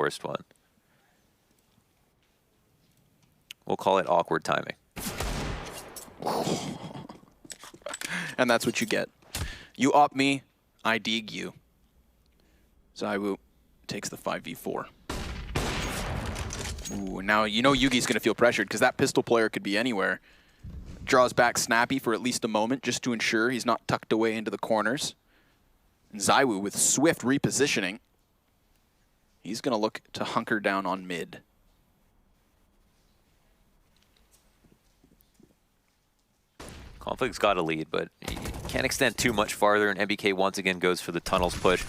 first one. We'll call it awkward timing. And that's what you get. You op me, I dig you. ZywOo takes the 5v4. Ooh, now you know Yugi's going to feel pressured because that pistol player could be anywhere. Draws back Snappy for at least a moment just to ensure he's not tucked away into the corners. And ZywOo with swift repositioning. He's going to look to hunker down on mid. Conflict's got a lead, but he can't extend too much farther, and MBK once again goes for the tunnels push.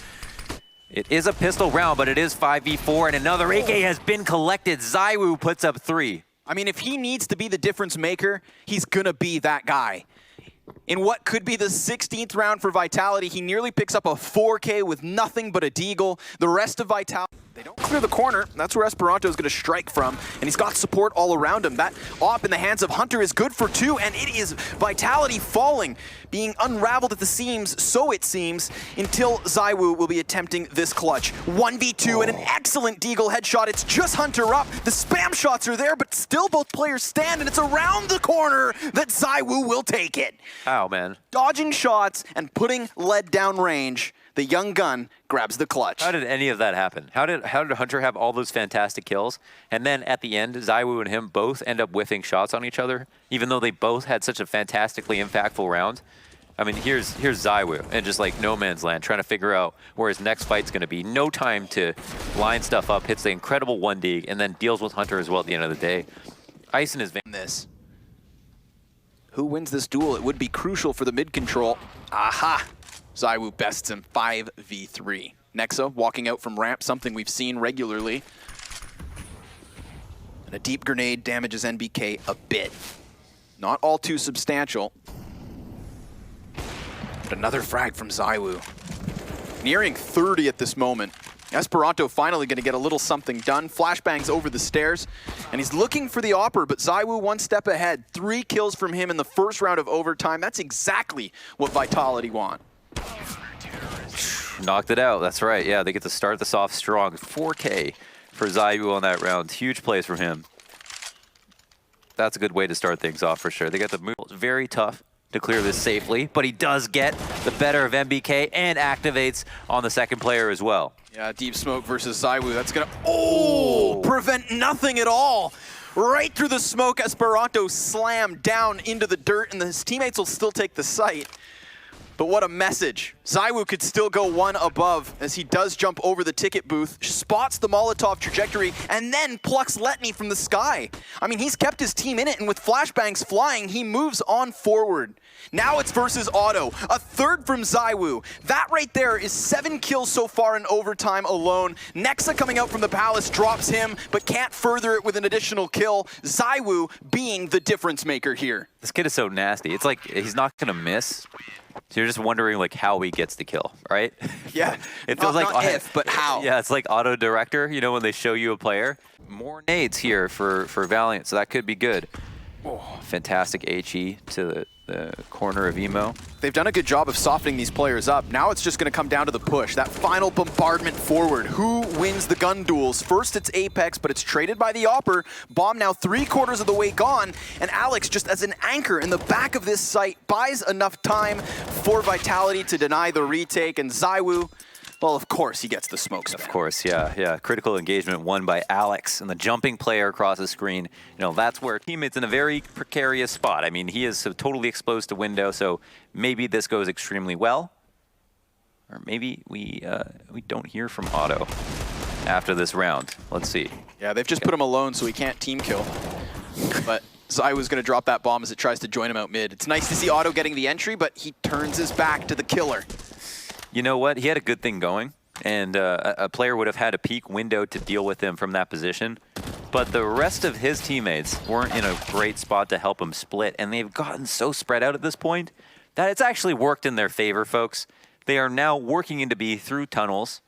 It is a pistol round, but it is 5v4, and another AK has been collected. ZywOo puts up 3. I mean, if he needs to be the difference maker, he's going to be that guy. In what could be the 16th round for Vitality, he nearly picks up a 4K with nothing but a deagle. The rest of Vitality, they don't clear the corner. That's where Esperanto is going to strike from, and he's got support all around him. That op in the hands of Hunter is good for 2, and it is Vitality falling, being unraveled at the seams, so it seems, until ZywOo will be attempting this clutch. 1v2 and an excellent deagle headshot. It's just Hunter up. The spam shots are there, but still both players stand, and it's around the corner that ZywOo will take it. Ow, man. Dodging shots and putting lead down range, the young gun grabs the clutch. How did any of that happen? How did Hunter have all those fantastic kills, and then at the end, ZywOo and him both end up whiffing shots on each other, even though they both had such a fantastically impactful round? I mean, here's ZywOo, and just like no man's land, trying to figure out where his next fight's going to be. No time to line stuff up, hits the incredible 1D, and then deals with Hunter as well at the end of the day. Ice in his veins. This. Who wins this duel? It would be crucial for the mid control. Aha! ZywOo bests him 5v3. Nexa walking out from ramp, something we've seen regularly. And a deep grenade damages NBK a bit. Not all too substantial. But another frag from ZywOo. Nearing 30 at this moment. Esperanto finally going to get a little something done. Flashbangs over the stairs, and he's looking for the opper, but ZywOo one step ahead. 3 kills from him in the first round of overtime. That's exactly what Vitality want. Knocked it out, that's right. Yeah, they get to start this off strong. 4K for ZywOo on that round. Huge plays from him. That's a good way to start things off for sure. They got the move. It's very tough to clear this safely, but he does get the better of MBK and activates on the second player as well. Yeah, deep smoke versus ZywOo. That's gonna prevent nothing at all. Right through the smoke, Esperanto slammed down into the dirt, and his teammates will still take the site. But what a message. ZywOo could still go one above as he does jump over the ticket booth, spots the Molotov trajectory, and then plucks Letny from the sky. I mean, he's kept his team in it, and with flashbangs flying, he moves on forward. Now it's versus Auto. A third from ZywOo. That right there is 7 kills so far in overtime alone. Nexa coming out from the Palace drops him, but can't further it with an additional kill. ZywOo being the difference maker here. This kid is so nasty. It's like he's not going to miss. So you're just wondering like how he gets the kill, right? Yeah, it feels not if, but how. Yeah, it's like auto director, you know, when they show you a player. More nades here for Valiant, so that could be good. Fantastic HE to the corner of Emo. They've done a good job of softening these players up. Now it's just going to come down to the push. That final bombardment forward. Who wins the gun duels? First it's Apex, but it's traded by the Opper. Bomb now 3/4 of the way gone. And Alex, just as an anchor in the back of this site, buys enough time for Vitality to deny the retake. And ZywOo, well, of course, he gets the smoke spam. Of course, yeah. Critical engagement won by Alex, and the jumping player across the screen. You know, that's where teammates in a very precarious spot. I mean, he is so totally exposed to window, so maybe this goes extremely well. Or maybe we don't hear from Auto after this round. Let's see. Yeah, they've just put him alone, so he can't team kill. But ZywOo's going to drop that bomb as it tries to join him out mid. It's nice to see Auto getting the entry, but he turns his back to the killer. You know what? He had a good thing going, and a player would have had a peak window to deal with him from that position. But the rest of his teammates weren't in a great spot to help him split, and they've gotten so spread out at this point that it's actually worked in their favor, folks. They are now working into B through tunnels.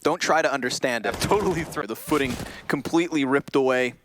Don't try to understand it. Totally through. The footing completely ripped away.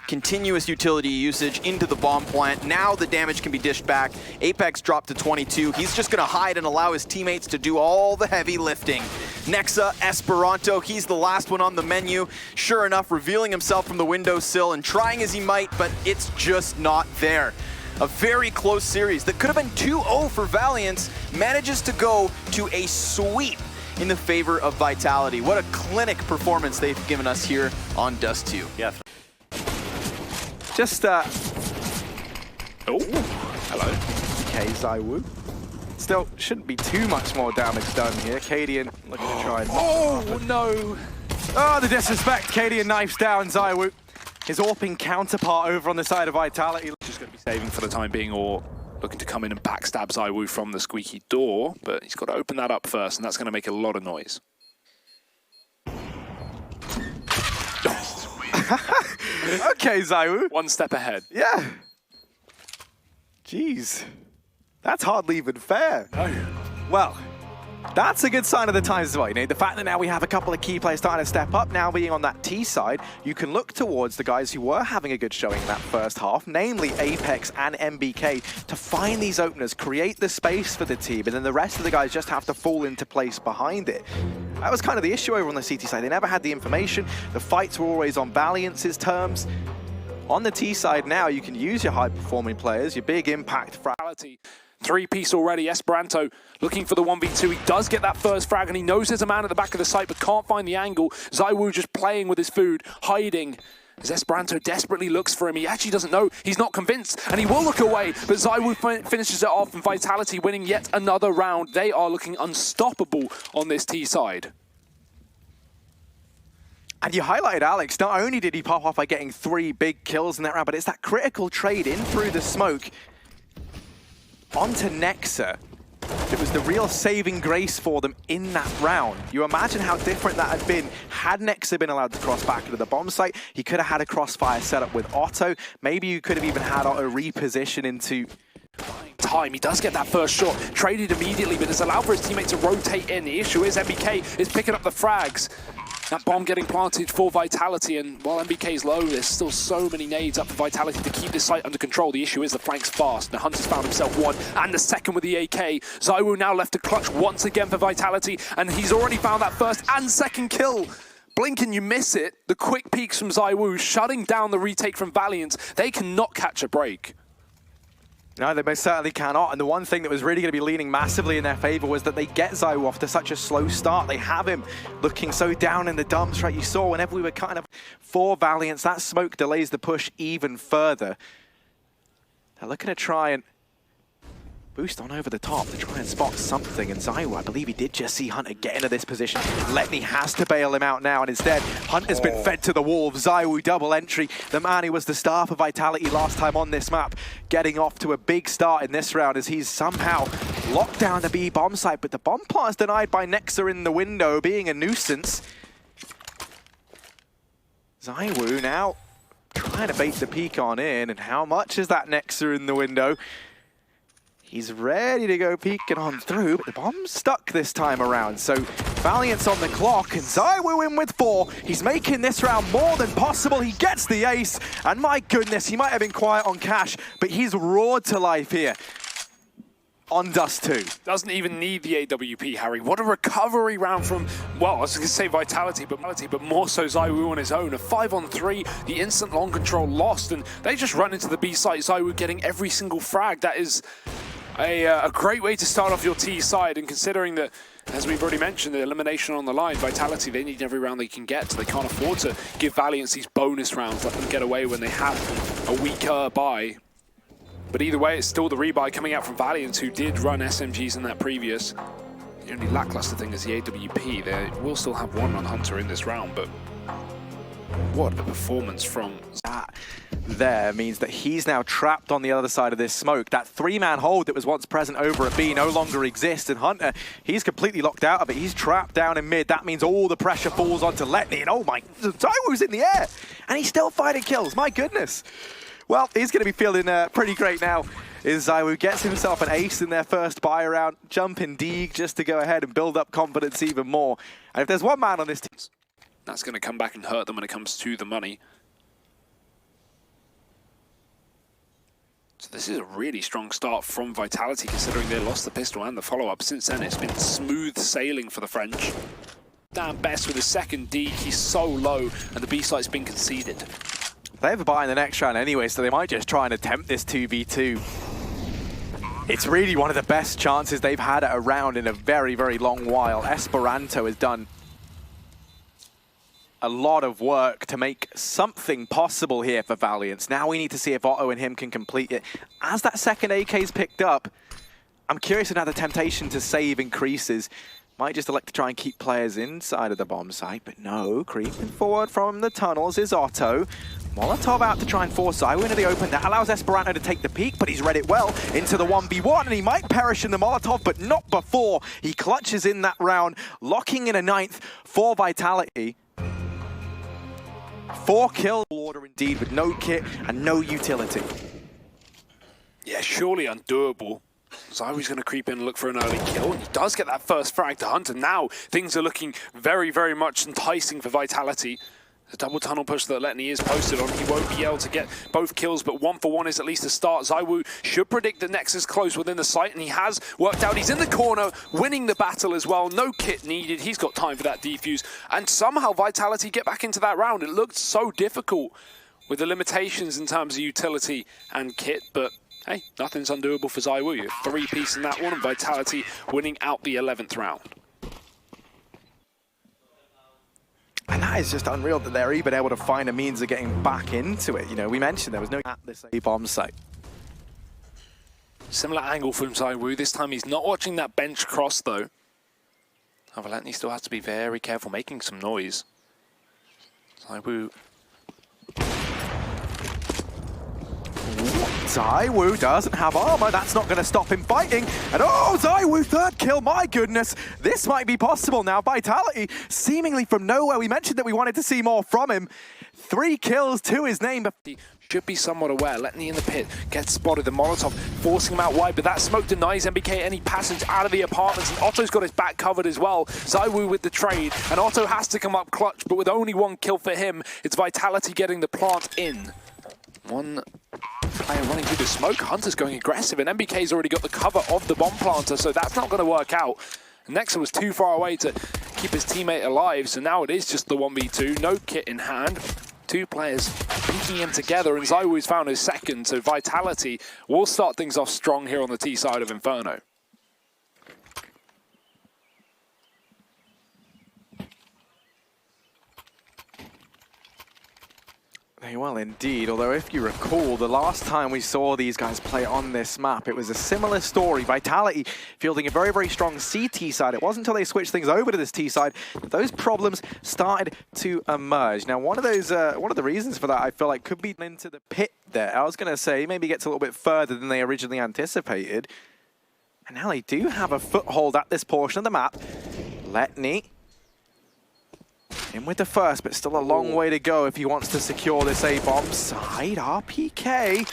continuous utility usage into the bomb plant. Now the damage can be dished back. Apex dropped to 22. He's just going to hide and allow his teammates to do all the heavy lifting. Nexa, Esperanto, he's the last one on the menu. Sure enough, revealing himself from the windowsill and trying as he might, but it's just not there. A very close series that could have been 2-0 for Valiance manages to go to a sweep in the favor of Vitality. What a clinic performance they've given us here on Dust 2. Yeah. Just, Oh, hello. okay, ZywOo. Still, shouldn't be too much more damage done here. Cadian looking to try and... Oh, no. Oh, the disrespect. Cadian knifes down ZywOo. His AWPing counterpart over on the side of Vitality. Just going to be saving for the time being, or looking to come in and backstab ZywOo from the squeaky door, but he's got to open that up first, and that's going to make a lot of noise. Okay, ZywOo. One step ahead. Yeah. Jeez. That's hardly even fair. No. Well, that's a good sign of the times as well. You know, the fact that now we have a couple of key players starting to step up, now being on that T side, you can look towards the guys who were having a good showing in that first half, namely Apex and MBK, to find these openers, create the space for the team, and then the rest of the guys just have to fall into place behind it. That was kind of the issue over on the CT side. They never had the information. The fights were always on Valiance's terms. On the T side now, you can use your high-performing players, your big impact. Three-piece already. Esperanto looking for the 1v2. He does get that first frag, and he knows there's a man at the back of the site, but can't find the angle. ZywOo just playing with his food, hiding. As Esperanto desperately looks for him, he actually doesn't know. He's not convinced, and he will look away, but ZywOo finishes it off, and Vitality winning yet another round. They are looking unstoppable on this T side. And you highlighted Alex. Not only did he pop off by getting 3 big kills in that round, but it's that critical trade in through the smoke onto Nexa. It was the real saving grace for them in that round. You imagine how different that had been had Nexa been allowed to cross back into the bomb site. He could have had a crossfire set up with Otto. Maybe you could have even had Otto reposition into... Time. He does get that first shot, traded immediately, but it's allowed for his teammate to rotate in. The issue is MBK is picking up the frags. That bomb getting planted for Vitality, and while MBK's low, there's still so many nades up for Vitality to keep this site under control. The issue is the flank's fast. The Hunter's found himself one, and the second with the AK. ZywOo now left to clutch once again for Vitality, and he's already found that first and second kill. Blink and you miss it. The quick peeks from ZywOo, shutting down the retake from Valiant. They cannot catch a break. No, they most certainly cannot. And the one thing that was really going to be leaning massively in their favor was that they get ZywOo off to such a slow start. They have him looking so down in the dumps, right? You saw whenever we were kind of for Valiance, that smoke delays the push even further. They're looking to try and boost on over the top to try and spot something. And ZywOo, I believe he did just see Hunter get into this position. Letney has to bail him out now, and instead, Hunter's been fed to the wolves. ZywOo double entry. The man who was the star for Vitality last time on this map, getting off to a big start in this round as he's somehow locked down the B bomb site, but the bomb plant's denied by Nexa in the window, being a nuisance. ZywOo now trying to bait the peek on in, and how much is that Nexa in the window? He's ready to go peeking on through, but the bomb's stuck this time around. So Valiant's on the clock, and ZywOo in with 4. He's making this round more than possible. He gets the ace, and my goodness, he might have been quiet on Cash, but he's roared to life here on Dust 2. Doesn't even need the AWP, Harry. What a recovery round from, well, I was going to say Vitality, but more so ZywOo on his own. A 5-on-3, the instant long control lost, and they just run into the B site. ZywOo getting every single frag. That is a great way to start off your T side, and considering that, as we've already mentioned, the elimination on the line, Vitality, they need every round they can get, so they can't afford to give Valiance these bonus rounds, let them get away when they have a weaker buy. But either way, it's still the rebuy coming out from Valiant, who did run SMGs in that previous. The only lackluster thing is the AWP. They will still have one on Hunter in this round, but what a performance from... That there means that he's now trapped on the other side of this smoke. That 3-man hold that was once present over at B no longer exists, and Hunter, he's completely locked out of it. He's trapped down in mid. That means all the pressure falls onto Letney, and oh my, ZywOo's in the air, and he's still finding kills. My goodness. Well, he's going to be feeling pretty great now. ZywOo gets himself an ace in their first buy round, jumping Deeg just to go ahead and build up confidence even more. And if there's one man on this team... That's going to come back and hurt them when it comes to the money. So this is a really strong start from Vitality, considering they lost the pistol and the follow-up. Since then, it's been smooth sailing for the French. Dan Best with his second deke, he's so low, and the B site's been conceded. They have a buy in the next round anyway, so they might just try and attempt this 2v2. It's really one of the best chances they've had at a round in a very, very long while. Esperanto has done a lot of work to make something possible here for Valiance. Now we need to see if Otto and him can complete it. As that second AK is picked up, I'm curious if now the temptation to save increases. Might just elect to try and keep players inside of the bomb site, but no, creeping forward from the tunnels is Otto. Molotov out to try and force ZywOo into the open. That allows Esperanto to take the peek, but he's read it well into the 1v1, and he might perish in the Molotov, but not before he clutches in that round, locking in a 9th for Vitality. 4 kill order indeed, with no kit and no utility. Yeah, surely undoable. ZywOo's going to creep in and look for an early kill, and he does get that first frag to Hunter. Now things are looking very, very much enticing for Vitality. The double tunnel push that Letney is posted on, he won't be able to get both kills, but 1-for-1 is at least a start. ZywOo should predict the Nexus close within the site, and he has worked out. He's in the corner, winning the battle as well. No kit needed. He's got time for that defuse, and somehow Vitality get back into that round. It looked so difficult with the limitations in terms of utility and kit, but hey, nothing's undoable for ZywOo. You're 3-piece in that one, and Vitality winning out the 11th round. And that is just unreal that they're even able to find a means of getting back into it. You know, we mentioned there was no at this A-bomb site. Similar angle from ZywOo. This time he's not watching that bench cross, though. Letney still has to be very careful, making some noise. ZywOo. ZywOo doesn't have armor. That's not going to stop him fighting. And oh, ZywOo, 3rd kill. My goodness. This might be possible now. Vitality seemingly from nowhere. We mentioned that we wanted to see more from him. 3 kills to his name. He should be somewhat aware. Letney in the pit gets spotted. The Molotov forcing him out wide, but that smoke denies MBK any passage out of the apartments. And Otto's got his back covered as well. ZywOo with the trade. And Otto has to come up clutch, but with only 1 kill for him, it's Vitality getting the plant in. One player running through the smoke. Hunter's going aggressive, and MBK's already got the cover of the bomb planter, so that's not going to work out. Nexa was too far away to keep his teammate alive, so now it is just the 1v2. No kit in hand. 2 players peeking in together, and ZywOo's found his second, so Vitality will start things off strong here on the T side of Inferno. They will indeed, although if you recall, the last time we saw these guys play on this map, it was a similar story. Vitality fielding a very, very strong CT side. It wasn't until they switched things over to this T side that those problems started to emerge. Now, one of the reasons for that, I feel like, could be into the pit there. I was going to say, maybe gets a little bit further than they originally anticipated. And now they do have a foothold at this portion of the map. Letney in with the first, but still a long way to go if he wants to secure this A-bomb side. RPK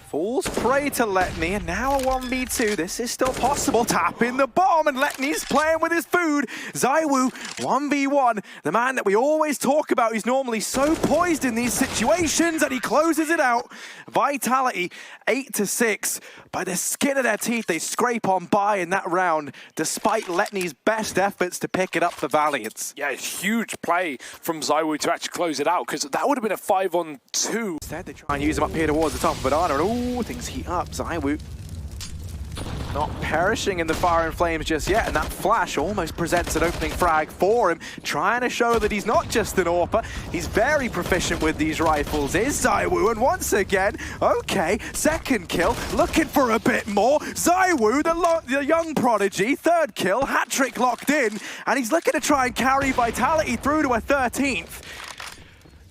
falls prey to Letney, and now a 1v2. This is still possible. Tap in the bomb, and Letney's playing with his food. ZywOo, 1v1. The man that we always talk about, who's normally so poised in these situations, and he closes it out. Vitality, 8-6. By the skin of their teeth, they scrape on by in that round, despite Letney's best efforts to pick it up for Valiance. Yeah, it's huge play from ZywOo to actually close it out, because that would have been a 5-on-2. Instead, they try and use him up here towards the top of Banana, and ooh, things heat up. ZywOo not perishing in the fire and flames just yet, and that flash almost presents an opening frag for him, trying to show that he's not just an AWPer, he's very proficient with these rifles, is ZywOo, and once again, okay, 2nd kill, looking for a bit more. ZywOo, the young prodigy, 3rd kill, hat-trick locked in, and he's looking to try and carry Vitality through to a 13th.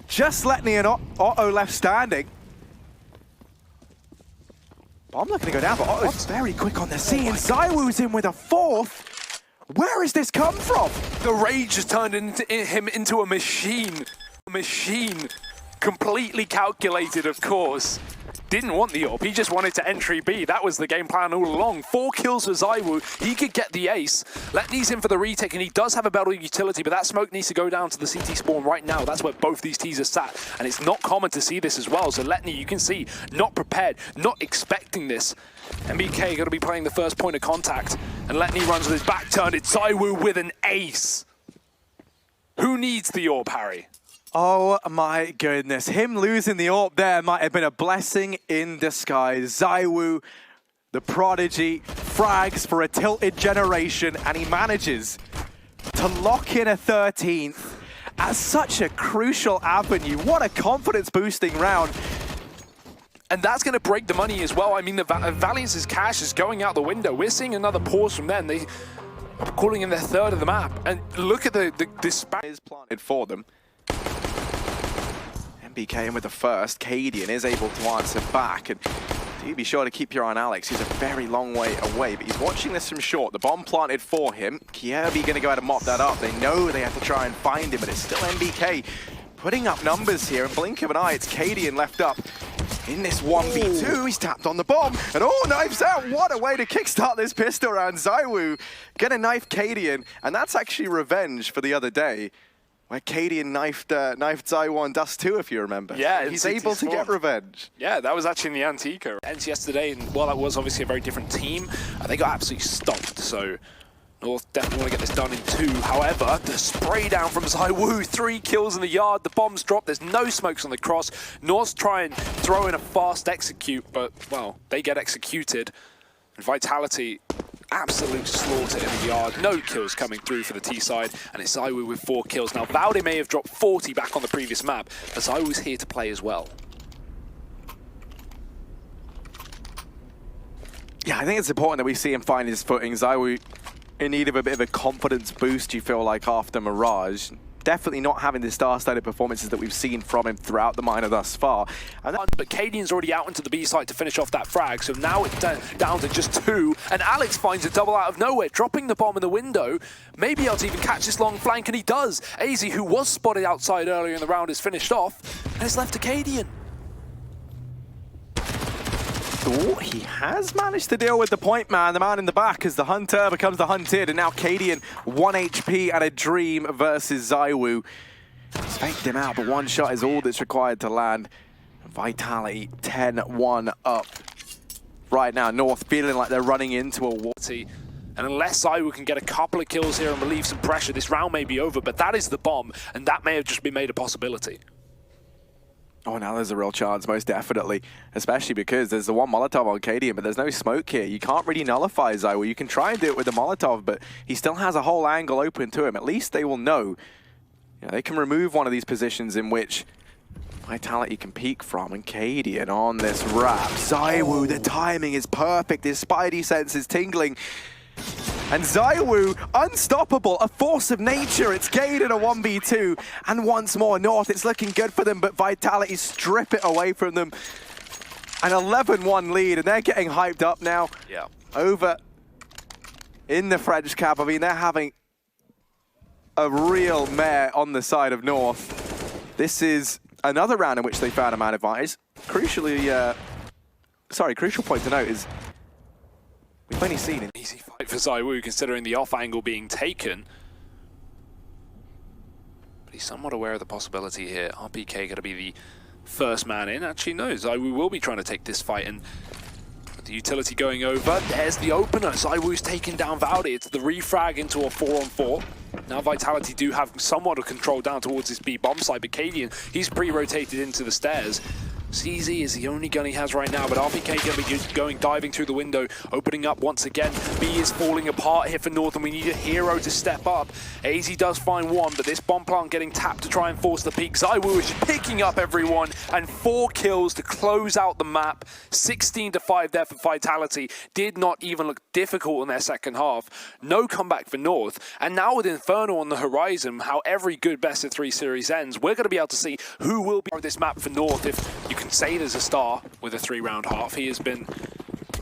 Just Letney and Otto left standing. I'm looking to go down, but Otto's very quick on the scene. ZywOo's in with a 4th. Where has this come from? The rage has turned him into a machine. A machine. Completely calculated, of course. didn't want the AWP, he just wanted to entry B. That was the game plan all along. 4 kills for ZywOo. He could get the ace. Letney's in for the retake, and he does have a better utility, but that smoke needs to go down to the CT spawn right now. That's where both these T's are sat, and it's not common to see this as well. So Letney, you can see, not prepared, not expecting this. MBK going to be playing the first point of contact, and Letney runs with his back turned. It's ZywOo with an ace. Who needs the AWP, Harry? Oh my goodness, him losing the AWP there might have been a blessing in disguise. ZywOo, the prodigy, frags for a tilted generation, and he manages to lock in a 13th at such a crucial avenue. What a confidence-boosting round. And that's going to break the money as well. I mean, the Valiance's cash is going out the window. We're seeing another pause from them. They are calling in their third of the map. And look at the disparity. Is planted for them. MBK in with the first. Cadian is able to answer back. And do be sure to keep your eye on Alex. He's a very long way away, but he's watching this from short. The bomb planted for him. Kjaerbye going to go ahead and mop that up. They know they have to try and find him, but it's still MBK putting up numbers here. In blink of an eye, it's Cadian left up. In this 1v2, he's tapped on the bomb, and knives out. What a way to kickstart this pistol round. ZywOo gonna knife Cadian, and that's actually revenge for the other day, where Cadian knifed ZywOo on Dust 2, if you remember. Yeah, he's able to get revenge. Yeah, that was actually in the Antica. Ends yesterday, and while that was obviously a very different team, they got absolutely stomped, so North definitely want to get this done in 2. However, the spray down from ZywOo, 3 kills in the yard, the bombs drop, there's no smokes on the cross. North try and throw in a fast execute, but, well, they get executed. And Vitality, absolute slaughter in the yard. No kills coming through for the T side, and it's ZywOo with 4 kills. Now, Valde may have dropped 40 back on the previous map, but ZywOo's here to play as well. Yeah, I think it's important that we see him find his footing. ZywOo in need of a bit of a confidence boost, you feel like, after Mirage. Definitely not having the star-studded performances that we've seen from him throughout the minor thus far. But Cadian's already out into the B site to finish off that frag, so now it's down to just 2, and Alex finds a double out of nowhere, dropping the bomb in the window. Maybe able to even catch this long flank, and he does. AZ, who was spotted outside earlier in the round, is finished off, and it's left to Cadian. Oh, he has managed to deal with the point man, the man in the back, as the hunter becomes the hunted, and now Cadian 1 HP and a dream versus ZywOo. He's faked him out, but 1 shot is all that's required to land. Vitality 10-1 up. Right now, North feeling like they're running into a wall. And unless ZywOo can get a couple of kills here and relieve some pressure, this round may be over, but that is the bomb, and that may have just been made a possibility. Oh, now there's a real chance, most definitely. Especially because there's the 1 Molotov on Cadian, but there's no smoke here. You can't really nullify ZywOo. You can try and do it with the Molotov, but he still has a whole angle open to him. At least they will know. You know, they can remove one of these positions in which Vitality can peek from, and Cadian on this wrap. ZywOo, the timing is perfect. His spidey sense is tingling. And ZywOo, unstoppable, a force of nature. It's Cade in a 1v2. And once more, North, it's looking good for them, but Vitality strip it away from them. An 11-1 lead, and they're getting hyped up now. Yeah. Over in the French cap. I mean, they're having a real mare on the side of North. This is another round in which they found a man advantage. Crucially, crucial point to note is we've only seen an easy fight for ZywOo, considering the off angle being taken. But he's somewhat aware of the possibility here. RPK going to be the first man in. Actually, no, ZywOo will be trying to take this fight, and with the utility going over, there's the opener. ZywOo's taken down Valde. It's the refrag into a 4-on-4. Now Vitality do have somewhat of control down towards his B bomb site, but Cadian, he's pre-rotated into the stairs. CZ is the only gun he has right now, but RPK going to be going diving through the window, opening up once again. B is falling apart here for North, and we need a hero to step up. AZ does find one, but this bomb plant getting tapped to try and force the peak. ZywOo is picking up everyone, and 4 kills to close out the map. 16-5 there for Vitality. Did not even look difficult in their second half. No comeback for North, and now with Inferno on the horizon, how every good best-of-3 series ends, we're going to be able to see who will be on this map for North. If you can say there's a star with a 3-round half, he has been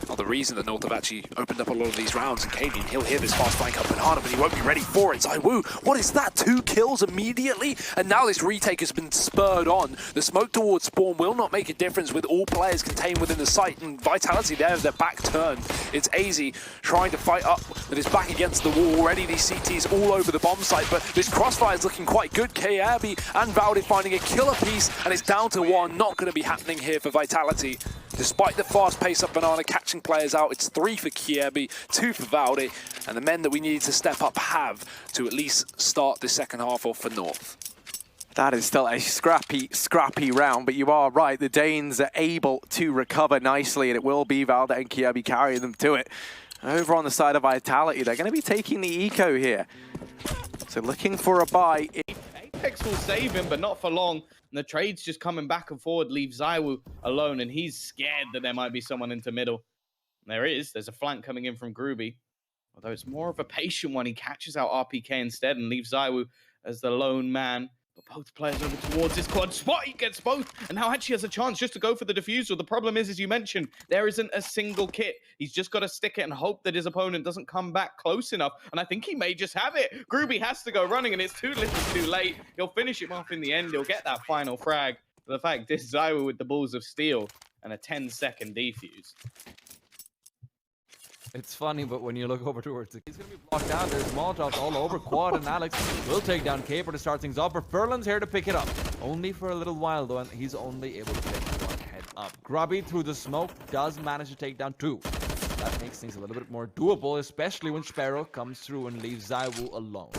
Well, the reason that North have actually opened up a lot of these rounds, and Cadian, he'll hear this fast flank up banana, but he won't be ready for it. ZywOo, what is that? 2 kills immediately? And now this retake has been spurred on. The smoke towards spawn will not make a difference with all players contained within the site, and Vitality there, their back turned. It's AZ trying to fight up with his back against the wall. Already these CTs all over the bomb site, but this crossfire is looking quite good. Kjaerbye and Valde finding a killer piece, and it's down to 1. Not going to be happening here for Vitality. Despite the fast pace of Banana catching players out, it's 3 for Kjaerbye, 2 for Valde, and the men that we needed to step up have to at least start the second half off for North. That is still a scrappy round, but you are right. The Danes are able to recover nicely, and it will be Valde and Kjaerbye carrying them to it. Over on the side of Vitality, they're going to be taking the eco here. So looking for a buy. Apex will save him, but not for long. And the trade's just coming back and forward, leaves ZywOo alone, and he's scared that there might be someone into middle. And there is. There's a flank coming in from Groovy. Although it's more of a patient one. He catches out RPK instead and leaves ZywOo as the lone man. But both players over towards his quad spot. He gets both. And now actually has a chance just to go for the defusal. The problem is, as you mentioned, there isn't a single kit. He's just got to stick it and hope that his opponent doesn't come back close enough. And I think he may just have it. Groovy has to go running, and it's too little too late. He'll finish him off in the end. He'll get that final frag. But the fact is, ZywOo with the balls of steel and a 10-second defuse. It's funny, but when you look over towards it, he's going to be blocked out. There's Molotovs all over. Quad and Alex will take down Caper to start things off, but Furlan's here to pick it up. Only for a little while, though, and he's only able to pick 1 head up. Grubby, through the smoke, does manage to take down 2. That makes things a little bit more doable, especially when Sparrow comes through and leaves ZywOo alone.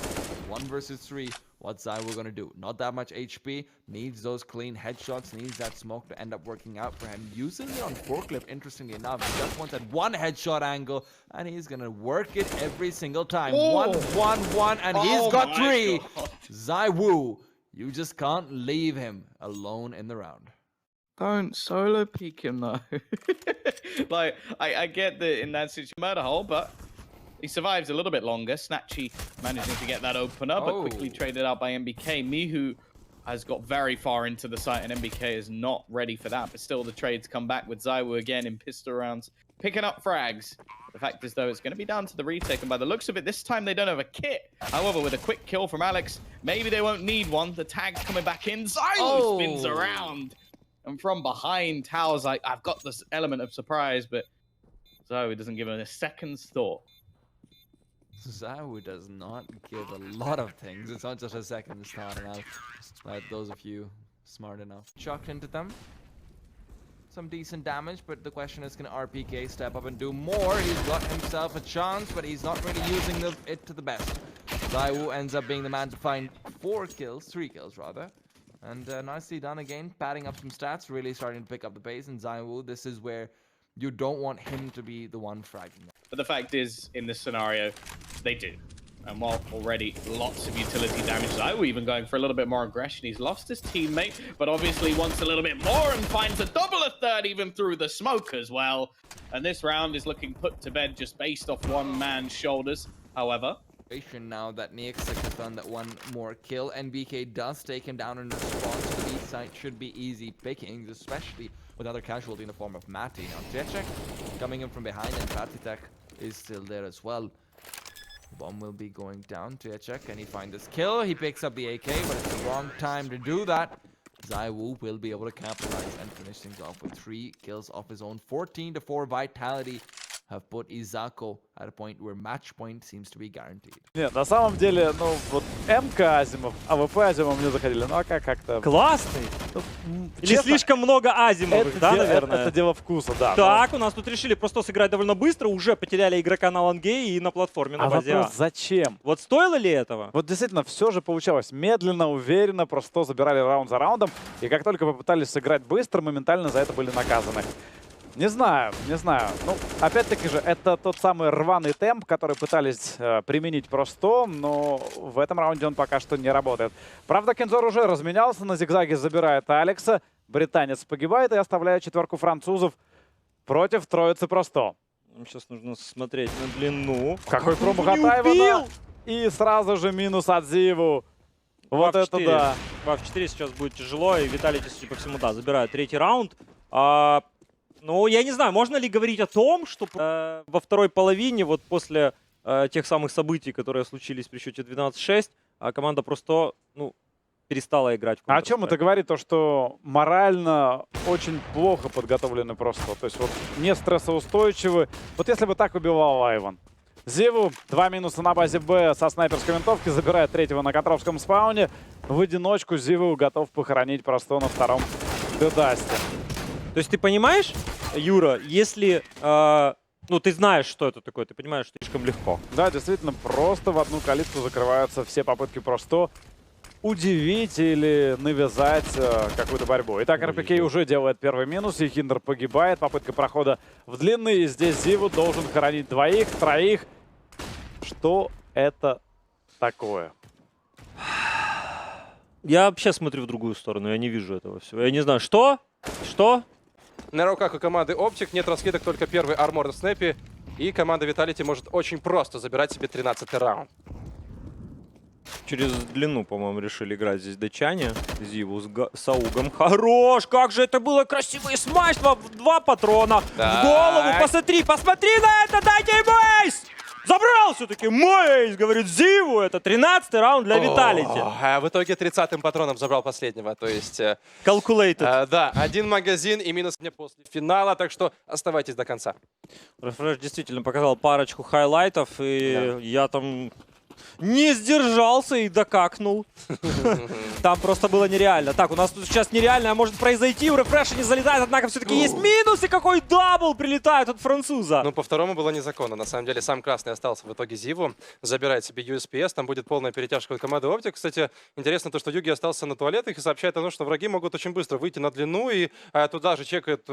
1 versus 3. What's ZywOo going to do? Not that much HP. Needs those clean headshots. Needs that smoke to end up working out for him. Uses it on forklift, interestingly enough. Just wants that 1 headshot angle, and he's going to work it every single time. Oh. 1, 1, 1, and he's got 3. God. ZywOo, you just can't leave him alone in the round. Don't solo peek him, though. Like, I get that in that situation, murder hole, but he survives a little bit longer. Snatchy managing to get that opener, but quickly traded out by MBK. Mihu has got very far into the site, and MBK is not ready for that. But still, the trades come back with ZywOo again in pistol rounds, picking up frags. The fact is, though, it's going to be down to the retake, and by the looks of it, this time they don't have a kit. However, with a quick kill from Alex, maybe they won't need one. The tag's coming back in. ZywOo spins around. And from behind, Tao's like, I've got this element of surprise, but ZywOo doesn't give it a second's thought. ZywOo does not give a lot of things. It's not just a second thought, and I'll let those of you smart enough chucked into them. Some decent damage, but the question is, can RPK step up and do more? He's got himself a chance, but he's not really using it to the best. ZywOo ends up being the man to find 3 kills rather. And nicely done again, padding up some stats, really starting to pick up the pace. And ZywOo, this is where you don't want him to be the one fragging. But the fact is, in this scenario, they do. And while already lots of utility damage, ZywOo even going for a little bit more aggression. He's lost his teammate, but obviously wants a little bit more and finds a double a third even through the smoke as well. And this round is looking put to bed just based off one man's shoulders. However, now that Neoxic has done that 1 more kill, NBK does take him down in response. The B side should be easy pickings, especially with other casualty in the form of Matty. Now Jechek coming in from behind, and Patitek is still there as well. Bomb will be going down to Jechek. Can he find this kill? He picks up the AK, but it's the wrong time to do that. ZywOo will be able to capitalize and finish things off with 3 kills off his own. 14-4 Vitality have put Izako at a point where match point seems to be guaranteed. Нет, на самом деле, ну вот МК Азимов, АВП Азимов не заходили, ну а как-то... Классный. Или слишком много Азимовых, да, наверное? Это дело вкуса, да. Так, у нас тут решили просто сыграть довольно быстро, уже потеряли игрока на лонге и на платформе на базе. А вопрос, зачем? Вот стоило ли этого? Вот действительно, все же получалось медленно, уверенно, просто забирали раунд за раундом, и как только попытались сыграть быстро, моментально за это были наказаны. Не знаю, не знаю. Ну, опять-таки же, это тот самый рваный темп, который пытались применить просто, но в этом раунде он пока что не работает. Правда, Кензор уже разменялся, на зигзаге забирает Алекса. Британец погибает и оставляет 4 французов против троицы просто. Сейчас нужно смотреть на длину. Какой промах от Айвана. И сразу же минус от ZywOo. Вот это да. В 4 сейчас будет тяжело, и Виталий, судя по всему, да, забирает 3-й раунд. Ну, я не знаю, можно ли говорить о том, что во второй половине, вот после тех самых событий, которые случились при счете 12-6, команда просто, ну, перестала играть в А о чем это говорит? То, что морально очень плохо подготовлены просто. То есть вот не стрессоустойчивы. Вот если бы так убивал Айван. ZywOo 2 минуса на базе Б со снайперской винтовки, забирает третьего на Котровском спауне. В одиночку ZywOo готов похоронить просто на втором дедасте. То есть ты понимаешь, Юра, если... ну, ты знаешь, что это такое, ты понимаешь, что слишком легко. Да, действительно, просто в одну калитку закрываются все попытки просто удивить или навязать какую-то борьбу. Итак, РПК уже делает первый минус, и Хиндер погибает. Попытка прохода в длинный. И здесь ZywOo должен хоронить двоих, троих. Что это такое? Я вообще смотрю в другую сторону, я не вижу этого всего. Я не знаю, что? Что? На руках у команды Optic нет раскидок, только первый армор на снэпе. И команда Vitality может очень просто забирать себе 13-й раунд. Через длину, по-моему, решили играть здесь датчане. ZywOo с Аугом. Хорош! Как же это было красиво! И смайс в 2 патрона. В голову! Посмотри! Посмотри на это! Дайте ему эйс! Забрал все-таки мой эйс, говорит ZywOo. Это 13-й раунд для Vitality. А в итоге 30-м патроном забрал последнего. То есть... Calculated. Да, 1 магазин и минус мне после финала. Так что оставайтесь до конца. Refresh действительно показал парочку хайлайтов. И я там... не сдержался и докакнул. Там просто было нереально. Так, у нас тут сейчас нереальное может произойти. У Рефреша не залетает, однако все-таки есть минус. И какой дабл прилетает от француза. Ну, по второму было незаконно. На самом деле, сам красный остался в итоге ZywOo. Забирает себе USPS. Там будет полная перетяжка от команды Optic. Кстати, интересно то, что Юги остался на туалетах и сообщает о том, что враги могут очень быстро выйти на длину. И туда же чекает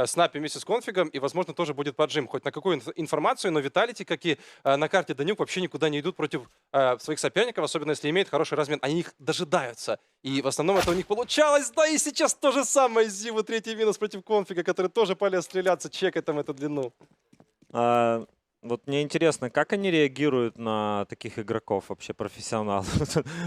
снапи вместе с конфигом. И, возможно, тоже будет поджим. Хоть на какую информацию, но Vitality, как и на карте Данюк, вообще никуда не идут против своих соперников, особенно если имеет хороший размен. Они их дожидаются. И в основном это у них получалось. Да и сейчас то же самое. ZywOo третий минус против конфига, который тоже полез стреляться, чекать там эту длину. Вот мне интересно, как они реагируют на таких игроков, вообще профессионалов.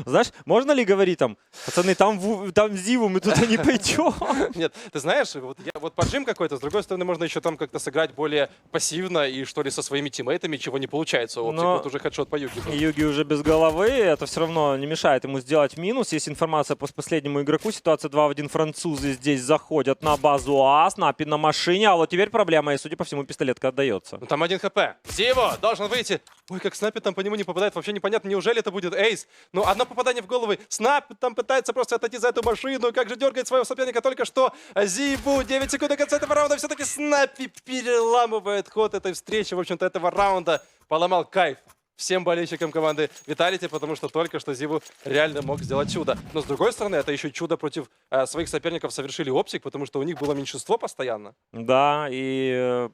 Знаешь, можно ли говорить там, пацаны, там ZywOo, мы туда не пойдем? Нет, ты знаешь, вот поджим какой-то, с другой стороны, можно еще там как-то сыграть более пассивно и что ли со своими тиммейтами, чего не получается. Вот уже хедшот по Юги. Юги уже без головы, это все равно не мешает ему сделать минус. Есть информация по последнему игроку, ситуация 2 в 1, французы здесь заходят на базу А, снапи на машине, а вот теперь проблема, и судя по всему, пистолетка отдается. Ну там 1 хп. ZywOo должен выйти. Ой, как снайпер там по нему не попадает. Вообще непонятно, неужели это будет эйс. Ну, одно попадание в голову. Снайп там пытается просто отойти за эту машину. Как же дергает своего соперника только что. ZywOo 9 секунд до конца этого раунда. Все-таки снайпер переламывает ход этой встречи, в общем-то, этого раунда. Поломал кайф всем болельщикам команды Vitality, потому что только что ZywOo реально мог сделать чудо. Но с другой стороны, это еще чудо против своих соперников совершили Optic, потому что у них было меньшинство постоянно. Да, и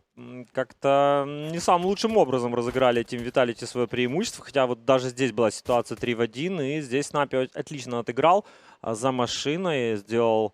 как-то не самым лучшим образом разыграли Team Vitality свое преимущество, хотя вот даже здесь была ситуация 3 в 1, и здесь Снапи отлично отыграл за машиной, сделал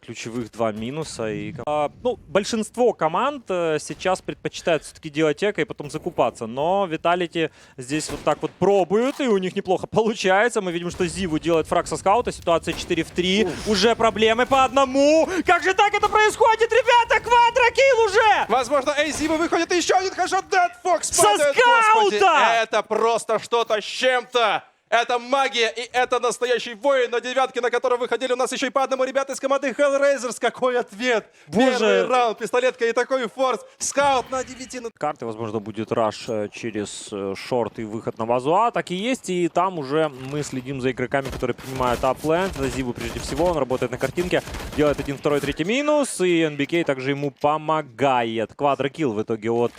ключевых 2 минуса. И, ну, большинство команд сейчас предпочитают все-таки делать эко и потом закупаться. Но Vitality здесь вот так вот пробуют, и у них неплохо получается. Мы видим, что ZywOo делает фраг со скаута. Ситуация 4 в 3. Уже проблемы по одному. Как же так это происходит, ребята? Квадрокилл уже! Возможно, ZywOo выходит еще один хэшот. Dead Fox со падает. скаута! Господи, это просто что-то с чем-то. Это магия, и это настоящий воин на девятке, на котором выходили у нас еще и по одному ребята из команды Hellraisers. Какой ответ! Боже. Первый раунд, пистолетка и такой форс. Скаут на 9. Карты, возможно, будет раш через шорт и выход на базу А. Так и есть, и там уже мы следим за игроками, которые принимают апленд. За ZywOo прежде всего, он работает на картинке, делает 1, 2, 3 минус, и NBK также ему помогает. Квадрокилл в итоге от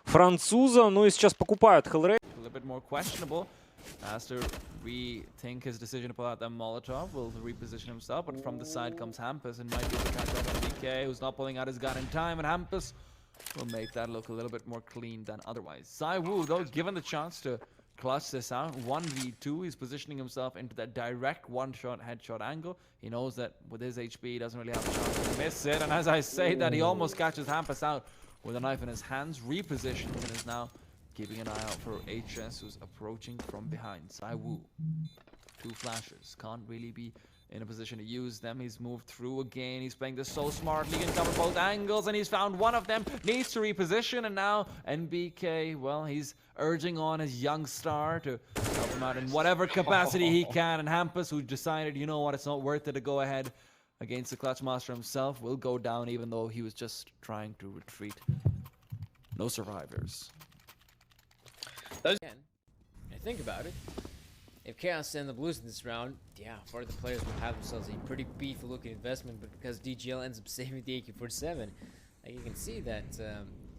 француза. Ну и сейчас покупают Hellraisers. Has to rethink his decision to pull out that Molotov, will reposition himself, but from the side comes Hampus and might be able to catch up on BK, who's not pulling out his gun in time, and Hampus will make that look a little bit more clean than otherwise. ZywOo, though, given the chance to clutch this out, 1v2, he's positioning himself into that direct one-shot headshot angle. He knows that with his HP, he doesn't really have a chance to miss it, and as I say that, he almost catches Hampus out with a knife in his hands, repositions, and is now keeping an eye out for HS, who's approaching from behind. ZywOo, 2 flashes, can't really be in a position to use them. He's moved through again. He's playing this so smartly. He can cover both angles, and he's found one of them. Needs to reposition, and now NBK, well, he's urging on his young star to help him out in whatever capacity he can. And Hampus, who decided, you know what, it's not worth it to go ahead against the Clutch Master himself, will go down even though he was just trying to retreat. No survivors. I think about it. If Chaos and the Blues in this round, yeah, for the players will have themselves a pretty beefy looking investment, but because DGL ends up saving the AK-47, like you can see that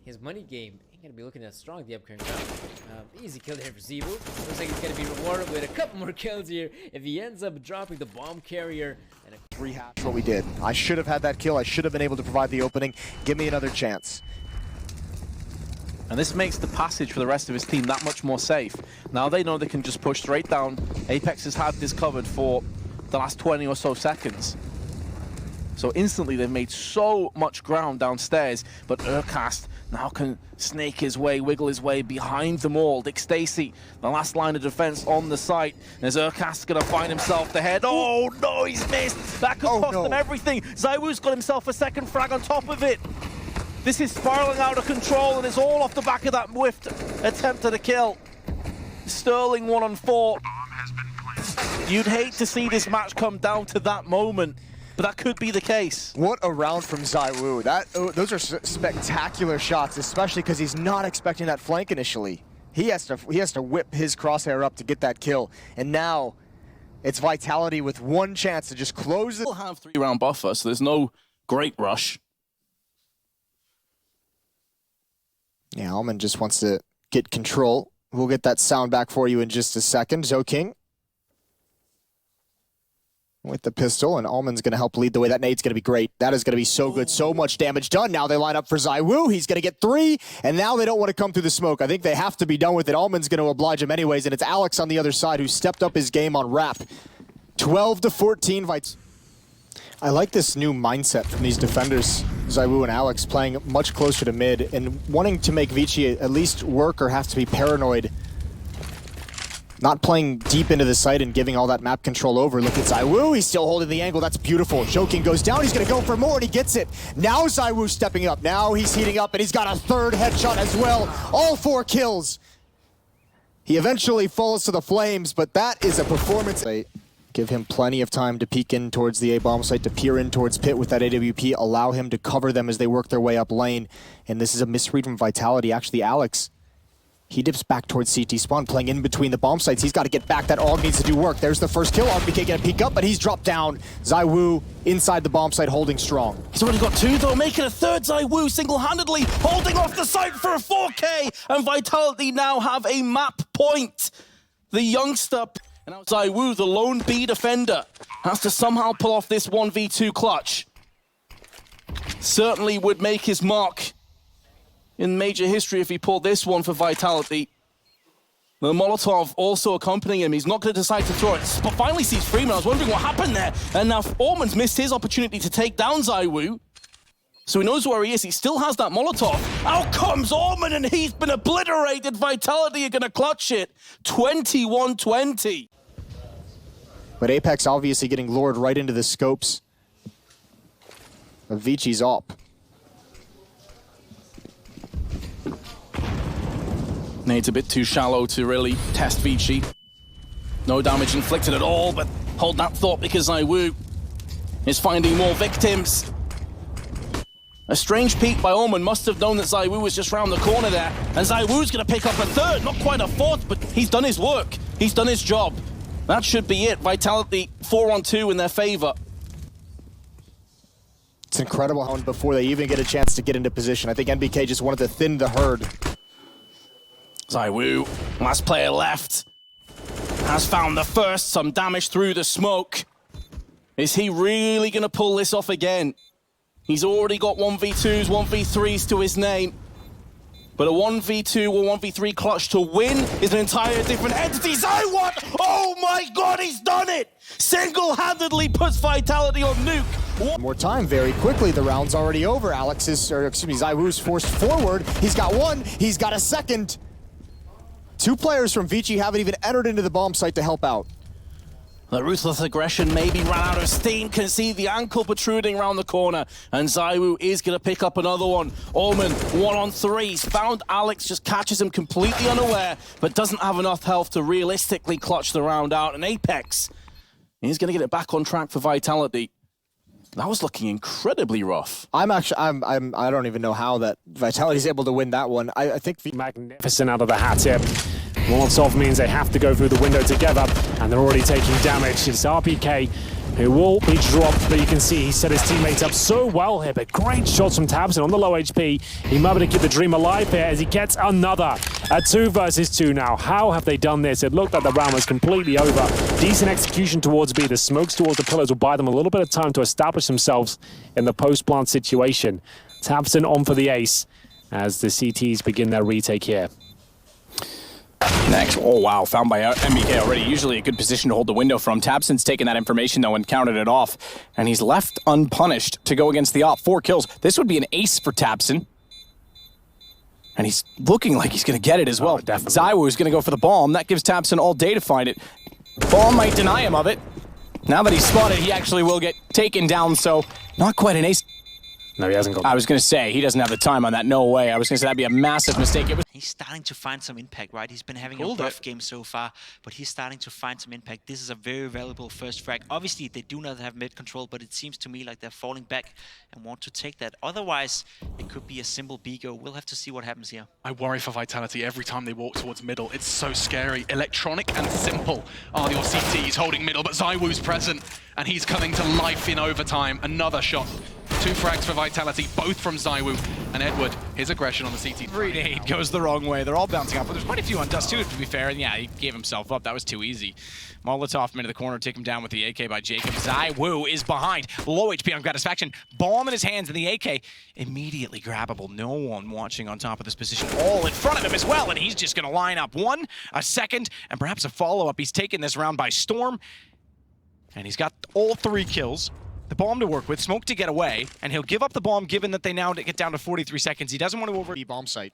his money game ain't gonna be looking that strong the upcoming round. Easy kill there for ZywOo. Looks like he's gonna be rewarded with a couple more kills here if he ends up dropping the bomb carrier and a rehash what we did. I should have had that kill. I should have been able to provide the opening. Give me another chance. And this makes the passage for the rest of his team that much more safe. Now they know they can just push straight down. Apex has had this covered for the last 20 or so seconds. So instantly they've made so much ground downstairs, but Urcast now can snake his way, wiggle his way behind them all. Dick Stacy, the last line of defense on the site. As Urcast gonna find himself the head. Oh no, he's missed. That could cost them everything. ZywOo's got himself a second frag on top of it. This is spiraling out of control, and it's all off the back of that whiffed attempt at a kill. Sterling 1 on 4. You'd hate to see this match come down to that moment, but that could be the case. What a round from ZywOo. Those are spectacular shots, especially because he's not expecting that flank initially. He has to whip his crosshair up to get that kill, and now it's Vitality with one chance to just close it. We'll have 3-round buffer, so there's no great rush. Yeah, Alman just wants to get control. We'll get that sound back for you in just a second. ZywOo with the pistol, and Alman's going to help lead the way. That nade's going to be great. That is going to be so good. So much damage done. Now they line up for ZywOo. He's going to get 3, and now they don't want to come through the smoke. I think they have to be done with it. Alman's going to oblige him anyways, and it's Alex on the other side who stepped up his game on Rap. 12-14 Vites. I like this new mindset from these defenders, ZywOo and Alex, playing much closer to mid and wanting to make Vici at least work or have to be paranoid. Not playing deep into the site and giving all that map control over. Look at ZywOo, he's still holding the angle, that's beautiful. Joking goes down, he's gonna go for more and he gets it. Now ZywOo stepping up, now he's heating up and he's got a third headshot as well. All 4 kills. He eventually falls to the flames, but that is a performance. Give him plenty of time to peek in towards the A-bomb site, to peer in towards Pit with that AWP, allow him to cover them as they work their way up lane. And this is a misread from Vitality. Actually, Alex, he dips back towards CT spawn, playing in between the bomb sites. He's got to get back. That AUG needs to do work. There's the first kill. RBK gonna peek up, but he's dropped down. ZywOo inside the bomb site, holding strong. He's already got 2 though, making a third. ZywOo single-handedly holding off the site for a 4K, and Vitality now have a map point. The youngster... And now ZywOo, the lone B defender, has to somehow pull off this 1v2 clutch. Certainly would make his mark in major history if he pulled this one for Vitality. The Molotov also accompanying him. He's not going to decide to throw it, but finally sees Freeman. I was wondering what happened there. And now Orman's missed his opportunity to take down ZywOo. So he knows where he is. He still has that Molotov. Out comes Orman, and he's been obliterated. Vitality are going to clutch it. 21-20. But Apex obviously getting lured right into the scopes of Vici's op. Nade's a bit too shallow to really test Vici. No damage inflicted at all, but hold that thought because ZywOo is finding more victims. A strange peek by Orman. Must have known that ZywOo was just round the corner there. And ZywOo's going to pick up a third, not quite a fourth, but he's done his work. He's done his job. That should be it. Vitality 4-on-2 in their favor. It's incredible how before they even get a chance to get into position. I think NBK just wanted to thin the herd. ZywOo, last player left, has found the first, some damage through the smoke. Is he really going to pull this off again? He's already got 1v2s, 1v3s to his name. But a 1v2 or 1v3 clutch to win is an entire different entity. ZywOo! Oh my god, he's done it! Single-handedly puts Vitality on nuke. One more time, very quickly. The round's already over. ZywOo's forced forward. He's got 1, he's got a second. 2 players from Vici haven't even entered into the bomb site to help out. The ruthless aggression maybe ran out of steam. Can see the ankle protruding around the corner. And ZywOo is going to pick up another one. Allman, 1-on-3. He's found Alex, just catches him completely unaware, but doesn't have enough health to realistically clutch the round out. And Apex, he's going to get it back on track for Vitality. That was looking incredibly rough. I don't even know how that Vitality's able to win that one. I think magnificent out of the hat here. Molotov means they have to go through the window together, and they're already taking damage. It's RPK who will be dropped, but you can see he set his teammates up so well here, but great shots from tabseN on the low HP. He might be able to keep the dream alive here as he gets another. A 2 versus 2 now. How have they done this? It looked like the round was completely over. Decent execution towards B. The smokes towards the pillars will buy them a little bit of time to establish themselves in the post-plant situation. tabseN on for the ace as the CTs begin their retake here. Next, oh wow, found by MBK already. Usually a good position to hold the window from. tabseN's taken that information though and counted it off. And he's left unpunished to go against the op. 4 kills. This would be an ace for tabseN. And he's looking like he's going to get it as well. ZywOo is going to go for the bomb. That gives tabseN all day to find it. Bomb might deny him of it. Now that he's spotted, he actually will get taken down, so not quite an ace. No, he hasn't got. I was going to say, he doesn't have the time on that. No way. I was going to say that'd be a massive mistake. He's starting to find some impact, right? He's been having a rough game so far, but he's starting to find some impact. This is a very valuable first frag. Obviously, they do not have mid control, but it seems to me like they're falling back and want to take that. Otherwise, it could be a simple B go. We'll have to see what happens here. I worry for Vitality every time they walk towards middle. It's so scary. Electronic and simple are your CTs holding middle, but ZywOo's present, and he's coming to life in overtime. Another shot. 2 frags for Vitality, both from ZywOo and Edward. His aggression on the CT. Grenade goes the wrong way. They're all bouncing up, but there's quite a few on Dust too, to be fair. And yeah, he gave himself up. That was too easy. Molotov into the corner, take him down with the AK by Jacob. ZywOo is behind. Low HP on Gratisfaction. Bomb in his hands, and the AK immediately grabbable. No one watching on top of this position. All in front of him as well, and he's just going to line up 1, a second, and perhaps a follow-up. He's taken this round by storm, and he's got all 3 kills. The bomb to work with, smoke to get away, and he'll give up the bomb given that they now get down to 43 seconds. He doesn't want to over the bomb site.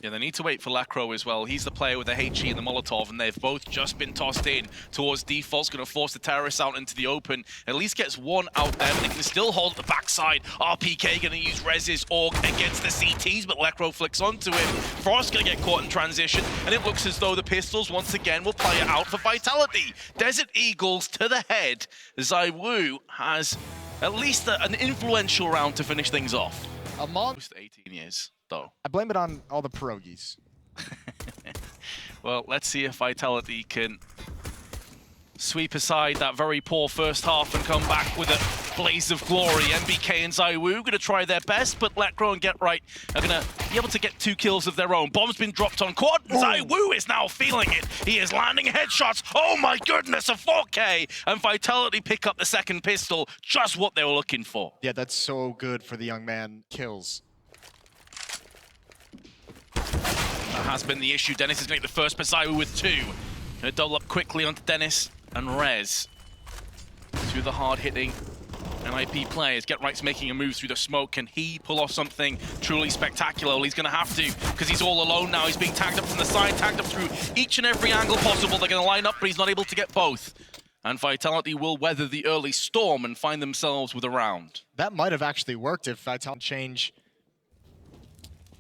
Yeah, they need to wait for Lacro as well. He's the player with the HE and the Molotov, and they've both just been tossed in towards default's going to force the terrorists out into the open. At least gets 1 out there, but they can still hold the backside. RPK going to use Rez's Org against the CTs, but Lacro flicks onto him. Frost going to get caught in transition, and it looks as though the pistols once again will play it out for Vitality. Desert Eagles to the head. ZywOo has at least an influential round to finish things off. Almost 18 years, though. I blame it on all the pierogies. Well, let's see if Vitality can sweep aside that very poor first half and come back with a blaze of glory. MBK and ZywOo going to try their best, but Lacro and Get Right are going to be able to get 2 kills of their own. Bomb's been dropped on quad. ZywOo is now feeling it. He is landing headshots. Oh my goodness, a 4K. And Vitality pick up the second pistol. Just what they were looking for. Yeah, that's so good for the young man. Kills. That has been the issue. Dennis is going to make the first, but ZywOo with 2. Going to double up quickly onto Dennis and Rez. Through the hard-hitting NIP players. Get Right's making a move through the smoke. Can he pull off something truly spectacular? Well, he's going to have to, because he's all alone now. He's being tagged up from the side, tagged up through each and every angle possible. They're going to line up, but he's not able to get both. And Vitality will weather the early storm and find themselves with a round. That might have actually worked if Vitality change.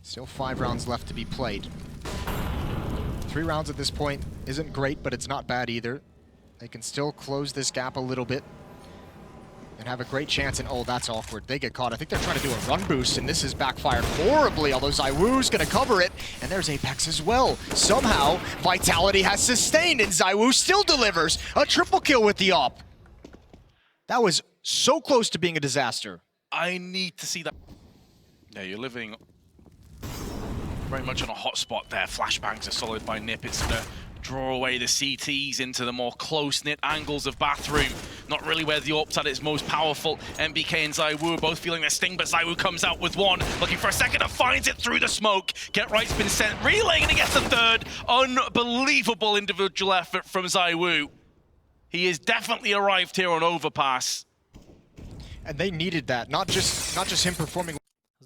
Still 5 rounds left to be played. 3 rounds at this point isn't great, but it's not bad either. They can still close this gap a little bit and have a great chance. And oh, that's awkward. They get caught. I think they're trying to do a run boost, and this has backfired horribly, although ZywOo's going to cover it. And there's Apex as well. Somehow, Vitality has sustained, and ZywOo still delivers a triple kill with the op. That was so close to being a disaster. I need to see that. Yeah, you're living very much on a hot spot there. Flashbangs are solid by Nip. It's going to draw away the CTs into the more close-knit angles of Bathroom. Not really where the AWP's at its most powerful. MBK and ZywOo are both feeling their sting, but ZywOo comes out with 1. Looking for a second and finds it through the smoke. Get Right's been sent relaying, and he gets the 3rd. Unbelievable individual effort from ZywOo. He has definitely arrived here on Overpass. And they needed that, not just him performing.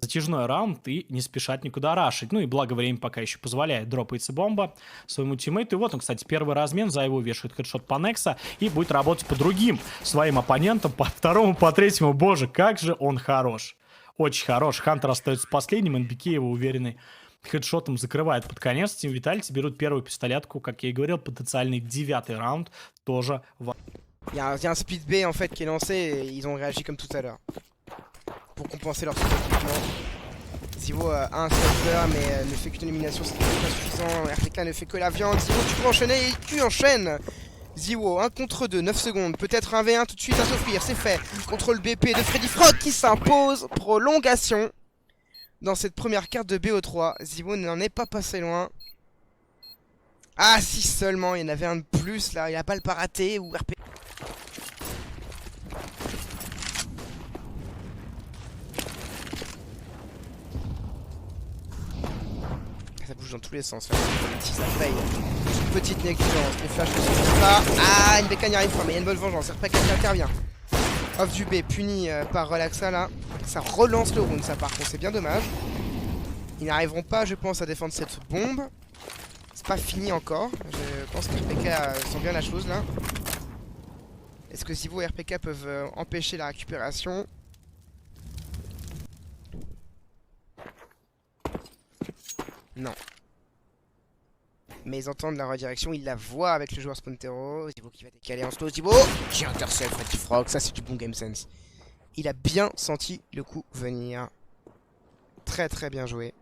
затяжной раунд и не спешат никуда рашить. Ну и благо время пока еще позволяет. Дропается бомба своему тиммейту. И вот он, кстати, первый размен. ZywOo вешает хедшот по Некса и будет работать по другим своим оппонентам. По второму, по третьему. Боже, как же он хорош. Очень хорош. Хантер остается последним. НБК его уверенный хедшотом закрывает под конец. Тим Vitality берут первую пистолетку. Как я и говорил, потенциальный 9-й раунд тоже. Il y a un split B en fait qui est lancé et ils ont réagi comme tout à l'heure. Pour compenser leur sous-équipement. ZywOo a un sniper mais ne fait qu'une élimination, c'est pas suffisant. RPK ne fait que la viande. ZywOo, tu peux enchaîner et tu enchaînes. ZywOo, 1 contre 2, 9 secondes. Peut-être un V1 tout de suite à s'offrir, c'est fait. Contre le BP de Freddy Frog qui s'impose. Prolongation dans cette première carte de BO3. ZywOo n'en est pas passé loin. Ah si seulement il y en avait un de plus là, il a pas le pas raté ou RP. Ça bouge dans tous les sens, si ça paye. Une petite négligence, les flashs ne sont pas. Ah, une bécane n'y arrive pas, mais il y a une bonne vengeance. RP qui intervient. Off du B, puni par Relaxa là. Ça relance le round, ça par contre, c'est bien dommage. Ils n'arriveront pas, je pense, à défendre cette bombe. C'est pas fini encore. Je pense que RPK sent bien la chose là. Est-ce que ZywOo et RPK peuvent empêcher la récupération? Non. Mais ils entendent la redirection, ils la voient avec le joueur Spontero. ZywOo qui va décaler en slow. ZywOo qui intercepte Freddy Frog, ça c'est du bon game sense. Il a bien senti le coup venir. Très très bien joué.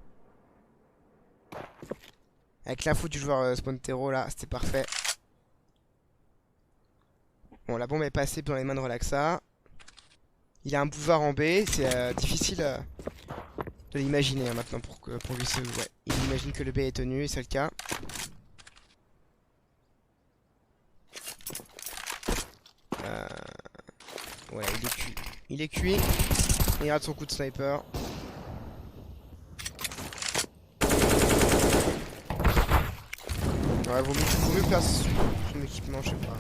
Avec l'info du joueur Spontero là, c'était parfait. Bon, la bombe est passée dans les mains de Relaxa. Il a un boulevard en B, c'est difficile de l'imaginer hein, maintenant pour lui. Ouais. Il imagine que le B est tenu et c'est le cas. Ouais, il est cuit. Il est cuit. Il rate son coup de sniper. Ouais, vaut mieux faire son équipement, je sais pas.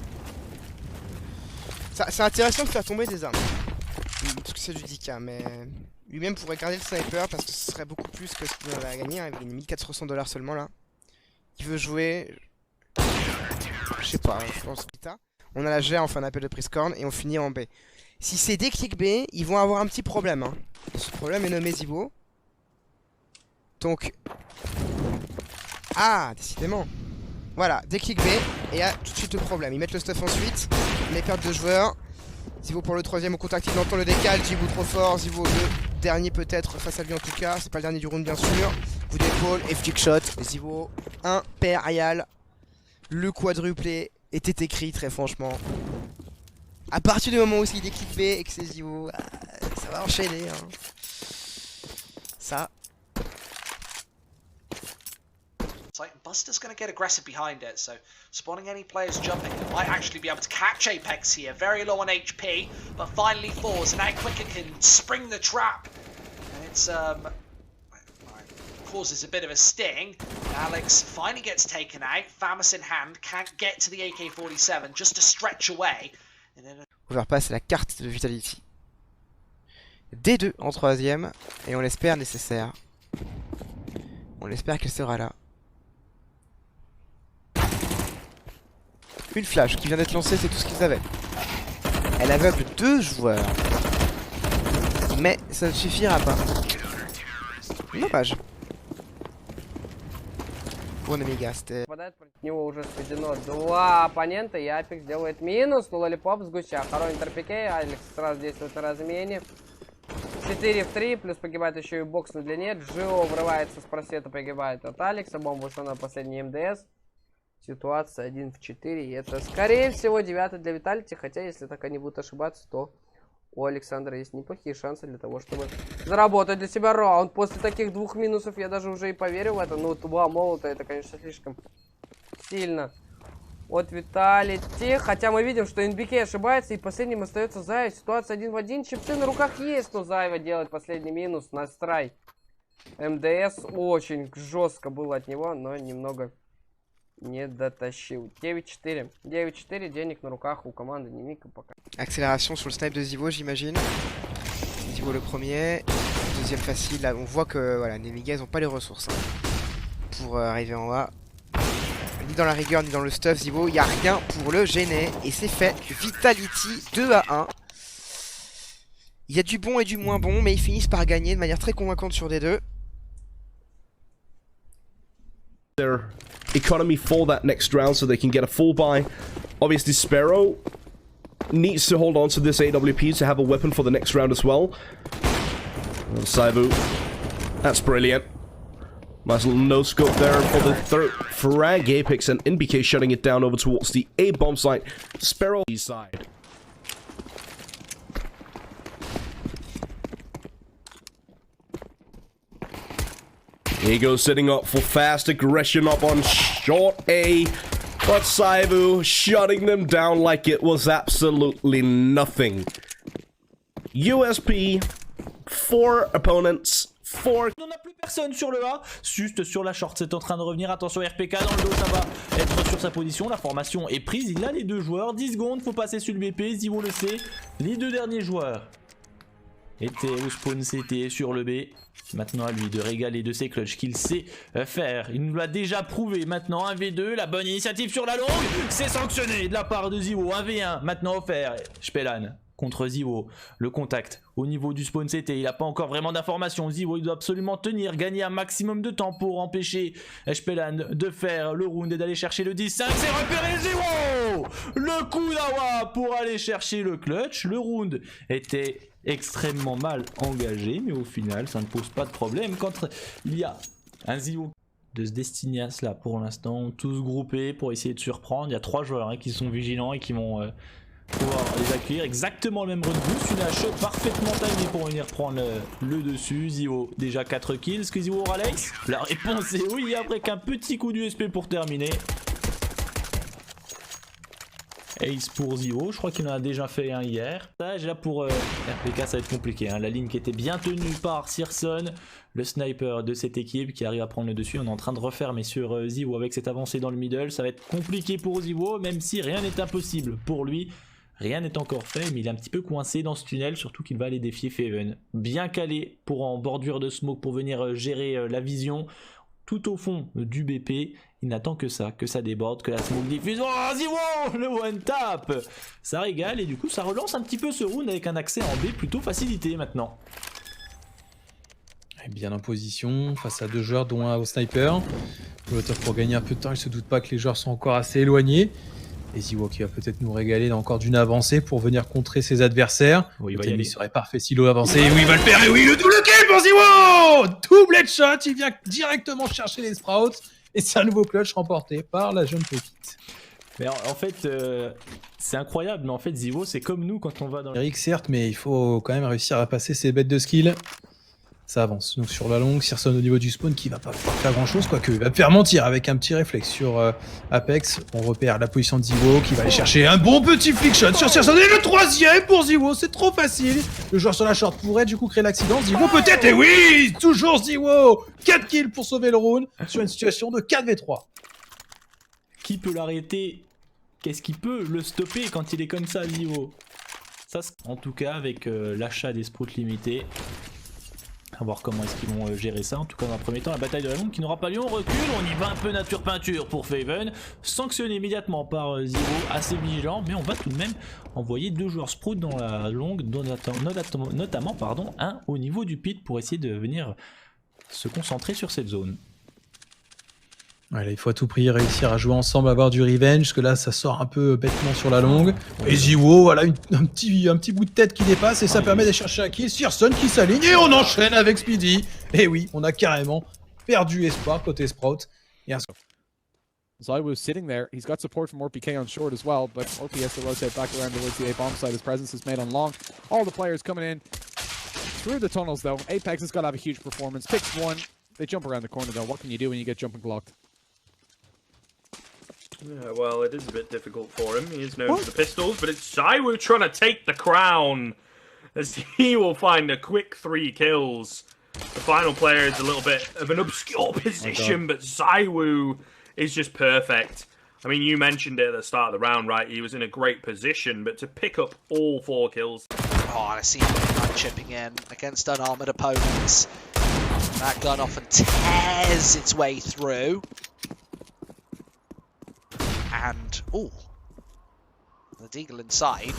C'est intéressant de faire tomber des armes. Parce que c'est du 10K, mais lui-même pourrait garder le sniper parce que ce serait beaucoup plus que ce qu'il va gagner. Il gagne 1400 $ seulement là. Il veut jouer. Je sais pas, je pense que on a la GA, on fait un appel de prise corne et on finit en B. Si c'est des clics B, ils vont avoir un petit problème. Hein. Ce problème est nommé ZywOo. Donc. Ah, décidément. Voilà, des clics B, et là tout de suite le problème. Ils mettent le stuff ensuite, les pertes de joueurs. ZywOo pour le troisième au contact, il entend le décal. ZywOo trop fort, ZywOo le dernier peut-être face à lui en tout cas. C'est pas le dernier du round bien sûr. Coup d'épaule et flick shot. ZywOo impérial. Le quadruplé était écrit très franchement. À partir du moment où il est clic B et que c'est ZywOo, ça va enchaîner. Hein. Ça. Like Buster's going to get aggressive behind it, so spawning any players jumping might actually be able to catch Apex here. Very low on HP, but finally falls, and now Quicker can spring the trap, and it's causes a bit of a sting. Alex finally gets taken out. Famas in hand, can't get to the AK-47, just a stretch away. And then Overpass, c'est la carte de Vitality. D2 en troisième, et on l'espère nécessaire. On l'espère qu'elle sera là. Une flash qui vient d'être lancée, c'est tout ce qu'ils avaient. Elle aveugle 2 joueurs. Mais ça ne suffira pas. Dommage. Вон Amiga, c'était... Против него уже сведено 2 оппонента, и Апекс делает минус, но Лолипоп с гуся. Хоронит РПК, Алекс сразу действует на размене. 4 в 3, плюс погибает еще и бокс на длине. Джио врывается с просвета, погибает от Алекса. Бомба ушла на последний МДС. Ситуация 1 в 4, и это скорее всего 9 для Vitality, хотя если так они будут ошибаться, то у Александра есть неплохие шансы для того, чтобы заработать для себя раунд. После таких 2 минусов я даже уже и поверил в это, но 2 молота это, конечно, слишком сильно от Vitality, хотя мы видим, что NBK ошибается, и последним остается Зай. Ситуация 1 в 1, чипсы на руках есть, но Зайва делает последний минус на страй. МДС очень жестко было от него, но немного не дотащил. 9-4. 9-4, денег на руках у команды Немика пока. Accélération sur le snipe de ZywOo, j'imagine. ZywOo le premier. deuxième facile. Là, on voit que voilà, les gars, ils n'ont pas les ressources pour arriver en bas. Ni dans la rigueur, ni dans le stuff, ZywOo, il n'y a rien pour le gêner. Et c'est fait. Vitality 2-1. Il y a du bon et du moins bon, mais ils finissent par gagner de manière très convaincante sur des deux. Their economy for that next round so they can get a full buy. Obviously, Sparrow needs to hold on to this AWP to have a weapon for the next round as well. ZywOo, that's brilliant. Nice little no-scope there for the third frag. Apex and NBK shutting it down over towards the A-bomb site. Sparrow side. Ego sitting up for fast aggression up on short A. But ZywOo shutting them down like it was absolutely nothing. USP, 4 opponents. On n'a plus personne sur le A, juste sur la short, c'est en train de revenir, attention RPK dans le dos, ça va être sur sa position, la formation est prise, il a les deux joueurs, 10 secondes, faut passer sur le BP, ZywOo le sait, les deux derniers joueurs étaient au spawn CT sur le B, maintenant à lui de régaler de ses clutches qu'il sait faire, il nous l'a déjà prouvé, maintenant 1v2, la bonne initiative sur la longue, c'est sanctionné de la part de ZywOo, 1v1, maintenant offert, Spellan contre ZywOo, le contact au niveau du spawn CT, il n'a pas encore vraiment d'informations, ZywOo il doit absolument tenir, gagner un maximum de temps pour empêcher Spellan de faire le round et d'aller chercher le 10-5, c'est repéré ZywOo, le coup d'Awa pour aller chercher le clutch, le round était extrêmement mal engagé, mais au final ça ne pose pas de problème quand il y a un ZywOo de se destiner à cela pour l'instant, tous groupés pour essayer de surprendre, il y a 3 joueurs qui sont vigilants et qui vont pouvoir les accueillir, exactement le même run boost, une HE parfaitement timée pour venir prendre le dessus. ZywOo déjà 4 kills, est-ce que ZywOo aura l'ace? La réponse est oui, après qu'un petit coup d'USP pour terminer. Ace pour ZywOo, je crois qu'il en a déjà fait un hier. Là pour RPK ça va être compliqué, la ligne qui était bien tenue par Searson, le sniper de cette équipe qui arrive à prendre le dessus. On est en train de refermer sur ZywOo avec cette avancée dans le middle, ça va être compliqué pour ZywOo, même si rien n'est impossible pour lui. Rien n'est encore fait, mais il est un petit peu coincé dans ce tunnel, surtout qu'il va aller défier Faven. Bien calé pour en bordure de smoke pour venir gérer la vision. Tout au fond du BP, il n'attend que ça déborde, que la smoke diffuse. Oh, ZywOo, le one tap, ça régale et du coup ça relance un petit peu ce round avec un accès en B plutôt facilité maintenant. Bien en position, face à 2 joueurs dont un au sniper. L'auteur pour gagner un peu de temps, il se doute pas que les joueurs sont encore assez éloignés. Et ZywOo qui va peut-être nous régaler encore d'une avancée pour venir contrer ses adversaires. Oui, il serait parfait silo avancé. Oui, il va le faire. Et oui, le double kill pour ZywOo, double headshot. Il vient directement chercher les sprouts. Et c'est un nouveau clutch remporté par la jeune pépite. Mais en fait, c'est incroyable. Mais en fait, ZywOo, c'est comme nous quand on va dans... Eric, certes, mais il faut quand même réussir à passer ses bêtes de skill. Ça avance. Donc sur la longue, Searson au niveau du spawn qui va pas pouvoir faire grand chose, quoique il va me faire mentir avec un petit réflexe sur Apex. On repère la position de ZywOo qui va aller chercher un bon petit flick shot sur Searson. Et le 3ème pour ZywOo, c'est trop facile. Le joueur sur la short pourrait du coup créer l'accident. ZywOo peut-être, et oui, toujours ZywOo. 4 kills pour sauver le round sur une situation de 4v3. Qui peut l'arrêter? Qu'est-ce qui peut le stopper quand il est comme ça, ZywOo? Ça, en tout cas, avec l'achat des sprouts limités. À voir comment est-ce qu'ils vont gérer ça. En tout cas, dans un premier temps, la bataille de la longue qui n'aura pas lieu. On recule, on y va un peu nature peinture pour Faven. Sanctionné immédiatement par ZywOo, assez vigilant. Mais on va tout de même envoyer 2 joueurs sprout dans la longue, notamment un au niveau du pit pour essayer de venir se concentrer sur cette zone. Voilà, il faut à tout prix réussir à jouer ensemble, avoir du revenge, parce que là ça sort un peu bêtement sur la longue. Et ZywOo, voilà un petit bout de tête qui dépasse et ça permet d'aller chercher un kill. Searson qui s'aligne et on enchaîne avec Speedy. Et oui, on a carrément perdu espoir côté Sprout. Et un... ZywOo sitting there. He's got support from RPK on short as well, but RP has to rotate back around towards the A-bomb side. His presence is made on long. All the players coming in through the tunnels though. Apex has got to have a huge performance. Picks one. They jump around the corner though. What can you do when you get jumping blocked? Yeah, well, it is a bit difficult for him. He is known for the pistols, but it's ZywOo trying to take the crown as he will find a quick 3 kills. The final player is a little bit of an obscure position, but ZywOo is just perfect. I mean, you mentioned it at the start of the round, right? He was in a great position, but to pick up all 4 kills... Oh, I see gun chipping in against unarmored opponents. That gun often tears its way through. And, ooh, the Deagle inside.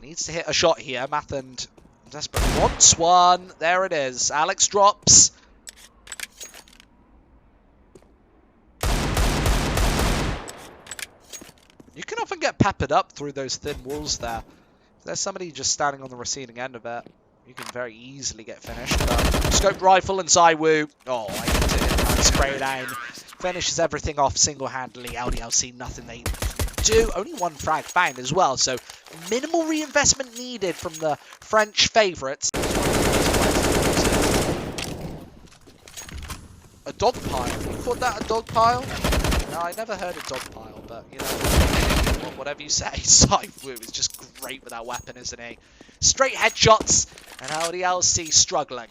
Needs to hit a shot here. Mathend desperately wants one. There it is. Alex drops. You can often get peppered up through those thin walls there. If there's somebody just standing on the receiving end of it, you can very easily get finished. Scoped rifle and ZywOo. Oh, I hit it. And spray down. Finishes everything off single-handedly. LDLC, nothing they do. Only one frag found as well, so minimal reinvestment needed from the French favourites. A dog pile. You called that a dog pile? No, I never heard a dog pile, but you know, whatever you say. ZywOo is just great with that weapon, isn't he? Straight headshots, and LDLC struggling.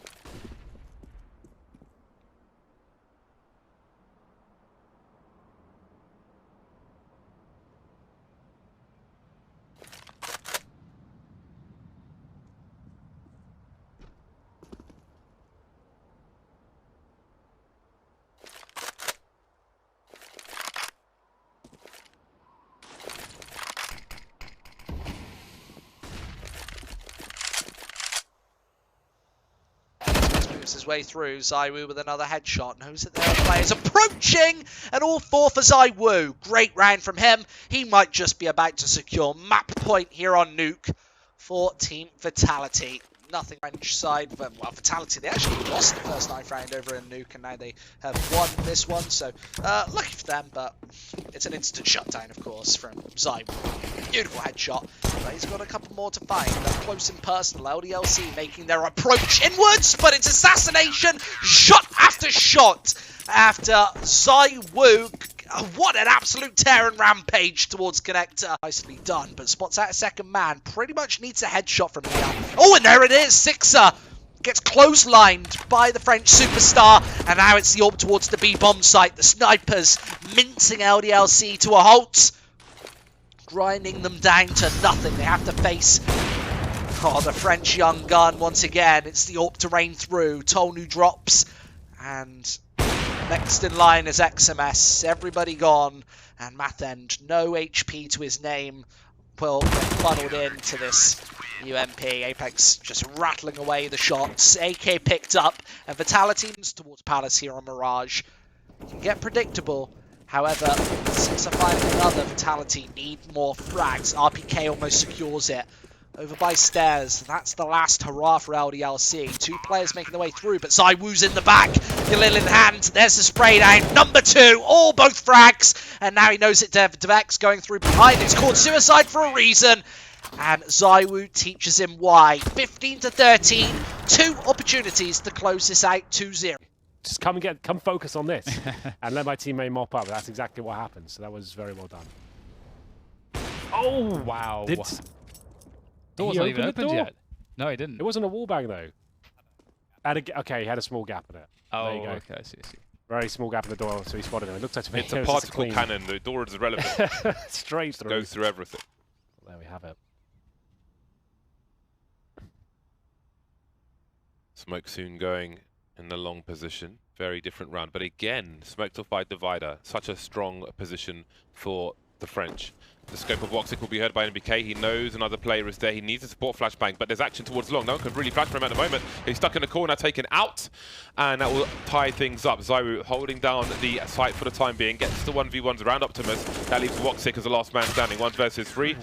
His way through. ZywOo with another headshot. Knows that there are players approaching, and all four for ZywOo. Great round from him. He might just be about to secure map point here on Nuke for Team Vitality. Nothing French side, but well, Vitality, they actually lost the first knife round over in Nuke, and now they have won this one, so lucky for them, but it's an instant shutdown, of course, from ZywOo. Beautiful headshot, but he's got a couple more to find. They're close and personal. LDLC making their approach inwards, but it's assassination, shot after shot, after ZywOo. What an absolute tear and rampage towards Connector. Nicely done, but spots out a second man. Pretty much needs a headshot from here. Oh, and there it is. Sixer gets clotheslined by the French superstar. And now it's the AWP towards the B bomb site. The snipers mincing LDLC to a halt. Grinding them down to nothing. They have to face the French young gun once again. It's the AWP to rain through. Tonu drops. And next in line is XMS. Everybody gone. And Mathend, no HP to his name, will get funneled into this UMP. Apex just rattling away the shots. AK picked up. And Vitality towards Palace here on Mirage. It can get predictable. However, since I find another, Vitality need more frags. RPK almost secures it. Over by stairs. That's the last hurrah for LDLC. Two players making their way through, but ZywOo's in the back. Galil in hand. There's the spray down. Number two. All both frags. And now he knows it. Devek's going through behind. It's called suicide for a reason. And ZywOo teaches him why. 15 to 13. Two opportunities to close this out 2-0. Just come focus on this. And let my teammate mop up. That's exactly what happened. So that was very well done. Oh, wow. Door's not even opened yet. No, he didn't. It wasn't a wallbang though. Okay, he had a small gap in it. Oh, there you go. okay, I see. Very small gap in the door, so he spotted him. It looks like to me it's a particle cannon. The door is irrelevant. Straight through. Goes through everything. There we have it. Smoke soon going in the long position. Very different round, but again, smoked off by Divider. Such a strong position for the French. The scope of Woxic will be heard by NBK. He knows another player is there. He needs a support flashbang, but there's action towards long. No one can really flash for him at the moment. He's stuck in the corner, taken out, and that will tie things up. ZywOo holding down the site for the time being. Gets the 1v1s around Optimus. That leaves Woxic as the last man standing. 1 versus 3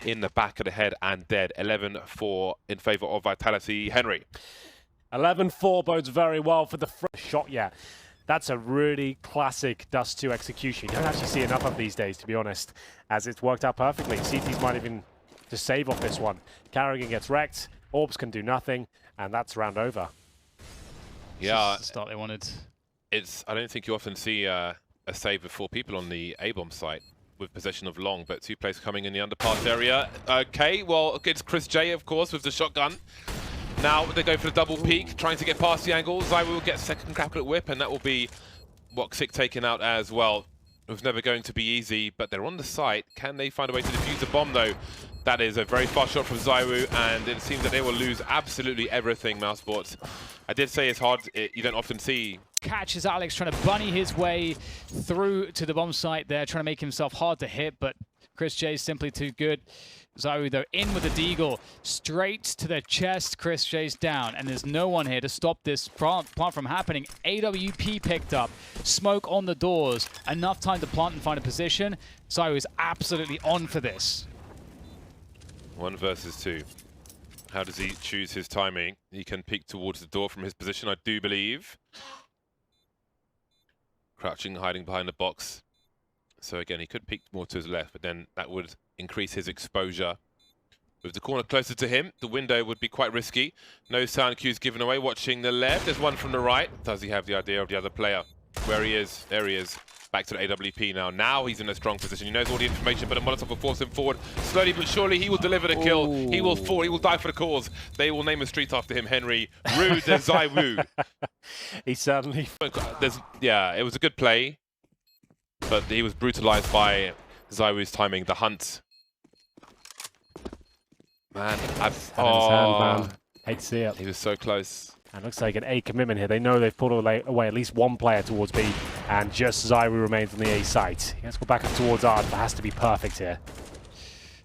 in the back of the head and dead. 11-4 in favor of Vitality. Henry. 11-4 bodes very well for the shot, yeah. That's a really classic Dust 2 execution. You don't actually see enough of these days, to be honest, as it's worked out perfectly. CTs might even just save off this one. Carrigan gets wrecked, Orbs can do nothing, and that's round over. Yeah, the start they wanted. I don't think you often see a save of 4 people on the A-bomb site with possession of long, but 2 players coming in the underpass area. Okay, well, it's Chris J, of course, with the shotgun. Now they go for the double peek, trying to get past the angle. ZywOo will get second grapplet whip, and that will be Woxic taken out as well. It was never going to be easy, but they're on the site. Can they find a way to defuse the bomb, though? That is a very fast shot from ZywOo, and it seems that they will lose absolutely everything, Mousesports. I did say it's hard, you don't often see. Catches Alex trying to bunny his way through to the bomb site there, trying to make himself hard to hit, but Chris J is simply too good. ZywOo, though, in with the deagle, straight to the chest. Chris J's down, and there's no one here to stop this plant from happening. AWP picked up, smoke on the doors, enough time to plant and find a position. ZywOo is absolutely on for this. 1 versus 2. How does he choose his timing? He can peek towards the door from his position, I do believe. Crouching, hiding behind the box. So again, he could peek more to his left, but then that would increase his exposure. With the corner closer to him, the window would be quite risky. No sound cues given away. Watching the left, there's one from the right. Does he have the idea of the other player? Where he is, there he is. Back to the AWP now. Now he's in a strong position. He knows all the information, but a Molotov will force him forward. Slowly but surely, he will deliver the kill. He will fall. He will die for the cause. They will name a street after him, Henry. Rude de ZywOo. He certainly... Yeah, it was a good play, but he was brutalized by ZywOo's timing. The hunt. Man, man. Hate to see it. He was so close. And looks like an A commitment here. They know they've pulled away at least one player towards B, and just ZywOo remains on the A site. He has to go back up towards R, but has to be perfect here.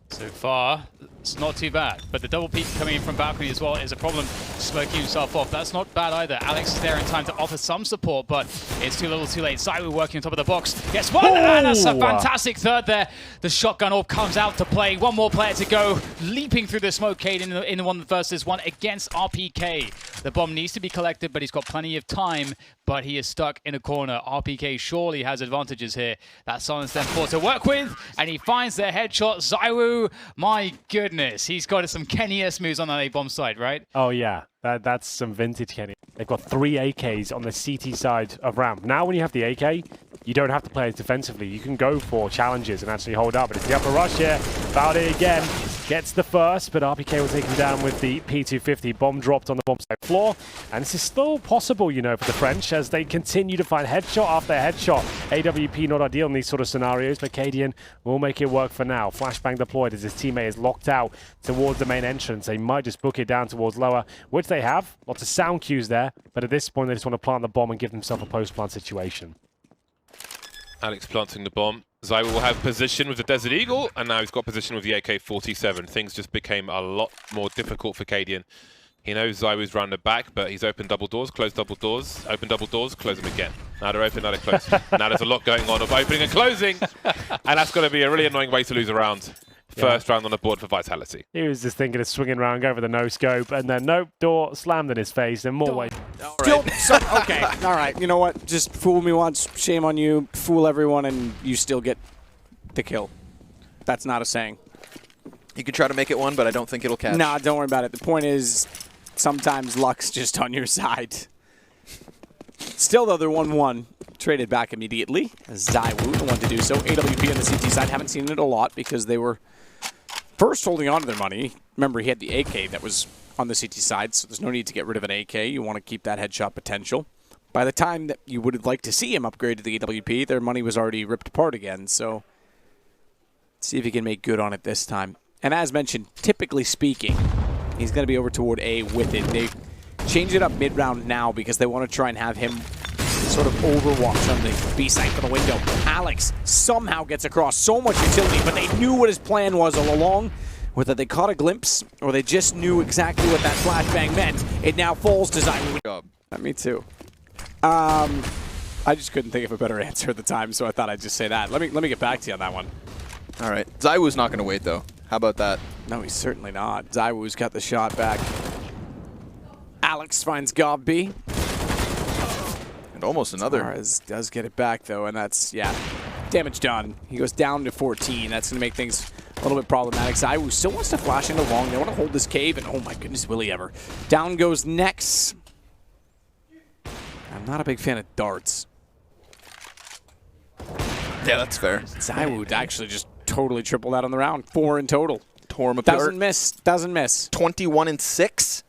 So far, it's not too bad, but the double peek coming in from balcony as well is a problem, smoking himself off. That's not bad either. Alex is there in time to offer some support, but it's too little too late. ZywOo working on top of the box. Gets one, and that's a fantastic third there. The shotgun orb comes out to play. One more player to go, leaping through the smoke cade in the 1 versus 1 against RPK. The bomb needs to be collected, but he's got plenty of time, but he is stuck in a corner. RPK surely has advantages here. That silence then 4 to work with, and he finds the headshot. ZywOo, my goodness, he's got some Kenny S moves on that A-bomb side, right? Oh yeah, that's some vintage Kenny. They've got 3 AKs on the CT side of ramp. Now when you have the AK, you don't have to play as defensively. You can go for challenges and actually hold up. But it's the upper rush here. Valde again gets the first, but RPK will take him down with the P250. Bomb dropped on the bomb side floor. And this is still possible, you know, for the French as they continue to find headshot after headshot. AWP not ideal in these sort of scenarios, but Cadian will make it work for now. Flashbang deployed as his teammate is locked out towards the main entrance. They might just book it down towards lower, which they have. Lots of sound cues there, but at this point they just want to plant the bomb and give themselves a post-plant situation. Alex planting the bomb. ZywOo will have position with the Desert Eagle, and now he's got position with the AK-47. Things just became a lot more difficult for Cadian. He knows ZywOo's round the back, but he's opened double doors, closed double doors, open double doors, close them again. Now they're open, now they're closed. Now there's a lot going on of opening and closing, and that's going to be a really annoying way to lose a round. First round on the board for Vitality. He was just thinking of swinging around, go for the no-scope, and then nope, door slammed in his face, and more way. Okay, all right. You know what? Just fool me once, shame on you. Fool everyone, and you still get the kill. That's not a saying. You could try to make it one, but I don't think it'll catch. Nah, don't worry about it. The point is, sometimes luck's just on your side. Still, though, they're 1-1. Traded back immediately. ZywOo, the one to do so. AWP on the CT side. Haven't seen it a lot because they were first holding on to their money. Remember, he had the AK that was on the CT side, so there's no need to get rid of an AK. You want to keep that headshot potential. By the time that you would have liked to see him upgrade to the AWP, their money was already ripped apart again. So let's see if he can make good on it this time. And as mentioned, typically speaking, he's going to be over toward A with it. They change it up mid-round now because they want to try and have him sort of overwatch on the B side for the window. Alex somehow gets across so much utility, but they knew what his plan was all along. Whether they caught a glimpse or they just knew exactly what that flashbang meant, it now falls to ZywOo. Me too. I just couldn't think of a better answer at the time, so I thought I'd just say that. Let me get back to you on that one. All right. ZywOo's not going to wait, though. How about that? No, he's certainly not. ZywOo's got the shot back. Alex finds Gob B. And almost another. Suarez does get it back, though, and that's, yeah, damage done. He goes down to 14. That's going to make things a little bit problematic. ZywOo still wants to flash into long. They want to hold this cave, and oh my goodness, will he ever. Down goes Nex. I'm not a big fan of darts. Yeah, that's fair. ZywOo actually just totally tripled out on the round. 4 in total. Tore him apart. Doesn't miss. Doesn't miss. 21-6.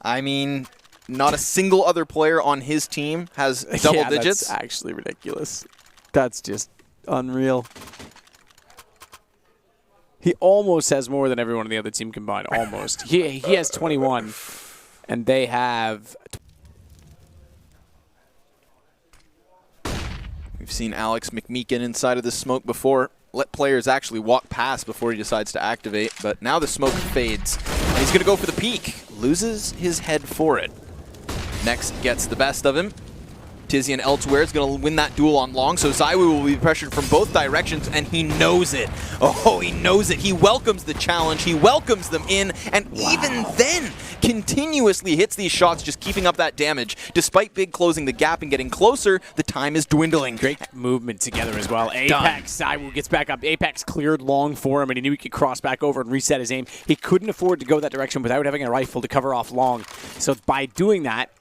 I mean, not a single other player on his team has double digits. That's actually ridiculous. That's just unreal. He almost has more than everyone on the other team combined. Almost. He has 21, and they have. We've seen Alex McMeekin inside of the smoke before. Let players actually walk past before he decides to activate, but now the smoke fades. And he's going to go for the peek. Loses his head for it. Next gets the best of him. Tizian elsewhere is going to win that duel on long, so ZywOo will be pressured from both directions, and he knows it. Oh, he knows it. He welcomes the challenge. He welcomes them in, and even then continuously hits these shots, just keeping up that damage. Despite Big closing the gap and getting closer, the time is dwindling. Great movement together as well. Apex, ZywOo gets back up. Apex cleared long for him, and he knew he could cross back over and reset his aim. He couldn't afford to go that direction without having a rifle to cover off long. So by doing that,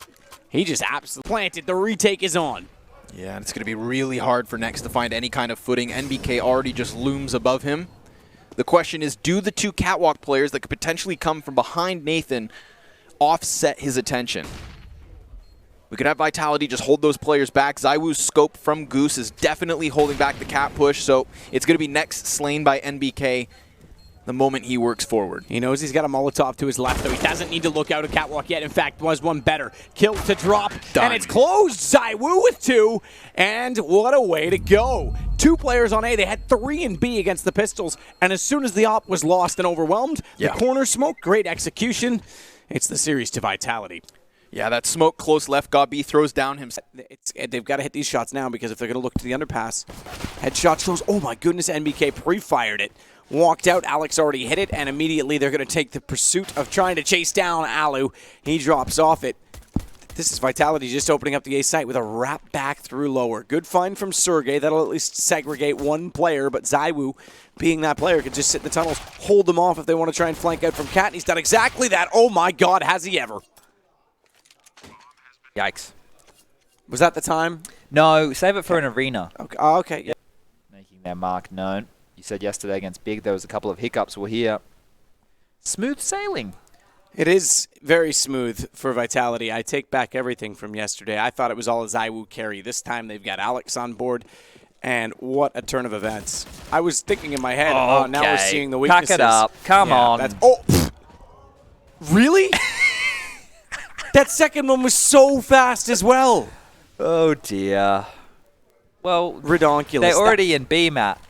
he just absolutely planted. The retake is on. Yeah, and it's going to be really hard for Next to find any kind of footing. NBK already just looms above him. The question is, do the two catwalk players that could potentially come from behind Nathan offset his attention? We could have Vitality just hold those players back. ZywOo's scope from Goose is definitely holding back the cat push, so it's going to be Next slain by NBK the moment he works forward. He knows he's got a Molotov to his left, though. He doesn't need to look out a catwalk yet. In fact, was one better. Kill to drop, and it's closed. ZywOo with 2, and what a way to go. 2 players on A. They had 3 in B against the Pistols, and as soon as the op was lost and overwhelmed, the corner smoke, great execution. It's the series to Vitality. Yeah, that smoke close left. Gabi throws down himself. They've got to hit these shots now, because if they're going to look to the underpass, headshot shows, oh my goodness, NBK pre-fired it. Walked out, Alex already hit it, and immediately they're going to take the pursuit of trying to chase down Alu. He drops off it. This is Vitality just opening up the A site with a wrap back through lower. Good find from Sergey. That'll at least segregate one player, but ZywOo, being that player, could just sit in the tunnels, hold them off if they want to try and flank out from Cat, and he's done exactly that. Oh my god, has he ever. Yikes. Was that the time? No, save it for an arena. Okay, okay. Yeah. Making their mark known. You said yesterday against Big there was a couple of hiccups. Well, here, smooth sailing. It is very smooth for Vitality. I take back everything from yesterday. I thought it was all a ZywOo carry. This time they've got Alex on board, and what a turn of events. I was thinking in my head, now we're seeing the weaknesses. Pack it up. Come on. Really? That second one was so fast as well. Oh, dear. Well, redonkulous. They're already in B, Matt.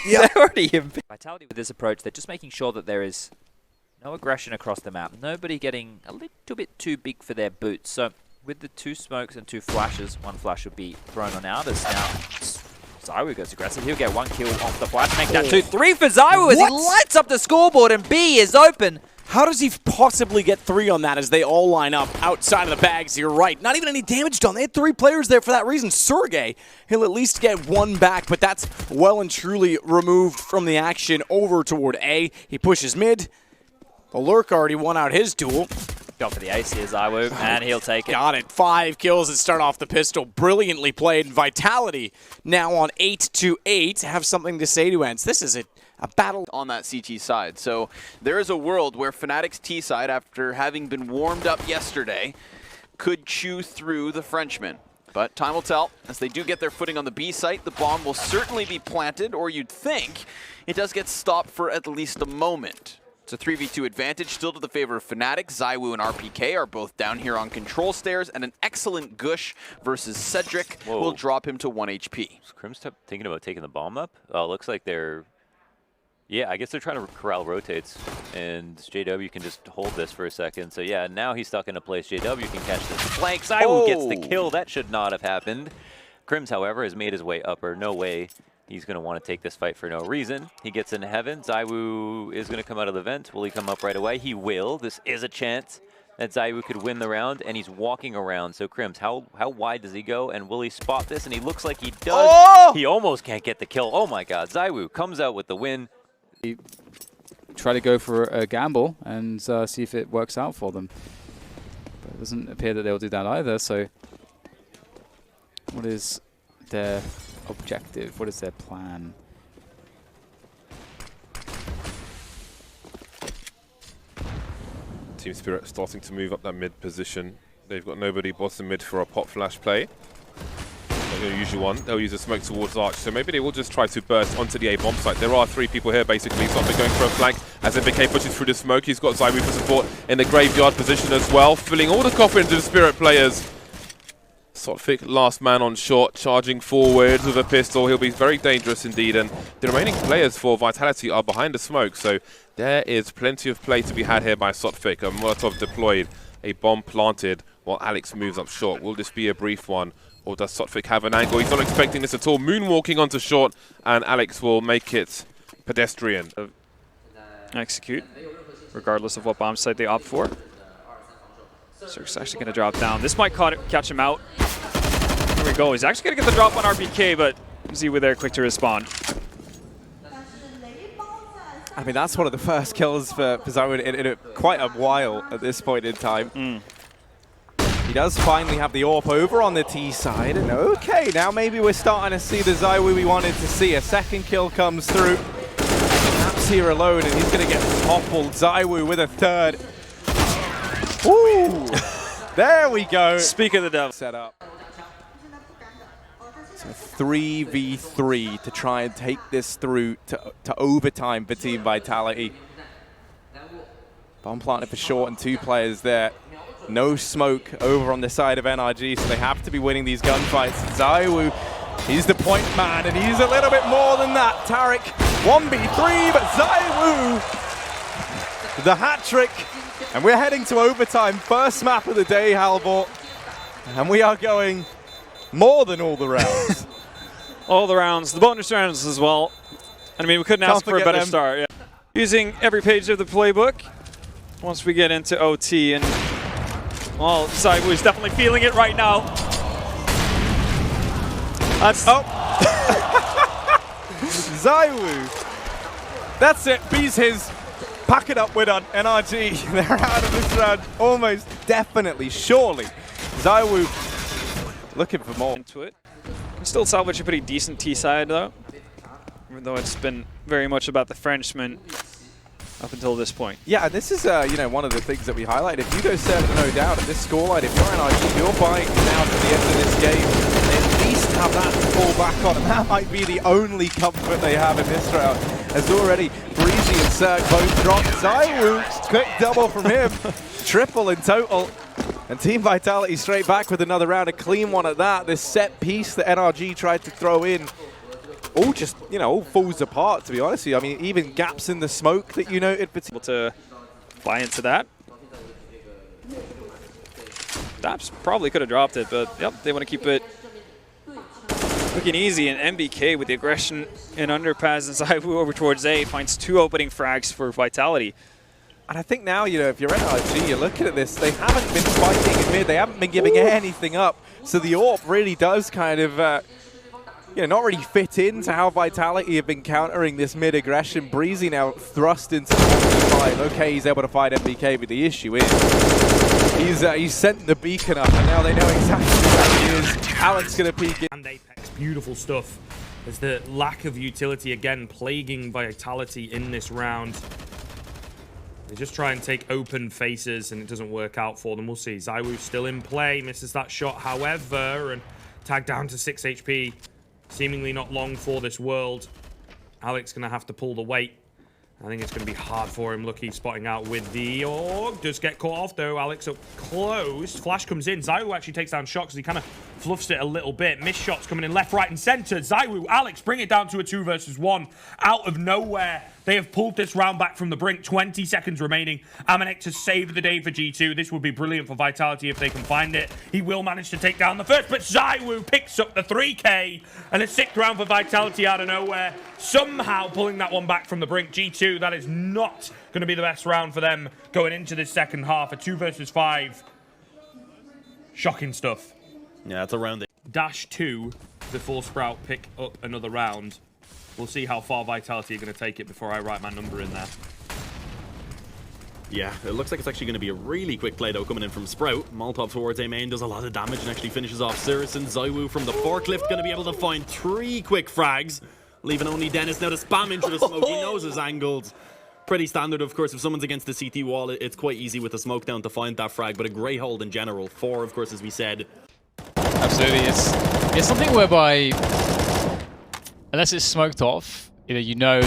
They're already in B. Vitality with this approach, they're just making sure that there is no aggression across the map. Nobody getting a little bit too big for their boots. So with the 2 smokes and 2 flashes, 1 flash would be thrown on Aldous. Now, ZywOo goes aggressive. He'll get 1 kill off the flash. Make that 2-3 for ZywOo as he lights up the scoreboard, and B is open. How does he possibly get 3 on that as they all line up outside of the bags? You're right. Not even any damage done. They had 3 players there for that reason. Sergey, he'll at least get 1 back, but that's well and truly removed from the action over toward A. He pushes mid. The Lurk already won out his duel. Go for the ace here, ZywOo, and he'll take it. Got it. 5 kills that start off the pistol. Brilliantly played. Vitality now on 8-8. Have something to say to Ents. This is a battle on that CT side. So there is a world where Fnatic's T side, after having been warmed up yesterday, could chew through the Frenchmen. But time will tell. As they do get their footing on the B site, the bomb will certainly be planted, or you'd think it does get stopped for at least a moment. It's a 3v2 advantage still to the favor of Fnatic. ZywOo and RPK are both down here on control stairs, and an excellent Gush versus Cedric will drop him to 1 HP. Is Crim's thinking about taking the bomb up? Looks like they're... Yeah, I guess they're trying to corral rotates, and JW can just hold this for a second. So yeah, now he's stuck in a place. JW can catch this flank. ZywOo gets the kill. That should not have happened. Crims, however, has made his way upper. No way he's going to want to take this fight for no reason. He gets into heaven. ZywOo is going to come out of the vent. Will he come up right away? He will. This is a chance that ZywOo could win the round, and he's walking around. So Crims, how wide does he go, and will he spot this? And he looks like he does. He almost can't get the kill. Oh my god, ZywOo comes out with the win. Try to go for a gamble and see if it works out for them. But it doesn't appear that they'll do that either, so what is their objective? What is their plan? Team Spirit starting to move up that mid position. They've got nobody bottom mid for a pop flash play. Not going to use one. They'll use a smoke towards Arch. So maybe they will just try to burst onto the A bomb site. There are 3 people here basically. So they're going for a flank as MBK pushes through the smoke. He's got ZywOo for support in the graveyard position as well, filling all the coffins of Spirit players. Sotfik, last man on short, charging forward with a pistol. He'll be very dangerous indeed. And the remaining players for Vitality are behind the smoke. So there is plenty of play to be had here by Sotfik. A Molotov deployed, a bomb planted while Alex moves up short. Will this be a brief one? Or does Sotfik have an angle? He's not expecting this at all. Moonwalking onto short, and Alex will make it pedestrian. Execute, regardless of what bomb site they opt for. Cirque's actually going to drop down. This might catch him out. Here we go. He's actually going to get the drop on RBK, but ZywOo there quick to respond. I mean, that's one of the first kills for ZywOo in quite a while at this point in time. He does finally have the AWP over on the T side, and okay, now maybe we're starting to see the ZywOo we wanted to see. A second kill comes through. Naps here alone, and he's going to get toppled. ZywOo with a third. Ooh! There we go. Speak of the devil. Set up. So 3v3 to try and take this through to overtime for Team Vitality. Bomb planted for short and 2 players there. No smoke over on the side of NRG, so they have to be winning these gunfights. ZywOo, he's the point man, and he's a little bit more than that. Tariq, 1v3, but ZywOo, the hat trick. And we're heading to overtime. First map of the day, Herbaut. And we are going more than all the rounds. All the rounds, the bonus rounds as well. And I mean, we couldn't ask for a better start. Yeah. Using every page of the playbook once we get into OT. And, well, ZywOo is definitely feeling it right now. That's... Oh! ZywOo. That's it. B's his. Pack it up, we're done. NRG, they're out of this round. Almost definitely, surely. ZywOo looking for more. Into it. Can still salvage a pretty decent T side though. Even though it's been very much about the Frenchman up until this point. Yeah, and this is you know, one of the things that we highlight. If you go 7-0 down at this scoreline, if you're NRG, you're buying now to the end of this game. They at least have that to fall back on, and that might be the only comfort they have in this round. As already Breezy and Cirque both dropped. ZywOo, quick double from him. Triple in total. And Team Vitality straight back with another round, a clean one at that. This set piece that NRG tried to throw in, all just, you know, all falls apart, to be honest with you. I mean, even gaps in the smoke that you noted. Able to buy into that. Daps probably could have dropped it, but yep, they want to keep it looking easy. And MBK with the aggression and underpass, and ZywOo over towards A finds 2 opening frags for Vitality. And I think now, you know, if you're NRG, you're looking at this, they haven't been fighting in mid, they haven't been giving anything up. So the AWP really does kind of, you know, not really fit into how Vitality have been countering this mid aggression. Breezy now thrust into the 1v5. Okay, he's able to fight MBK, but the issue is he's sent the beacon up, and now they know exactly where he is. Alex gonna peek in. And Apex, beautiful stuff. There's the lack of utility again plaguing Vitality in this round. They just try and take open faces, and it doesn't work out for them. We'll see. ZywOo still in play, misses that shot, however, and tagged down to 6 HP. Seemingly not long for this world. Alex going to have to pull the weight. I think it's going to be hard for him. Lucky spotting out with the AWP. Does get caught off, though. Alex up close. Flash comes in. ZywOo actually takes down shot because he kind of fluffs it a little bit. Missed shots coming in left, right, and center. ZywOo, Alex bring it down to a 2 versus 1. Out of nowhere. They have pulled this round back from the brink. 20 seconds remaining. Amanek to save the day for G2. This would be brilliant for Vitality if they can find it. He will manage to take down the first, but ZywOo picks up the 3K. And a 6th round for Vitality out of nowhere. Somehow pulling that one back from the brink. G2, that is not going to be the best round for them going into this second half. A 2 versus 5. Shocking stuff. Yeah, it's a round. Dash 2 before Sprout pick up another round. We'll see how far Vitality are going to take it before I write my number in there. Yeah, it looks like it's actually going to be a really quick play though coming in from Sprout. Molotov towards A main does a lot of damage and actually finishes off Sirison. ZywOo from the forklift going to be able to find 3 quick frags, leaving only Dennis now to spam into the smoke. He knows his angles. Pretty standard, of course. If someone's against the CT wall, it's quite easy with the smoke down to find that frag, but a great hold in general. 4, of course, as we said. Absolutely. It's something whereby, unless it's smoked off, you know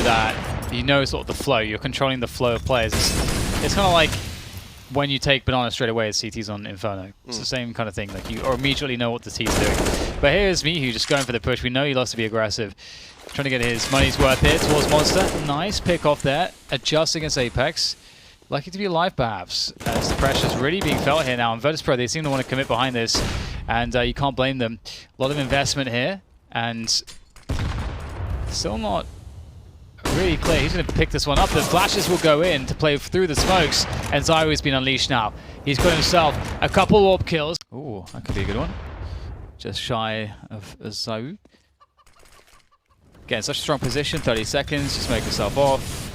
sort of the flow. You're controlling the flow of players. It's kind of like when you take Banana straight away as CT's on Inferno. It's the same kind of thing. Like you immediately know what the team's doing. But here's Mathieu just going for the push. We know he loves to be aggressive. Trying to get his money's worth here towards Monster. Nice pick off there. Adjust against Apex. Lucky to be alive, perhaps, as the pressure's really being felt here now. And Virtus.pro, they seem to want to commit behind this, and you can't blame them. A lot of investment here, and still not really clear. He's going to pick this one up. The flashes will go in to play through the smokes, and ZywOo has been unleashed now. He's got himself a couple orb kills. Ooh, that could be a good one. Just shy of ZywOo. Again, such a strong position, 30 seconds, just make yourself off.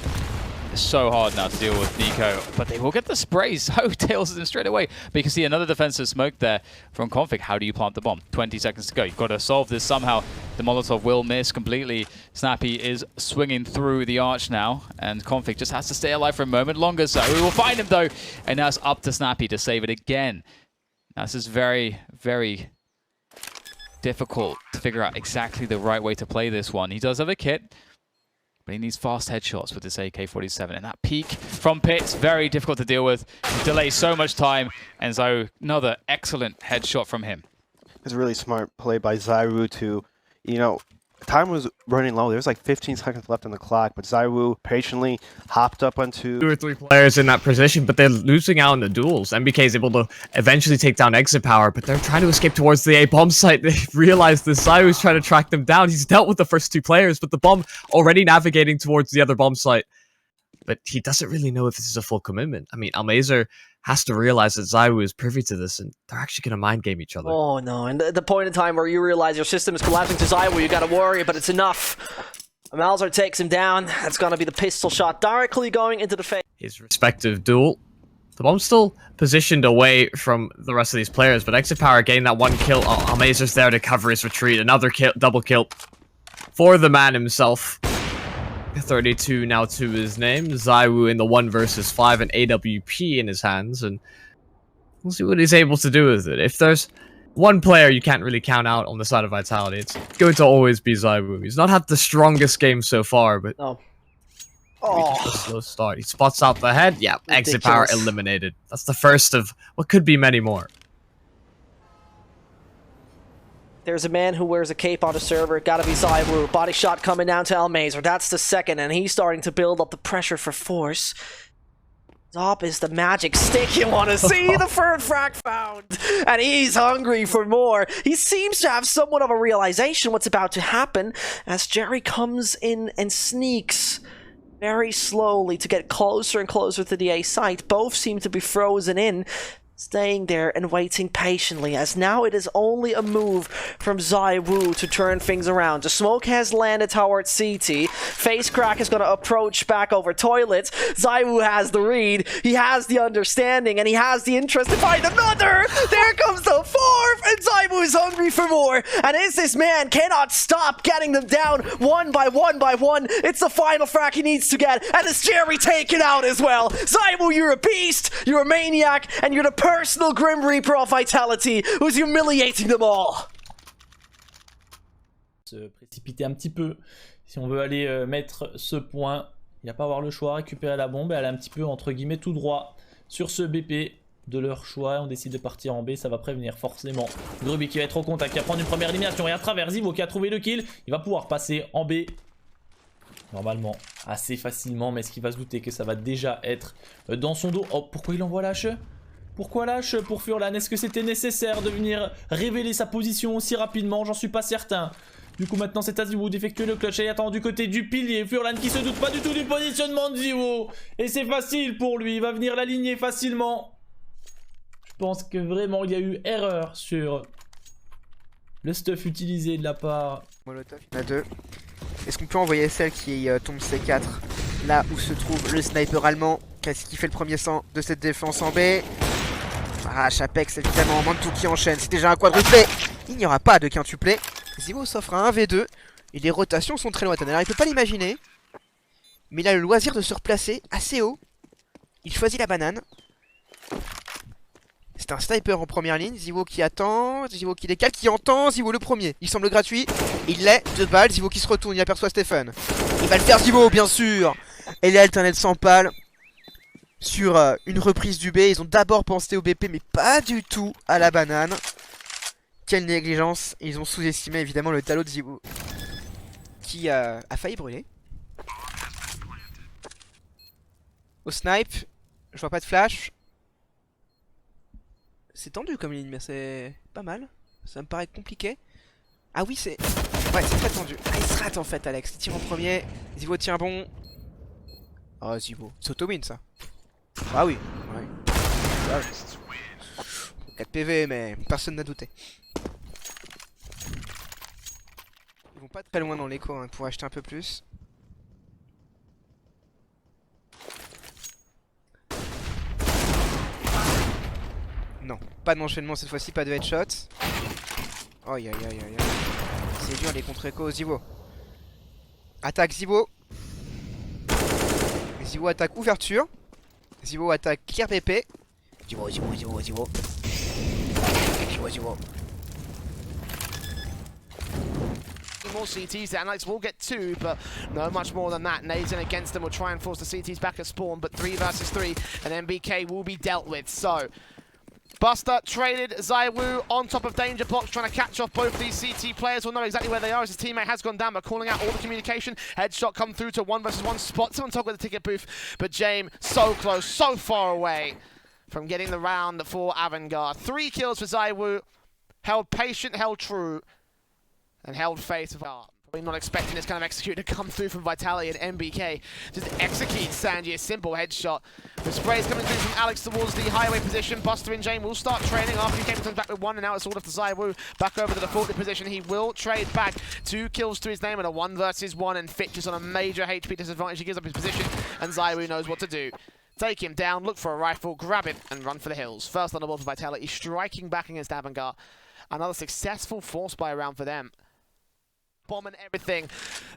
It's so hard now to deal with Nico, but they will get the spray. ZywOo tails them straight away. But you can see another defensive smoke there from Config. How do you plant the bomb? 20 seconds to go. You've got to solve this somehow. The Molotov will miss completely. Snappy is swinging through the arch now, and Config just has to stay alive for a moment longer. ZywOo will find him though, and now it's up to Snappy to save it again. Now this is very, very difficult to figure out exactly the right way to play this one. He does have a kit, but he needs fast headshots with this AK-47. And that peek from Pitts, very difficult to deal with. He delays so much time, and ZywOo, another excellent headshot from him. It's a really smart play by ZywOo to, time was running low. There's like 15 seconds left on the clock, but ZywOo patiently hopped up onto 2 or 3 players in that position, but they're losing out in the duels. MBK is able to eventually take down Exit Power, but they're trying to escape towards the A bomb site. They realize the ZywOo is trying to track them down. He's dealt with the first 2 players, but the bomb already navigating towards the other bomb site. But he doesn't really know if this is a full commitment. I mean, Almazer has to realize that ZywOo is privy to this, and they're actually going to mind game each other. Oh no, and the point in time where you realize your system is collapsing to ZywOo, you got to worry, but it's enough. Malzer takes him down. That's going to be the pistol shot directly going into the face. His respective duel. The bomb's still positioned away from the rest of these players, but Exit Power getting that 1 kill. Oh, Almazer's there to cover his retreat. Another kill, double kill for the man himself. 32 now to his name. ZywOo in the 1 versus 5 and AWP in his hands, and we'll see what he's able to do with it. If there's one player you can't really count out on the side of Vitality, it's going to always be ZywOo. He's not had the strongest game so far, but a slow start. He spots out the head. Yeah, Exit Power eliminated. That's the first of what could be many more. There's a man who wears a cape on the server. Gotta be ZywOo. Body shot coming down to Almazer. That's the second, and he's starting to build up the pressure for force. Zop is the magic stick you want to see. The third frag found, and he's hungry for more. He seems to have somewhat of a realization what's about to happen as Jerry comes in and sneaks very slowly to get closer and closer to the A site. Both seem to be frozen in, staying there and waiting patiently, as now it is only a move from ZywOo to turn things around. The smoke has landed towards CT. Face Crack is going to approach back over toilets. ZywOo has the read, he has the understanding, and he has the interest to find another! There comes the 4th, and ZywOo is hungry for more! And this man cannot stop getting them down one by one by one. It's the final frag he needs to get, and it's Jerry taken out as well! ZywOo, you're a beast, you're a maniac, and you're the personal Grim Reaper of Vitality who's humiliating them all. Se précipiter un petit peu si on veut aller mettre ce point. Il n'y a pas à avoir le choix, récupérer la bombe et aller un petit peu entre guillemets tout droit sur ce BP de leur choix. On décide de partir en B, ça va prévenir forcément Gruby qui va être au contact, qui va prendre une première élimination et à travers ZywOo qui a trouvé le kill. Il va pouvoir passer en B normalement assez facilement, mais est-ce qu'il va se douter que ça va déjà être dans son dos? Oh, pourquoi il envoie l'H? Pourquoi lâche pour Furlan? Est-ce que c'était nécessaire de venir révéler sa position aussi rapidement? J'en suis pas certain. Du coup maintenant c'est à ZywOo d'effectuer le clutch et attend du côté du pilier. Furlan qui se doute pas du tout du positionnement de ZywOo. Et c'est facile pour lui, il va venir l'aligner facilement. Je pense que vraiment il y a eu erreur sur le stuff utilisé de la part... Molotov, il y en a 2. Est-ce qu'on peut envoyer celle qui tombe C4 là où se trouve le sniper allemand? Qu'est-ce qui fait le premier sang de cette défense en B? Arrache Apex évidemment, Mantou qui enchaîne, c'est déjà un quadruplé. Il n'y aura pas de quintuplé. ZywOo s'offre un 1v2 et les rotations sont très lointaines. Alors il peut pas l'imaginer, mais il a le loisir de se replacer assez haut. Il choisit la banane. C'est un sniper en première ligne. ZywOo qui attend, ZywOo qui décale, qui entend, ZywOo le premier. Il semble gratuit. Il l'est, 2 balles. ZywOo qui se retourne, il aperçoit Stephen. Il va le faire ZywOo, bien sûr. Et les alternate sans pales sur une reprise du B. Ils ont d'abord pensé au BP, mais pas du tout à la banane. Quelle négligence. Ils ont sous-estimé évidemment le talot de ZywOo, qui a failli brûler. Au snipe, je vois pas de flash. C'est tendu comme ligne, mais c'est pas mal. Ça me paraît compliqué. Ah oui, c'est... Ouais, c'est très tendu. Ah, il se rate en fait, Alex. Il tire en premier. ZywOo tient bon. Oh, ZywOo. C'est auto-win, ça. Ah oui. Ouais. Ah oui. 4 PV, mais personne n'a douté. Ils vont pas très loin dans l'écho hein, pour acheter un peu plus. Non, pas d'enchaînement cette fois-ci, pas de headshot. Oh aïe aïe aïe aïe. C'est dur les contre-échos. ZywOo. Attaque ZywOo. ZywOo attaque ouverture. ZywOo attaque clear PP. ZywOo, ZywOo, ZywOo, ZywOo. ZywOo, ZywOo. More CTs there, and Alex will get 2, but no much more than that. Nades in against them will try and force the CTs back at spawn, but 3 versus 3, and MBK will be dealt with. So, Buster traded ZywOo on top of Danger Box, trying to catch off both of these CT players. Will know exactly where they are as his teammate has gone down, but calling out all the communication. Headshot come through to 1 versus 1, spots him on top of the ticket booth, but James so close, so far away from getting the round for Avangard. 3 kills for ZywOo, held patient, held true, and held faith. Probably not expecting this kind of execute to come through from Vitality and MBK. Just execute Sanji, a simple headshot. The sprays coming through from Alex towards the highway position. Buster and Jane will start trading after he comes back with 1, and now it's all up to ZywOo. Back over to the 40 position. He will trade back. 2 kills to his name and a 1 versus 1, and Fit just on a major HP disadvantage. He gives up his position, and ZywOo knows what to do. Take him down, look for a rifle, grab it, and run for the hills. First on the board for Vitality, striking back against Avangard. Another successful force buy round for them. Bomb and everything.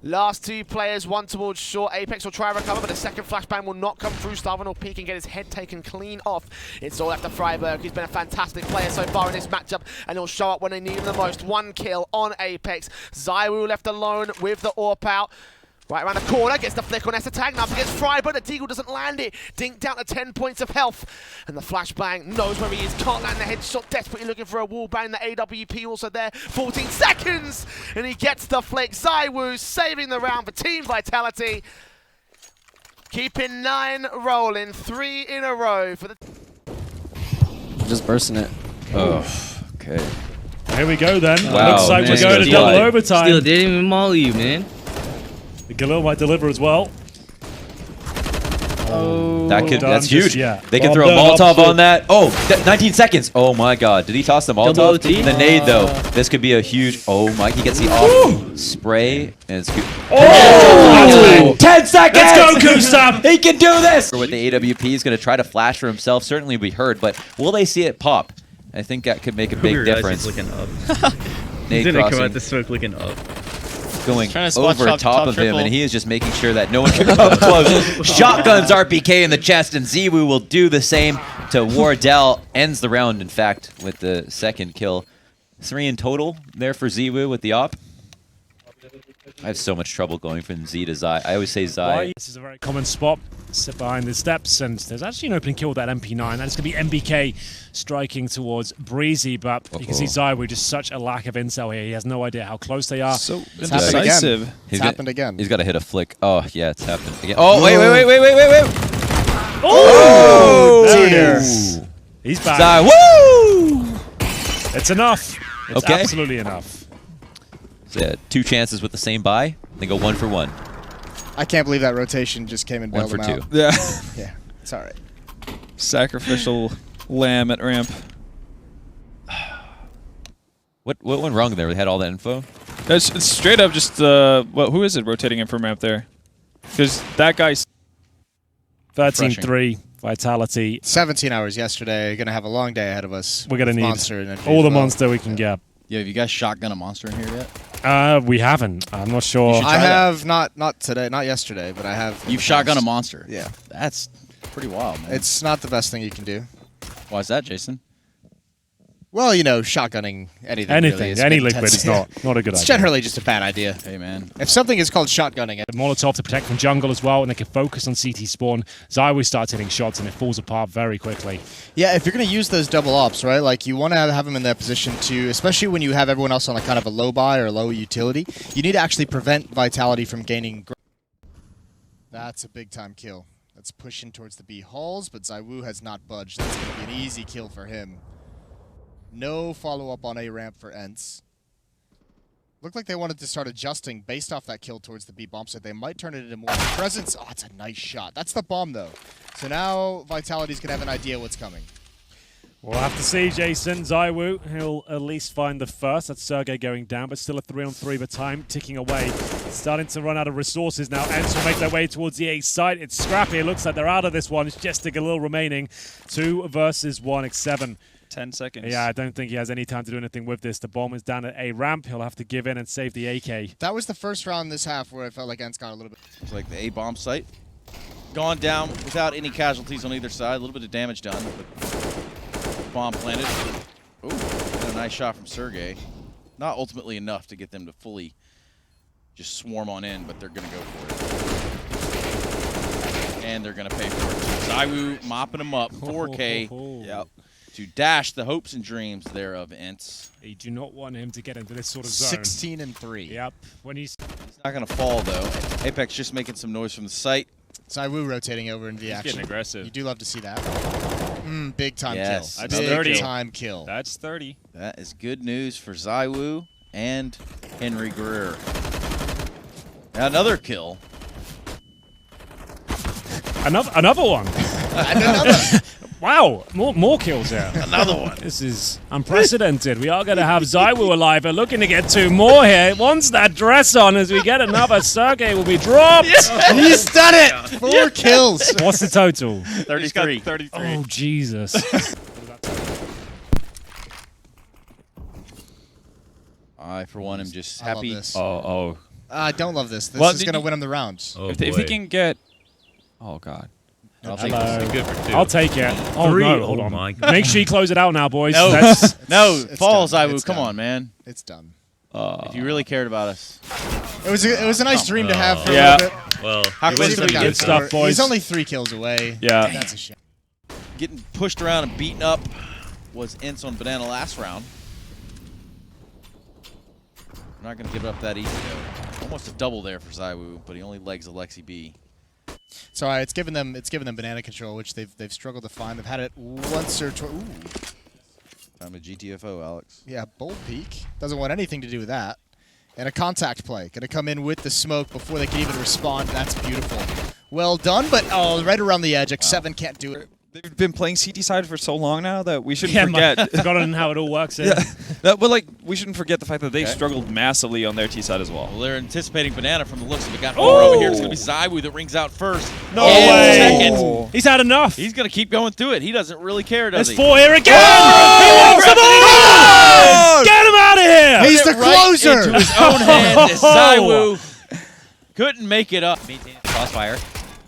Last 2 players, 1 towards short. Apex will try and recover, but the second flashbang will not come through. Starvin will peek and get his head taken clean off. It's all left to Freiberg, who's been a fantastic player so far in this matchup, and he'll show up when they need him the most. 1 kill on Apex. ZywOo left alone with the AWP out. Right around the corner, gets the flick on Esther tag, now against Freiberg, the Deagle doesn't land it. Dink down to 10 points of health. And the flashbang knows where he is, can't land the headshot, desperately looking for a wall bang. The AWP also there, 14 seconds! And he gets the flick. ZywOo saving the round for Team Vitality. Keeping 9 rolling, 3 in a row for the... Just bursting it. Oh, okay. Here we go then. Wow, looks like man. we're going to double overtime. Still didn't even molly you, man. The Galil might deliver as well. Oh, That's huge. Yeah. They can throw a Molotov on that. Oh, 19 seconds. Oh my god. Did he toss the Molotov? The nade though. This could be a huge... Oh my, he gets the off spray. And it's good. Oh! 10 seconds! Let's go, Gustav! He can do this! With the AWP, he's going to try to flash for himself. Certainly be heard, but will they see it pop? I think that could make a big difference. Looking up. Nade Didn't crossing. come out the smoke looking up. Going Trying to spot over top of him, and he is just making sure that no one can come close. Shotguns RPK in the chest, and ZywOo will do the same to Wardell. Ends the round, in fact, with the second kill. 3 in total there for ZywOo with the op. I have so much trouble going from Z to Zai. I always say Zai. This is a very common spot. Sit behind the steps, and there's actually an open kill with that MP9. That is going to be MBK striking towards Breezy, but you can see ZywOo just such a lack of intel here. He has no idea how close they are. So it's indecisive. again. It's happened again. He's got to hit a flick. Oh, yeah, it's happened again. Oh, wait. Oh, there it is. He's back. ZywOo! It's enough. It's Okay. absolutely enough. So, 2 chances with the same buy. They go 1 for 1. I can't believe that rotation just came and 1 bailed for them 2. out. Yeah. Yeah, it's all right. Sacrificial lamb at ramp. What went wrong there? They had all that info? It's straight up just, who is it rotating in from ramp there? Because that guy's... 13-3, Vitality. 17 hours yesterday. Going to have a long day ahead of us. We're going to with need Monster and all the Monster we can get. Yeah, have you guys shotgun a monster in here yet? We haven't. I'm not sure. I have not today, not yesterday, but I have. You've shotgun a monster? Yeah. That's pretty wild, man. It's not the best thing you can do. Why is that, Jason? Well, you know, shotgunning anything. Anything, really is any bit liquid is not a good It's idea. generally just a bad idea. Hey, man. If something is called shotgunning it. The Molotov to protect from jungle as well, and they can focus on CT spawn. ZywOo starts hitting shots, and it falls apart very quickly. Yeah, if you're going to use those double ops, right, like you want to have them in that position to, especially when you have everyone else on a kind of a low buy or low utility, you need to actually prevent Vitality from gaining. That's a big time kill. That's pushing towards the B halls, but ZywOo has not budged. That's going to be an easy kill for him. No follow-up on A ramp for Ents. Looked like they wanted to start adjusting based off that kill towards the B bomb, so they might turn it into more presence. Oh, it's a nice shot. That's the bomb, though. So now Vitality's going to have an idea what's coming. We'll have to see, Jason. ZywOo, he'll at least find the first. That's Sergey going down, but still a 3-on-3, but time ticking away. Starting to run out of resources now. Ents will make their way towards the A site. It's scrappy. It looks like they're out of this one. It's just a little remaining. 2 versus 1, X7. 10 seconds. Yeah, I don't think he has any time to do anything with this. The bomb is down at A ramp. He'll have to give in and save the AK. That was the first round this half where I felt like Ents got a little bit. It's like the A bomb site gone down without any casualties on either side. A little bit of damage done, but bomb planted. Ooh, and a nice shot from Sergey. Not ultimately enough to get them to fully just swarm on in, but they're going to go for it. And they're going to pay for it. ZywOo mopping them up. 4K. Yep. To dash the hopes and dreams there of Ents. You do not want him to get into this sort of zone. 16 and 3. Yep. When he's not going to fall, though. Apex just making some noise from the site. ZywOo rotating over into the action. Getting aggressive. You do love to see that. Big time kill. That's Big 30. time kill. That's 30. That is good news for ZywOo and Henry Greer. Another kill. Another one. Another. Wow, more kills here. Another one. This is unprecedented. We are going to have ZywOo alive. We're looking to get 2 more here. Once that dress on, as we get another, Sergey will be dropped. He's done it! 4 kills. What's the total? 33. 33. Oh, Jesus. I, for one, am just I love happy. this. Oh. I don't love this. This Well, is going to win him the rounds. Oh, If he can get... Oh, God. I'll take Hello. this. Good for 2. I'll take it. Oh, 3. no, hold Oh on. my God. Make sure you close it out now, boys. No, no, It's fall, done. ZywOo. It's Come done. on, man. It's done. If you really cared about us. It was a nice dream to have for Yeah. a little bit. Well, How it close was did we pretty get? Good stuff, boys. He's only 3 kills away. Yeah. That's a shame. Getting pushed around and beaten up was Ents on Banana last round. We're not going to give it up that easy, though. Almost a double there for ZywOo, but he only legs Alexi B. So it's given them banana control, which they've struggled to find. They've had it once or twice. Time to GTFO, Alex. Yeah, bold peek. Doesn't want anything to do with that. And a contact play. Going to come in with the smoke before they can even respond. That's beautiful. Well done, but right around the edge. X7 can't do it. They've been playing CT side for so long now that we shouldn't Yeah, forget. forgotten how it all works. Yeah. But we shouldn't forget the fact that they struggled massively on their T side as well. Well, they're anticipating Banana from the looks of it. Got 4 over here. It's going to be ZywOo that rings out first. No way! Second. He's had enough. He's going to keep going through it. He doesn't really care, does There's he? 4 here again. He wants them all. Get him out of here. He's the closer. Right into his own hands as ZywOo couldn't make it up. Crossfire.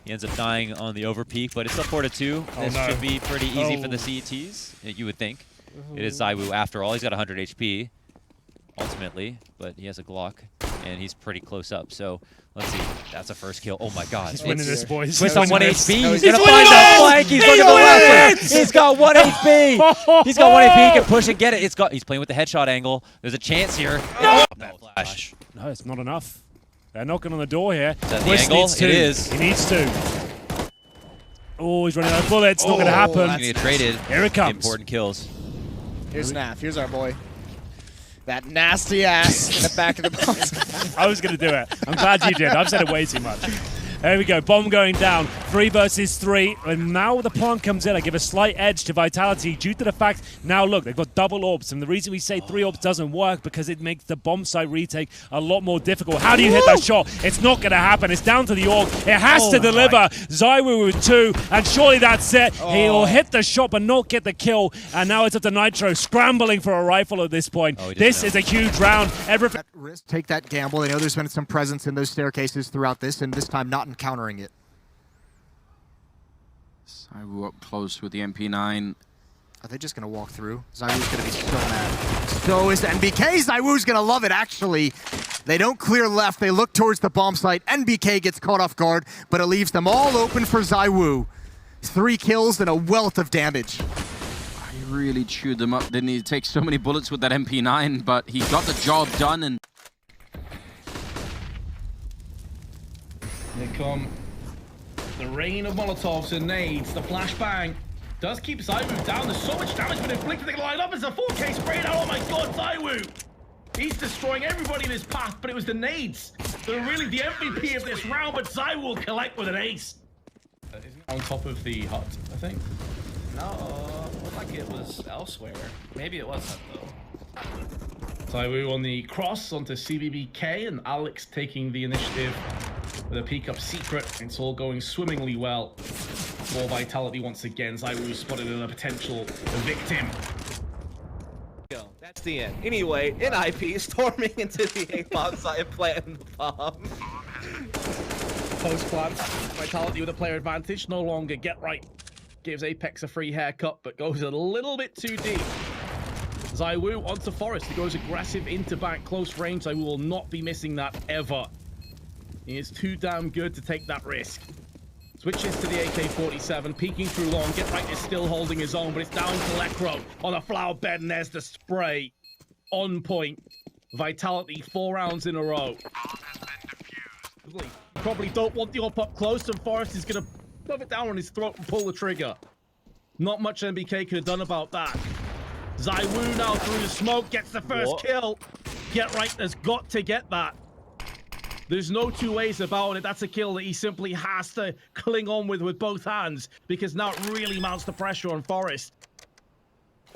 He ends up dying on the overpeak, but it's still 4-2. This should be pretty easy for the CETs, you would think. It is ZywOo after all. He's got 100 HP, ultimately, but he has a Glock, and he's pretty close up. So let's see. That's a first kill. Oh my God! He's winning this, boys. Twist on 1 HP. He's He's gonna winning find it! the flank. He's looking to the left. He's got 1 HP. He's got 1 HP. He can push and get it. He's playing with the headshot angle. There's a chance here. No! That flash. No, it's not enough. They're knocking on the door here. Is that the Twist angle? needs to. It is. He needs to. Oh, he's running out of bullets. Not going to happen. He's gonna get traded. Here it comes. Important kills. Here's Naf. Here's our boy. That nasty ass in the back of the box. I was going to do it. I'm glad you did. I've said it way too much. There we go. Bomb going down. 3 versus 3. And now the plant comes in. I give a slight edge to Vitality due to the fact, now look, they've got double orbs. And the reason we say 3 orbs doesn't work because it makes the bomb site retake a lot more difficult. How do you hit that shot? It's not going to happen. It's down to the orb. It has to deliver. ZywOo with 2. And surely that's it. He'll hit the shot but not get the kill. And now it's up to Nitro scrambling for a rifle at this point. This is a huge round. That risk, take that gamble. I know there's been some presence in those staircases throughout this, and this time not encountering it. ZywOo up close with the MP9. Are they just going to walk through? ZywOo's going to be so mad. So is NBK. ZywOo's going to love it, actually. They don't clear left. They look towards the bomb site. NBK gets caught off guard, but it leaves them all open for ZywOo. 3 kills and a wealth of damage. He really chewed them up, didn't he? He takes so many bullets with that MP9, but he got the job done. And here come the rain of Molotovs and nades. The flashbang does keep ZywOo down. There's so much damage, but if Blink they can line up as a 4K sprayed out. Oh my god, ZywOo! He's destroying everybody in his path, but it was the nades. They're really the MVP of this round, but ZywOo will collect with an ace. On top of the hut, I think. No, looked like it was elsewhere. Maybe it wasn't, though. ZywOo on the cross onto CBBK, and Alex taking the initiative with a peek up secret. It's all going swimmingly well. More Vitality once again. ZywOo spotted in a potential victim. That's the end. Anyway, in IP, storming into the A-bomb site, planting the bomb. Post plant, Vitality with a player advantage. No longer get right. Gives Apex a free haircut, but goes a little bit too deep. ZywOo onto Forest. He goes aggressive into back, close range. ZywOo will not be missing that ever. He is too damn good to take that risk. Switches to the AK-47, peeking through long. Get right is still holding his own, but it's down to Lecro on a flower bed, and there's the spray. On point. Vitality 4 rounds in a row. Probably don't want the up close, and Forrest is going to shove it down on his throat and pull the trigger. Not much NBK could have done about that. ZywOo now through the smoke, gets the first kill. Get right has got to get that. There's no two ways about it. That's a kill that he simply has to cling on with both hands, because now it really mounts the pressure on Forest.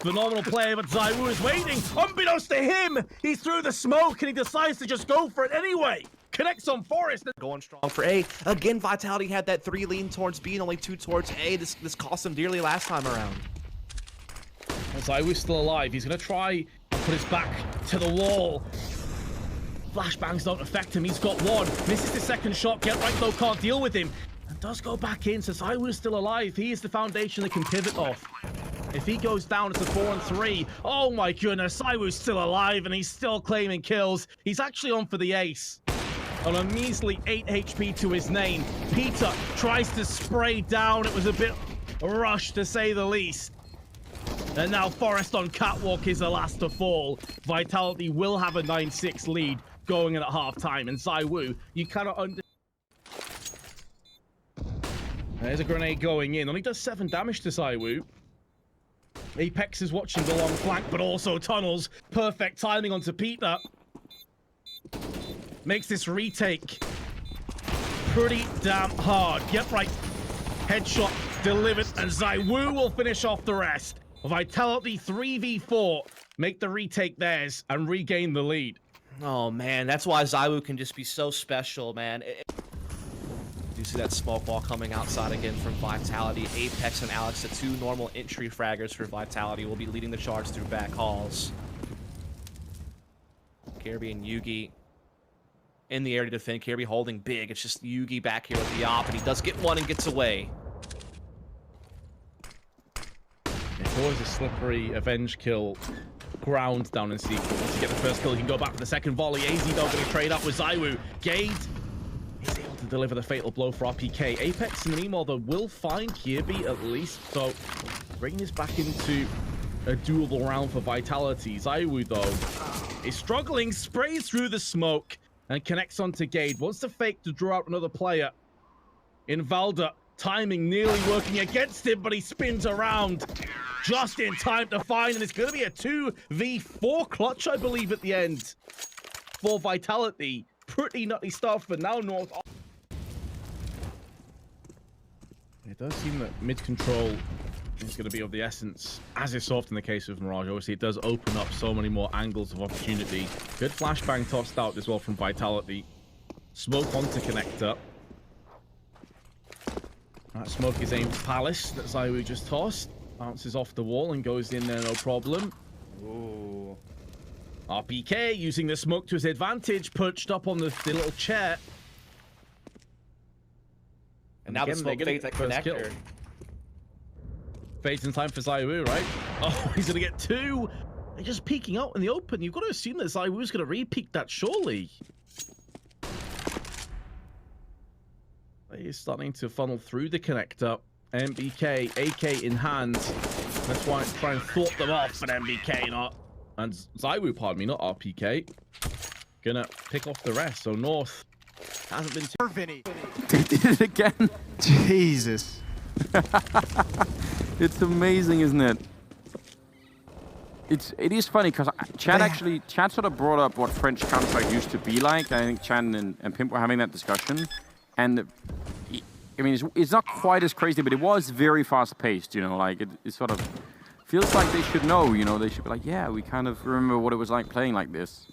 Phenomenal play, but ZywOo is waiting. Unbeknownst to him, he's through the smoke and he decides to just go for it anyway. Connects on Forest. Going strong for A. Again, Vitality had that 3 lean towards B and only 2 towards A. This cost him dearly last time around. ZywOo's still alive. He's going to try and put his back to the wall. Flashbangs don't affect him. He's got one. Misses the second shot. Get right though, can't deal with him. And does go back in, so ZywOo's still alive. He is the foundation that can pivot off. If he goes down, it's a 4-3. Oh my goodness, ZywOo's still alive and he's still claiming kills. He's actually on for the ace. On a measly 8 HP to his name. Peter tries to spray down. It was a bit rushed, to say the least. And now Forest on Catwalk is the last to fall. Vitality will have a 9-6 lead going in at halftime. And ZywOo, you cannot under... There's a grenade going in. Only does 7 damage to ZywOo. Apex is watching the long flank, but also tunnels. Perfect timing onto Peter. Makes this retake pretty damn hard. Get right. Headshot delivered, and ZywOo will finish off the rest. Vitality 3v4. Make the retake theirs and regain the lead. Oh man, that's why ZywOo can just be so special, man. You see that smoke ball coming outside again from Vitality. Apex and Alex, the 2 normal entry fraggers for Vitality, will be leading the charge through back halls. Kirby and Yugi in the air to defend. Kirby holding big. It's just Yugi back here with the op, and he does get one and gets away. It's always a slippery avenge kill ground down in sequence. Once you get the first kill, you can go back for the second volley. AZ though going to trade up with ZywOo. Gade is able to deliver the fatal blow for RPK. Apex in the meanwhile though will find Kirby at least, so bringing this back into a doable round for Vitality. ZywOo though is struggling, sprays through the smoke and connects onto Gade. Wants to fake to draw out another player in Valda. Timing nearly working against him, but he spins around just in time to find, and it's going to be a 2v4 clutch, I believe, at the end for Vitality. Pretty nutty stuff, but now North. It does seem that mid-control is going to be of the essence, as is so often the case with Mirage. Obviously, it does open up so many more angles of opportunity. Good flashbang tossed out as well from Vitality. Smoke onto connector. That smoke is aimed at Palace that ZywOo just tossed. Bounces off the wall and goes in there, no problem. Ooh. RPK using the smoke to his advantage, perched up on the little chair. And now the smoke fades at connector. Fades in time for ZywOo, right? Oh, he's going to get 2. They're just peeking out in the open. You've got to assume that ZywOo's going to re-peek that, surely. He's starting to funnel through the connector. MBK, AK in hand. That's why it's trying to thwart them off, but MBK not. And ZywOo, pardon me, not RPK. Gonna pick off the rest. So North hasn't been... Vinny. They did it again. Jesus. It's amazing, isn't it? It is funny because Chad sort of brought up what French Counter-Strike used to be like. I think Chad and Pimp were having that discussion. And I mean, it's not quite as crazy, but it was very fast-paced, you know, like it sort of feels like they should know, you know, they should be like, yeah, we kind of remember what it was like playing like this.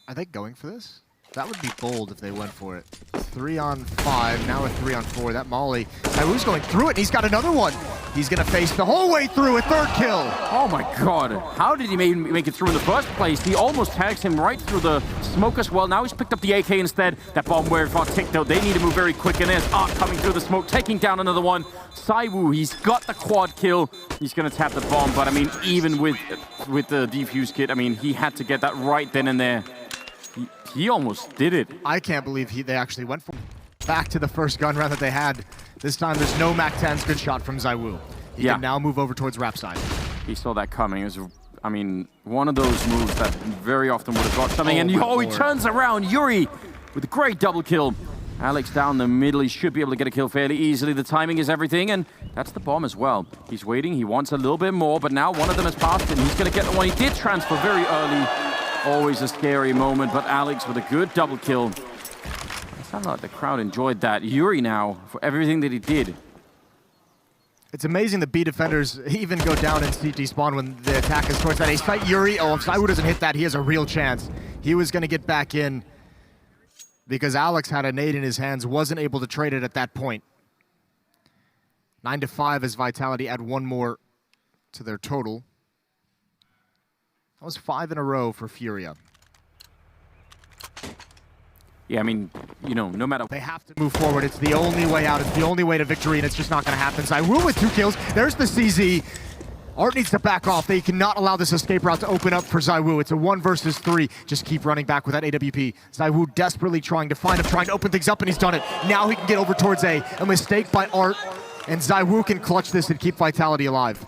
Are they going for this? That would be bold if they went for it. 3-on-5, now a 3-on-4. That Molly, ZywOo's going through it, and he's got another one. He's gonna face the whole way through a 3rd kill. Oh my God, how did he make it through in the first place? He almost tags him right through the smoke as well. Now he's picked up the AK instead. That bomb where it got ticked out. They need to move very quick, and there's Art coming through the smoke, taking down another one. ZywOo, he's got the quad kill. He's gonna tap the bomb, but I mean, even with the defuse kit, I mean, he had to get that right then and there. He almost did it. I can't believe they actually went for back to the first gun round that they had. This time there's no MAC-10s. Good shot from ZywOo. He can now move over towards Rap side. He saw that coming. It was, I mean, one of those moves that very often would have got something. And he turns around. Yuri with a great double kill. Alex down the middle. He should be able to get a kill fairly easily. The timing is everything, and that's the bomb as well. He's waiting. He wants a little bit more, but now one of them has passed, and he's going to get the one. He did transfer very early. Always a scary moment, but Alex with a good double kill. It sounded like the crowd enjoyed that. Yuri now, for everything that he did. It's amazing the B defenders even go down in CT spawn when the attack is towards that A site. Yuri, if ZywOo doesn't hit that, he has a real chance. He was going to get back in because Alex had a nade in his hands, wasn't able to trade it at that point. 9-5 as Vitality add 1 more to their total. That was 5 in a row for Furia. Yeah, I mean, you know, no matter... They have to move forward. It's the only way out. It's the only way to victory, and it's just not going to happen. ZywOo with 2 kills. There's the CZ. Art needs to back off. They cannot allow this escape route to open up for ZywOo. It's a 1 versus 3. Just keep running back with that AWP. ZywOo desperately trying to find him, trying to open things up, and he's done it. Now he can get over towards A. A mistake by Art, and ZywOo can clutch this and keep Vitality alive.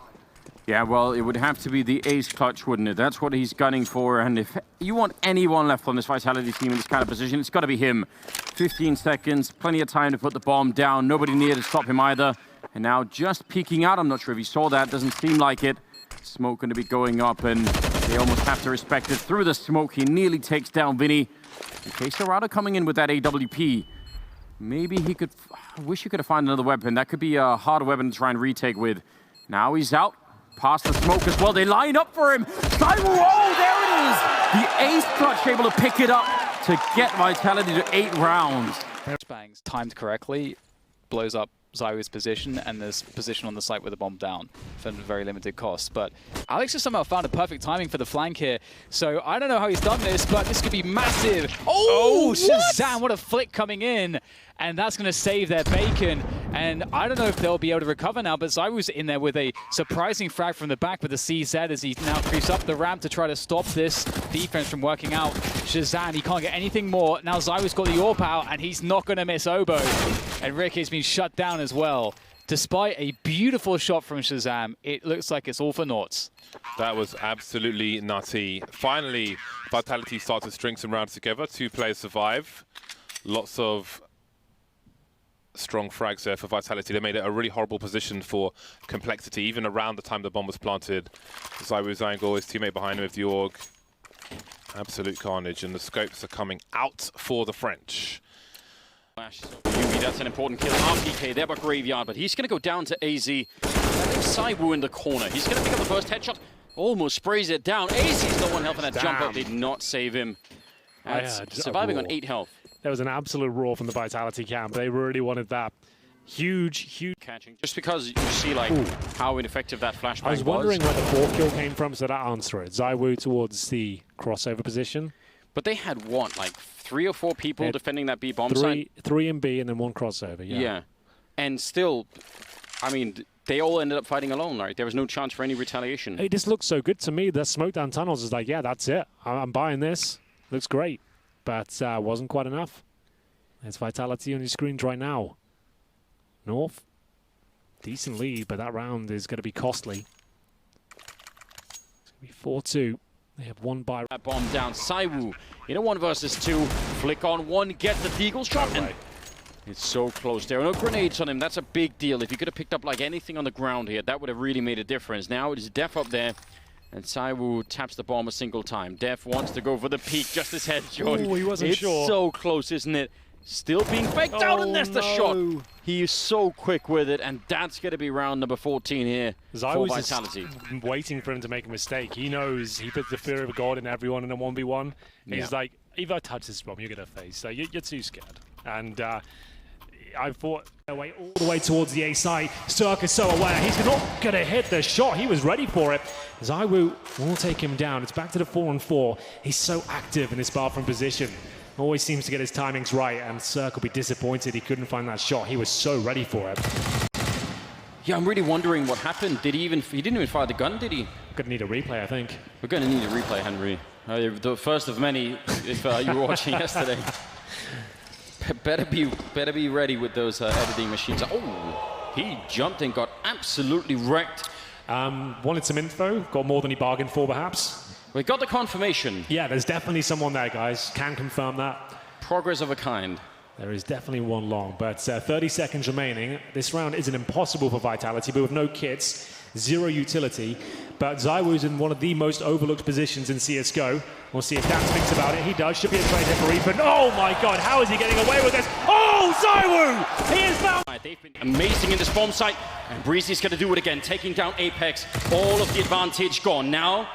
Yeah, well, it would have to be the ace clutch, wouldn't it? That's what he's gunning for, and if you want anyone left on this Vitality team in this kind of position, it's got to be him. 15 seconds, plenty of time to put the bomb down, nobody near to stop him either. And now just peeking out, I'm not sure if he saw that, doesn't seem like it. Smoke going to be going up, and they almost have to respect it. Through the smoke, he nearly takes down Vinny. Okay, Serrata coming in with that AWP. Maybe he could... I wish he could have found another weapon. That could be a hard weapon to try and retake with. Now he's out. Past the smoke as well. They line up for him. ZywOo, oh, there it is! The ace clutch able to pick it up to get Vitality to 8 rounds. Bangs timed correctly, blows up ZywOo's position, and there's position on the site with the bomb down for very limited cost. But Alex has somehow found a perfect timing for the flank here. So I don't know how he's done this, but this could be massive. Oh, Shazam, what a flick coming in. And that's going to save their bacon. And I don't know if they'll be able to recover now, but ZywOo's in there with a surprising frag from the back with the CZ as he now creeps up the ramp to try to stop this defense from working out. Shazam, he can't get anything more. Now ZywOo's got the AWP out, and he's not going to miss Obo. And Rick has been shut down as well. Despite a beautiful shot from Shazam, it looks like it's all for naught. That was absolutely nutty. Finally, Vitality start to string some rounds together. 2 players survive. Lots of strong frags there for Vitality. They made it a really horrible position for Complexity, even around the time the bomb was planted. ZywOo's angle, his teammate behind him with the AUG. Absolute carnage, and the scopes are coming out for the French. That's an important kill. RPK there by Graveyard, but he's going to go down to AZ. ZywOo in the corner. He's going to pick up the first headshot. Almost sprays it down. AZ's the one helping that jump out. Did not save him. That's surviving on 8 health. There was an absolute roar from the Vitality camp. They really wanted that huge catching. Just because you see like how ineffective that flashbang was. I was wondering where the 4th kill came from, so that answer it. ZywOo towards the crossover position. But they had what, like 3 or 4 people defending that B bomb site? 3 in B and then 1 crossover, yeah. Yeah. And still, I mean, they all ended up fighting alone. Right? There was no chance for any retaliation. It just looks so good to me. The smoke down tunnels is like, yeah, that's it. I'm buying this. Looks great. But wasn't quite enough. There's Vitality on your screens right now. North, decent lead, but that round is going to be costly. It's going to be 4-2. They have one buy. That bomb down. ZywOo in a 1 versus 2. Flick on one, get the deagle shot. And it's so close. There are no grenades on him. That's a big deal. If you could have picked up like anything on the ground here, that would have really made a difference. Now it is Def up there. And ZywOo taps the bomb a single time. Def wants to go for the peak. Just his head, Jordan. Oh, he wasn't it's sure. So close, isn't it? Still being faked out, and there's the shot. He is so quick with it, and that's going to be round number 14 here for Vitality. Waiting for him to make a mistake. He knows he puts the fear of God in everyone in a 1v1. He's like, if I touch this bomb, you're going to face. So you're too scared. And I thought away all the way towards the A side. Cirque is so aware. He's not going to hit the shot. He was ready for it. ZywOo will take him down. It's back to the 4-on-4. He's so active in this bathroom position. Always seems to get his timings right, and Cirque will be disappointed he couldn't find that shot. He was so ready for it. Yeah, I'm really wondering what happened. He didn't even fire the gun, did he? We're going to need a replay, I think. We're going to need a replay, Henry. The first of many, if you were watching yesterday. Better be ready with those editing machines. Oh, he jumped and got absolutely wrecked. Wanted some info, got more than he bargained for, perhaps. We got the confirmation. Yeah, there's definitely someone there, guys. Can confirm that. Progress of a kind. There is definitely one long, but 30 seconds remaining. This round isn't impossible for Vitality, but with no kits, 0 utility. But ZywOo's in one of the most overlooked positions in CSGO. We'll see if Dan thinks about it. He does. Should be a trade hit for Ethan. Oh my God, how is he getting away with this? Oh, ZywOo! He is found. They've been amazing in this bomb site, and Breezy's going to do it again, taking down Apex. All of the advantage gone. Now,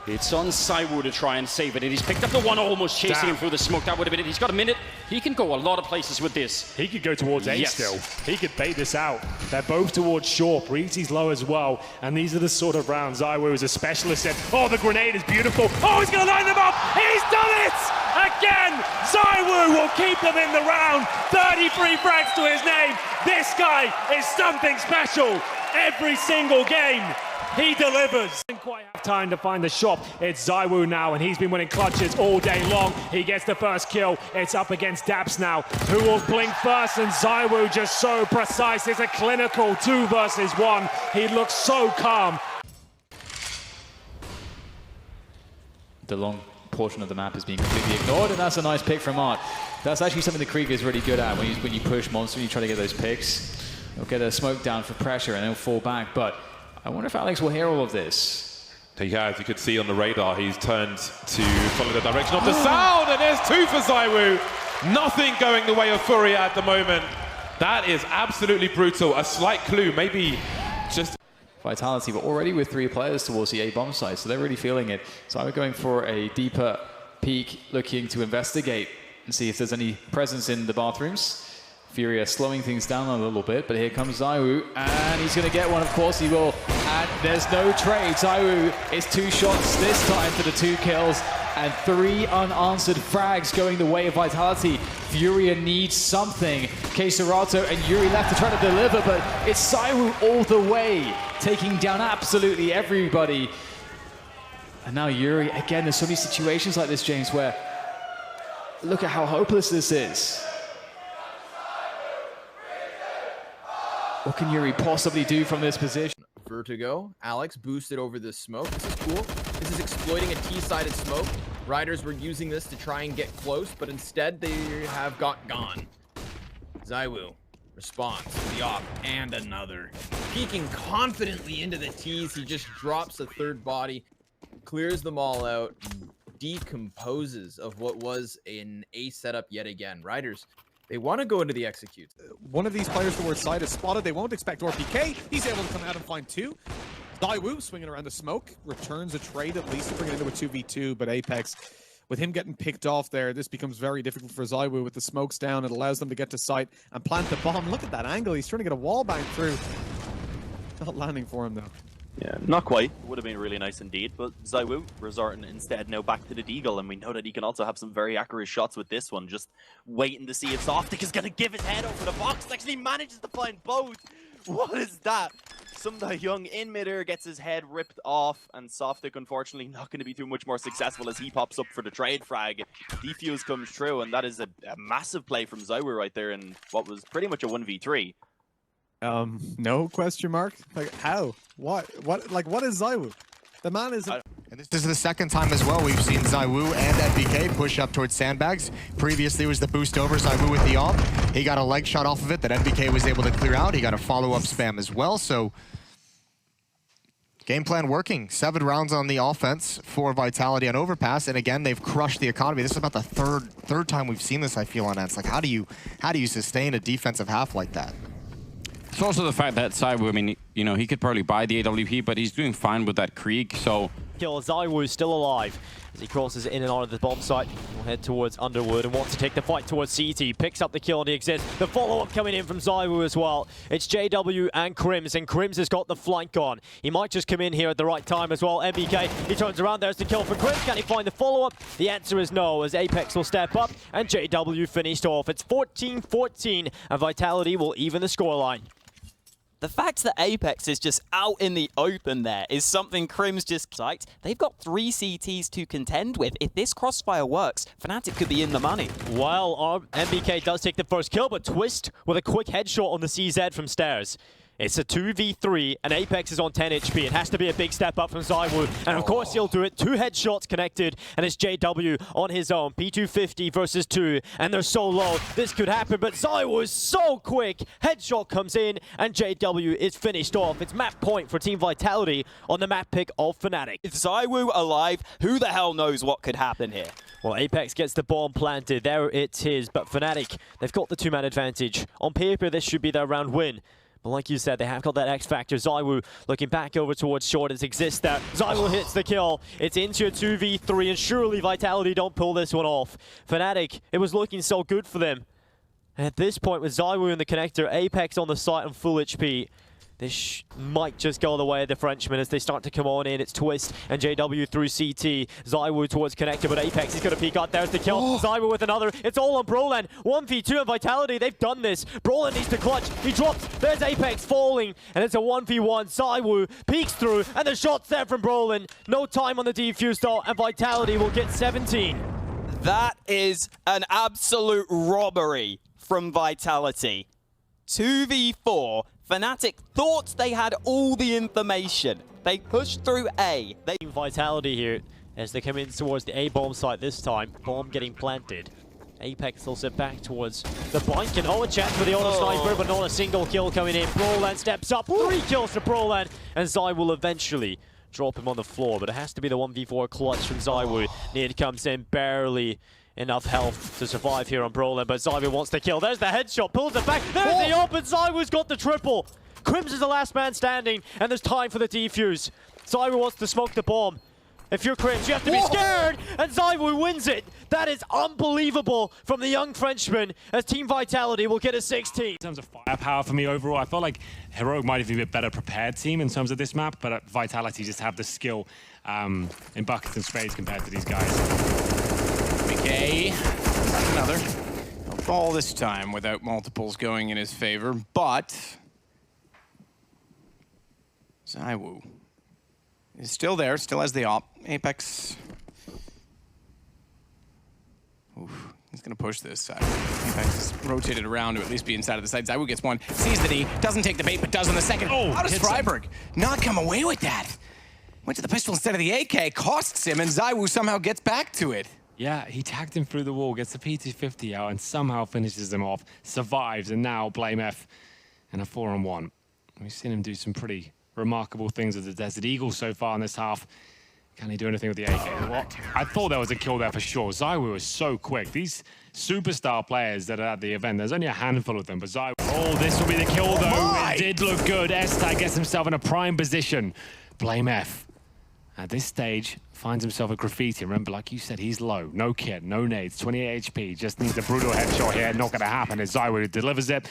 it's on ZywOo to try and save it, and he's picked up the one almost chasing him through the smoke. That would have been it. He's got a minute. He can go a lot of places with this. He could go towards A still. He could bait this out. They're both towards short. Breezy's low as well, and these are the sort of rounds ZywOo is a specialist in. Oh, the grenade is beautiful. Oh, he's going to line them up. He's done it! Again, ZywOo will keep them in the round. 33 frags to his name. This guy is something special. Every single game, he delivers. Didn't quite have time to find the shot. It's ZywOo now, and he's been winning clutches all day long. He gets the first kill. It's up against Daps now. Who will blink first? And ZywOo just so precise. It's a clinical 2 versus 1. He looks so calm. The long portion of the map is being completely ignored, and that's a nice pick from Art. That's actually something the Krieg is really good at when you push monster and you try to get those picks. He'll get a smoke down for pressure and he'll fall back, but I wonder if Alex will hear all of this. He has, you could see on the radar, he's turned to follow the direction of the sound, and there's 2 for ZywOo. Nothing going the way of Furia at the moment. That is absolutely brutal. A slight clue, maybe just... Vitality, but already with 3 players towards the A bomb site, so they're really feeling it. So I'm going for a deeper peek, looking to investigate and see if there's any presence in the bathrooms. Furia slowing things down a little bit, but here comes ZywOo, and he's going to get one, of course he will. And there's no trade. ZywOo is 2 shots this time for the 2 kills, and 3 unanswered frags going the way of Vitality. Furia needs something. Keserato and Yuri left to try to deliver, but it's ZywOo all the way, taking down absolutely everybody. And now Yuri, again, there's so many situations like this, James, where look at how hopeless this is. What can Yuri possibly do from this position? Vertigo, Alex boosted over this smoke. This is cool. This is exploiting a T-sided smoke. Riders were using this to try and get close, but instead they have got gone. ZywOo responds to the op and another. Peeking confidently into the T's, he just drops a 3rd body, clears them all out, decomposes of what was an A setup yet again. Riders, they want to go into the execute. One of these players towards side is spotted. They won't expect RPK. He's able to come out and find 2. ZywOo swinging around the smoke. Returns a trade at least to bring it into a 2v2. But Apex, with him getting picked off there, this becomes very difficult for ZywOo with the smokes down. It allows them to get to site and plant the bomb. Look at that angle. He's trying to get a wall bang through. Not landing for him, though. Yeah, not quite. Would have been really nice indeed, but ZywOo resorting instead now back to the Deagle, and we know that he can also have some very accurate shots with this one, just waiting to see if Softic is going to give his head over the box. Actually manages to find both. What is that? Young in midair gets his head ripped off, and Softic unfortunately not going to be too much more successful as he pops up for the trade frag. Defuse comes through, and that is a massive play from ZywOo right there in what was pretty much a 1v3. No question mark? Like, how? What? Like, what is ZywOo? The man is... And this is the second time as well we've seen ZywOo and MBK push up towards sandbags. Previously was the boost over, ZywOo with the AWP. He got a leg shot off of it that MBK was able to clear out. He got a follow-up spam as well, so... Game plan working. 7 rounds on the offense for Vitality on Overpass, and again, they've crushed the economy. This is about the third time we've seen this, I feel, on Ents. Like, how do you sustain a defensive half like that? It's also the fact that ZywOo, I mean, you know, he could probably buy the AWP, but he's doing fine with that Krieg, so... Kill, ZywOo is still alive as he crosses in and out of the bomb site. Will head towards Underwood and wants to take the fight towards CT. Picks up the kill on the exit. The follow-up coming in from ZywOo as well. It's JW and Crims, and Crims has got the flank on. He might just come in here at the right time as well. MBK, he turns around, there's the kill for Crims. Can he find the follow-up? The answer is no, as Apex will step up and JW finished off. It's 14-14, and Vitality will even the scoreline. The fact that Apex is just out in the open there is something Crim's just psyched. They've got 3 CTs to contend with. If this crossfire works, Fnatic could be in the money. Well, MBK does take the first kill, but Twist with a quick headshot on the CZ from stairs. It's a 2v3, and Apex is on 10 HP. It has to be a big step up from ZywOo, and of course he'll do it. 2 headshots connected, and it's JW on his own. P250 versus 2, and they're so low. This could happen, but ZywOo is so quick. Headshot comes in, and JW is finished off. It's map point for Team Vitality on the map pick of Fnatic. If ZywOo alive, who the hell knows what could happen here? Well, Apex gets the bomb planted. There it is, but Fnatic, they've got the 2-man advantage. On paper, this should be their round win. But like you said, they have got that X factor. ZywOo looking back over towards short. It exists there. ZywOo hits the kill. It's into a 2v3, and surely Vitality don't pull this one off. Fnatic, it was looking so good for them. And at this point, with ZywOo in the connector, Apex on the site on full HP, this might just go the way of the Frenchmen as they start to come on in. It's Twist and JW through CT. ZywOo towards connector, but Apex is going to peek out. There's the kill. ZywOo with another. It's all on Brolan. 1v2 and Vitality. They've done this. Brolan needs to clutch. He drops. There's Apex falling. And it's a 1v1. ZywOo peeks through. And the shot's there from Brolan. No time on the defuse though. And Vitality will get 17. That is an absolute robbery from Vitality. 2v4. Fnatic thought they had all the information. They pushed through A. Vitality here as they come in towards the A bomb site this time. Bomb getting planted. Apex will sit back towards the bike, and a chance for the auto sniper, but not a single kill coming in. Brolan steps up, 3 kills to Brolan, and Zai will eventually drop him on the floor, but it has to be the 1v4 clutch from ZywOo. Nid comes in, barely enough health to survive here on Brolan, but ZywOo wants to kill. There's the headshot, pulls it back. There's the open. ZywOo's got the triple. Crims is the last man standing, and there's time for the defuse. ZywOo wants to smoke the bomb. If you're Crims, you have to be scared, and ZywOo wins it. That is unbelievable from the young Frenchman, as Team Vitality will get a 16. In terms of firepower for me overall, I felt like Heroic might have been a bit better prepared team in terms of this map, but Vitality just have the skill in buckets and spades compared to these guys. Okay, another. All this time without multiples going in his favor, but ZywOo is still there, still has the op. Apex. Oof, he's gonna push this side. Apex is rotated around to at least be inside of the side. ZywOo gets one, sees the D, doesn't take the bait, but does on the second. How does Freiburg not come away with that? Went to the pistol instead of the AK, costs him, and ZywOo somehow gets back to it. Yeah, he tagged him through the wall, gets the P250 out, and somehow finishes him off, survives, and now Blame F in a 4-on-1. We've seen him do some pretty remarkable things with the Desert Eagle so far in this half. Can he do anything with the AK? Well, I thought there was a kill there for sure. ZywOo is so quick. These superstar players that are at the event, there's only a handful of them, but ZywOo... Oh, this will be the kill, though. It did look good. Estai gets himself in a prime position. Blame F. At this stage, finds himself a graffiti. Remember, like you said, he's low. No kit, no nades, 28 HP. Just needs a brutal headshot here. Not going to happen as ZywOo delivers it.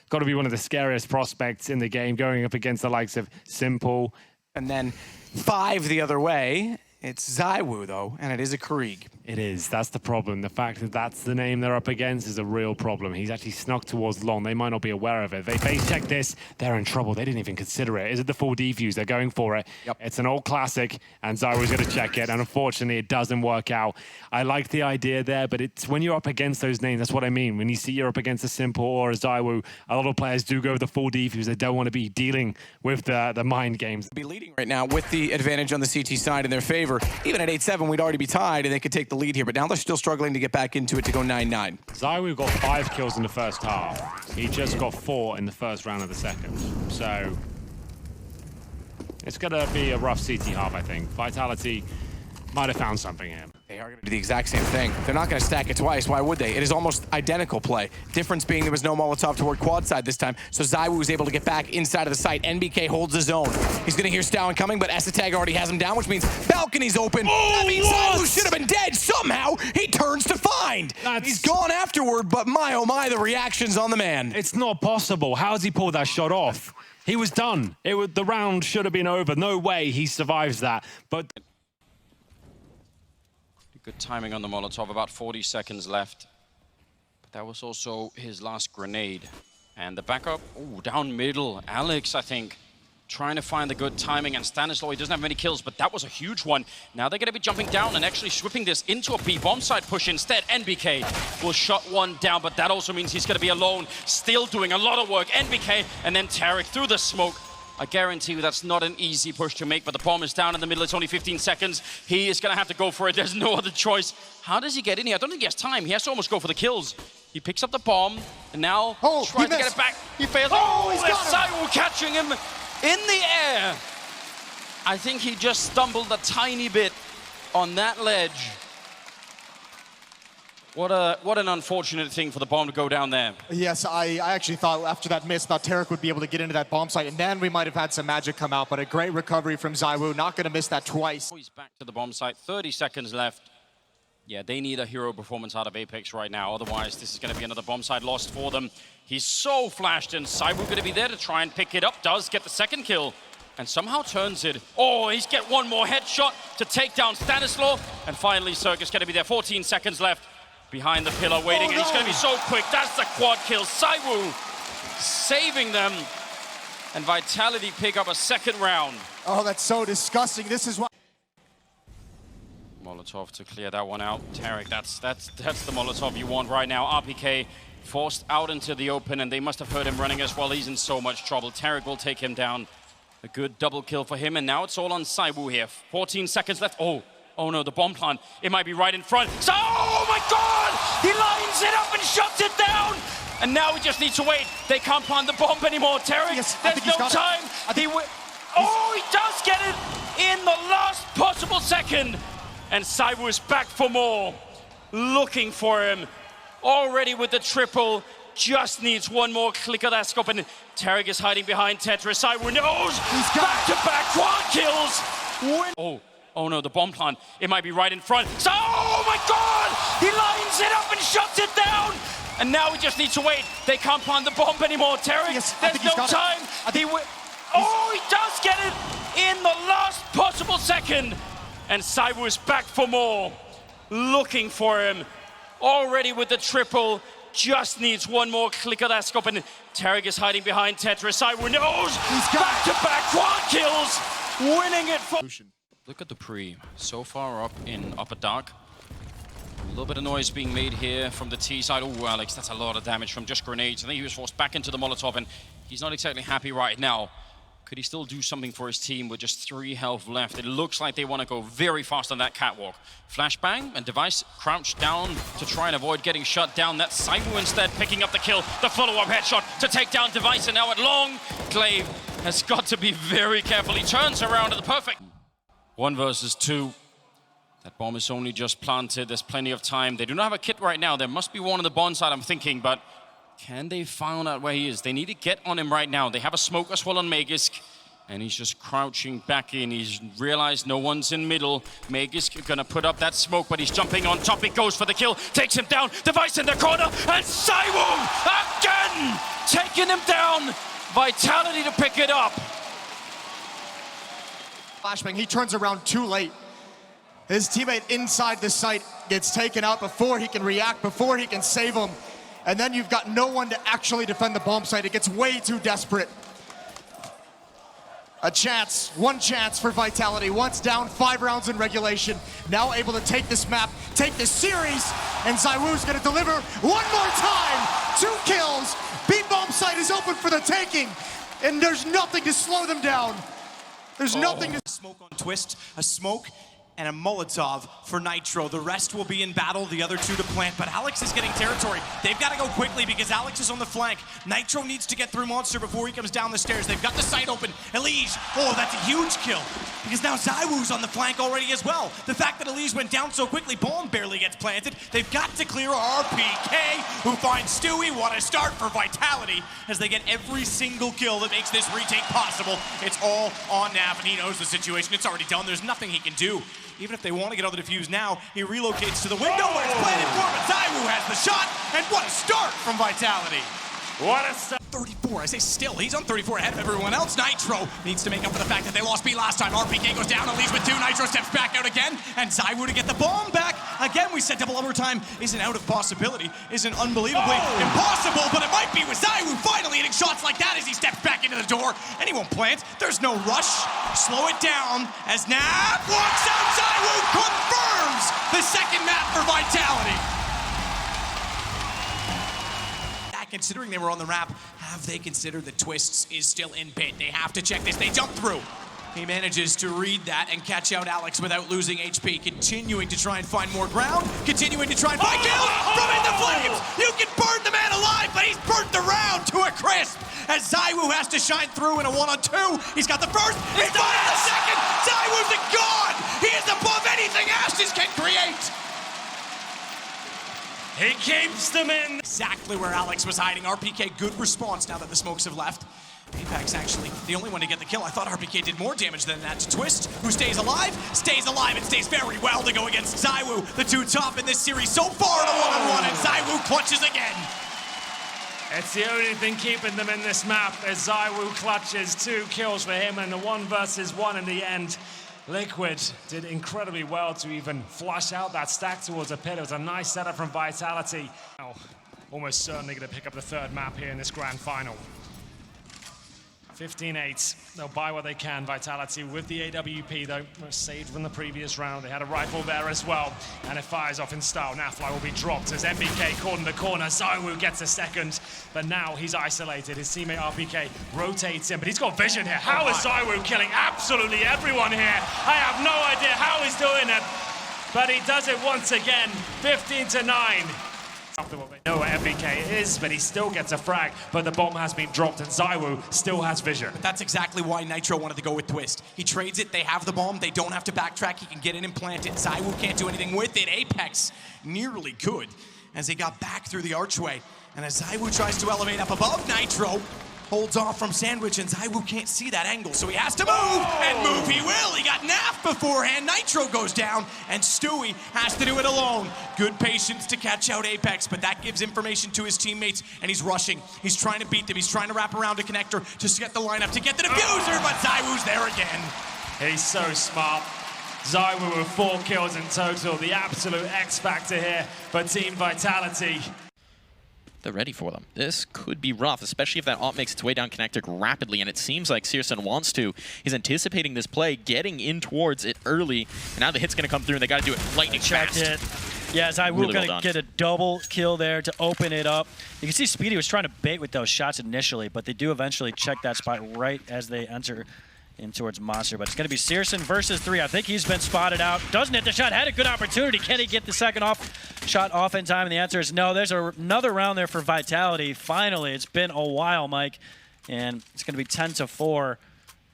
Got to be one of the scariest prospects in the game, going up against the likes of Simple. And then 5 the other way. It's ZywOo, though, and it is a Krieg. It is. That's the problem. The fact that that's the name they're up against is a real problem. He's actually snuck towards long. They might not be aware of it. They base check this. They're in trouble. They didn't even consider it. Is it the full defuse? They're going for it. Yep. It's an old classic, and ZywOo's going to check it. And unfortunately, it doesn't work out. I like the idea there, but it's when you're up against those names, that's what I mean. When you see you're up against a Simple or a ZywOo, a lot of players do go with the full defuse. They don't want to be dealing with the mind games. Be leading right now with the advantage on the CT side in their favor. Even at 8-7, we'd already be tied, and they could take the lead here. But now they're still struggling to get back into it to go 9-9. ZywOo got 5 kills in the first half. He just got 4 in the first round of the second. So it's going to be a rough CT half, I think. Vitality might have found something here. They are going to do the exact same thing. They're not going to stack it twice. Why would they? It is almost identical play. Difference being there was no Molotov toward quad side this time, so ZywOo was able to get back inside of the site. NBK holds his own. He's going to hear Stowen coming, but Esatag already has him down, which means balcony's open. That means ZywOo should have been dead. Somehow, he turns to find. He's gone afterward, but my oh my, the reactions on the man. It's not possible. How has he pulled that shot off? He was done. The round should have been over. No way he survives that. But good timing on the Molotov, about 40 seconds left. But that was also his last grenade. And the backup, down middle. Alex, I think, trying to find the good timing. And Stanislaw, he doesn't have many kills, but that was a huge one. Now they're going to be jumping down and actually sweeping this into a B-bomb side push instead. NBK will shot one down, but that also means he's going to be alone. Still doing a lot of work. NBK and then Tarek through the smoke. I guarantee you that's not an easy push to make, but the bomb is down in the middle. It's only 15 seconds. He is going to have to go for it. There's no other choice. How does he get in here? I don't think he has time. He has to almost go for the kills. He picks up the bomb, and now tries to get it back. He fails. He's got ZywOo catching him in the air. I think he just stumbled a tiny bit on that ledge. What an unfortunate thing for the bomb to go down there. Yes, I actually thought after that miss, Tarek would be able to get into that bomb site, and then we might have had some magic come out, but a great recovery from ZywOo, not going to miss that twice. He's back to the bomb site, 30 seconds left. Yeah, they need a hero performance out of Apex right now, otherwise this is going to be another bomb site lost for them. He's so flashed, and ZywOo going to be there to try and pick it up, does get the second kill, and somehow turns it. Oh, he's get one more headshot to take down Stanislaw, and finally Circus going to be there, 14 seconds left. Behind the pillar waiting, and he's going to be so quick. That's the quad kill. ZywOo saving them, and Vitality pick up a second round. Oh, that's so disgusting. This is what... Molotov to clear that one out. Tarek, that's the Molotov you want right now. RPK forced out into the open, and they must have heard him running as well. He's in so much trouble. Tarek will take him down. A good double kill for him, and now it's all on ZywOo here. 14 seconds left. Oh no, the bomb plant. It might be right in front. So, oh my God! He lines it up and shuts it down! And now we just need to wait. They can't plant the bomb anymore. Tarek, there's no time. He does get it in the last possible second. And ZywOo is back for more. Looking for him. Already with the triple. Just needs one more click of that scope. And Tarek is hiding behind Tetris. ZywOo knows. Back-to-back quad kills. Oh no, the bomb plant. It might be right in front. So, oh my God! He lines it up and shuts it down! And now we just need to wait. They can't plant the bomb anymore. Tarek, there's no time. He does get it in the last possible second. And ZywOo is back for more. Looking for him. Already with the triple. Just needs one more click of that scope. And Tarek is hiding behind Tetris. ZywOo knows. Back-to-back quad kills. Winning it for... Look at the pre, so far up in upper dark. A little bit of noise being made here from the T side. Oh, Alex, that's a lot of damage from just grenades. I think he was forced back into the Molotov, and he's not exactly happy right now. Could he still do something for his team with just 3 health left? It looks like they want to go very fast on that catwalk. Flashbang, and Device crouched down to try and avoid getting shut down. That's ZywOo instead picking up the kill. The follow-up headshot to take down Device, and now at long, Glaive has got to be very careful. He turns around to the perfect... 1 versus 2. That bomb is only just planted. There's plenty of time. They do not have a kit right now. There must be one on the bond side, I'm thinking, but can they find out where he is? They need to get on him right now. They have a smoke as well on Magisk, and he's just crouching back in. He's realized no one's in middle. Magisk gonna put up that smoke, but he's jumping on top. He goes for the kill, takes him down. Device in the corner, and ZywOo again taking him down. Vitality to pick it up. Flashbang, he turns around too late. His teammate inside the site gets taken out before he can react, before he can save him. And then you've got no one to actually defend the bomb site. It gets way too desperate. A chance, one chance for Vitality. Once down, 5 rounds in regulation. Now able to take this map, take this series, and ZywOo's gonna deliver one more time. 2 kills. B bomb site is open for the taking, and there's nothing to slow them down. There's nothing to smoke on Twist, a smoke and a Molotov for Nitro. The rest will be in battle, the other 2 to plant, but Alex is getting territory. They've got to go quickly because Alex is on the flank. Nitro needs to get through Monster before he comes down the stairs. They've got the site open. Elige, oh, that's a huge kill because now ZywOo's on the flank already as well. The fact that Elige went down so quickly, bomb barely gets planted. They've got to clear RPK, who finds Stewie. What a start for Vitality as they get every single kill that makes this retake possible. It's all on Nav, and he knows the situation. It's already done. There's nothing he can do. Even if they want to get out of the defuse now, he relocates to the window where it's planted for him. ZywOo has the shot, and what a start from Vitality. What a start. 34, I say still, he's on 34 ahead of everyone else. Nitro needs to make up for the fact that they lost B last time. RPK goes down, Elige with 2, Nitro steps back out again, and ZywOo to get the bomb back. Again, we said double overtime isn't out of possibility, isn't unbelievably impossible, but it might be with ZywOo finally hitting shots like that as he steps back into the door, and he won't plant. There's no rush. Slow it down as Nav walks out. ZywOo confirms the second map for Vitality. Considering they were on the ramp, have they considered that Twists is still in pit? They have to check this. They jump through. He manages to read that and catch out Alex without losing HP, continuing to try and find more ground, continuing to try and find kills from in the flames. You can burn the man alive, but he's burnt the round to a crisp as ZywOo has to shine through in a 1-on-2. He's got the first, he's got the second. ZywOo's a god. He is above anything Ashes can create. He keeps them in. Exactly where Alex was hiding. RPK, good response now that the smokes have left. Apex actually the only one to get the kill. I thought RPK did more damage than that to Twist, who stays alive and stays very well to go against ZywOo. The 2 top in this series so far in a 1-on-1, and ZywOo clutches again. It's the only thing keeping them in this map as ZywOo clutches 2 kills for him and the 1 versus 1 in the end. Liquid did incredibly well to even flush out that stack towards a pit. It was a nice setup from Vitality. Now, almost certainly going to pick up the 3rd map here in this grand final. 15-8. They'll buy what they can. Vitality with the AWP, though, saved from the previous round. They had a rifle there as well, and it fires off in style. Nafly will be dropped as MBK caught in the corner. ZywOo gets a second, but now he's isolated. His teammate RPK rotates him, but he's got vision here. How is ZywOo killing absolutely everyone here? I have no idea how he's doing it, but he does it once again. 15-9. After what they know where MBK is, but he still gets a frag, but the bomb has been dropped and ZywOo still has vision. But that's exactly why Nitro wanted to go with Twist. He trades it, they have the bomb, they don't have to backtrack, he can get in and plant it. ZywOo can't do anything with it. Apex nearly could as they got back through the archway. And as ZywOo tries to elevate up above, Nitro holds off from Sandwich, and ZywOo can't see that angle, so he has to move, and move he will. He got Naf beforehand. Nitro goes down, and Stewie has to do it alone. Good patience to catch out Apex, but that gives information to his teammates, and he's rushing. He's trying to beat them. He's trying to wrap around a connector to get the lineup, to get the diffuser, but ZywOo's there again. He's so smart. ZywOo with 4 kills in total, the absolute X factor here for Team Vitality. They're ready for them. This could be rough, especially if that op makes its way down connector rapidly, and it seems like Searson wants to. He's anticipating this play, getting in towards it early, and now the hit's going to come through, and they got to do it lightning fast. Yeah, ZywOo really going to get a double kill there to open it up. You can see Speedy was trying to bait with those shots initially, but they do eventually check that spot right as they enter in towards Monster. But it's going to be Searson versus 3. I think he's been spotted out. Doesn't hit the shot. Had a good opportunity. Can he get the second shot off in time? And the answer is no. There's another round there for Vitality. Finally, it's been a while, Mike. And it's going to be 10-4.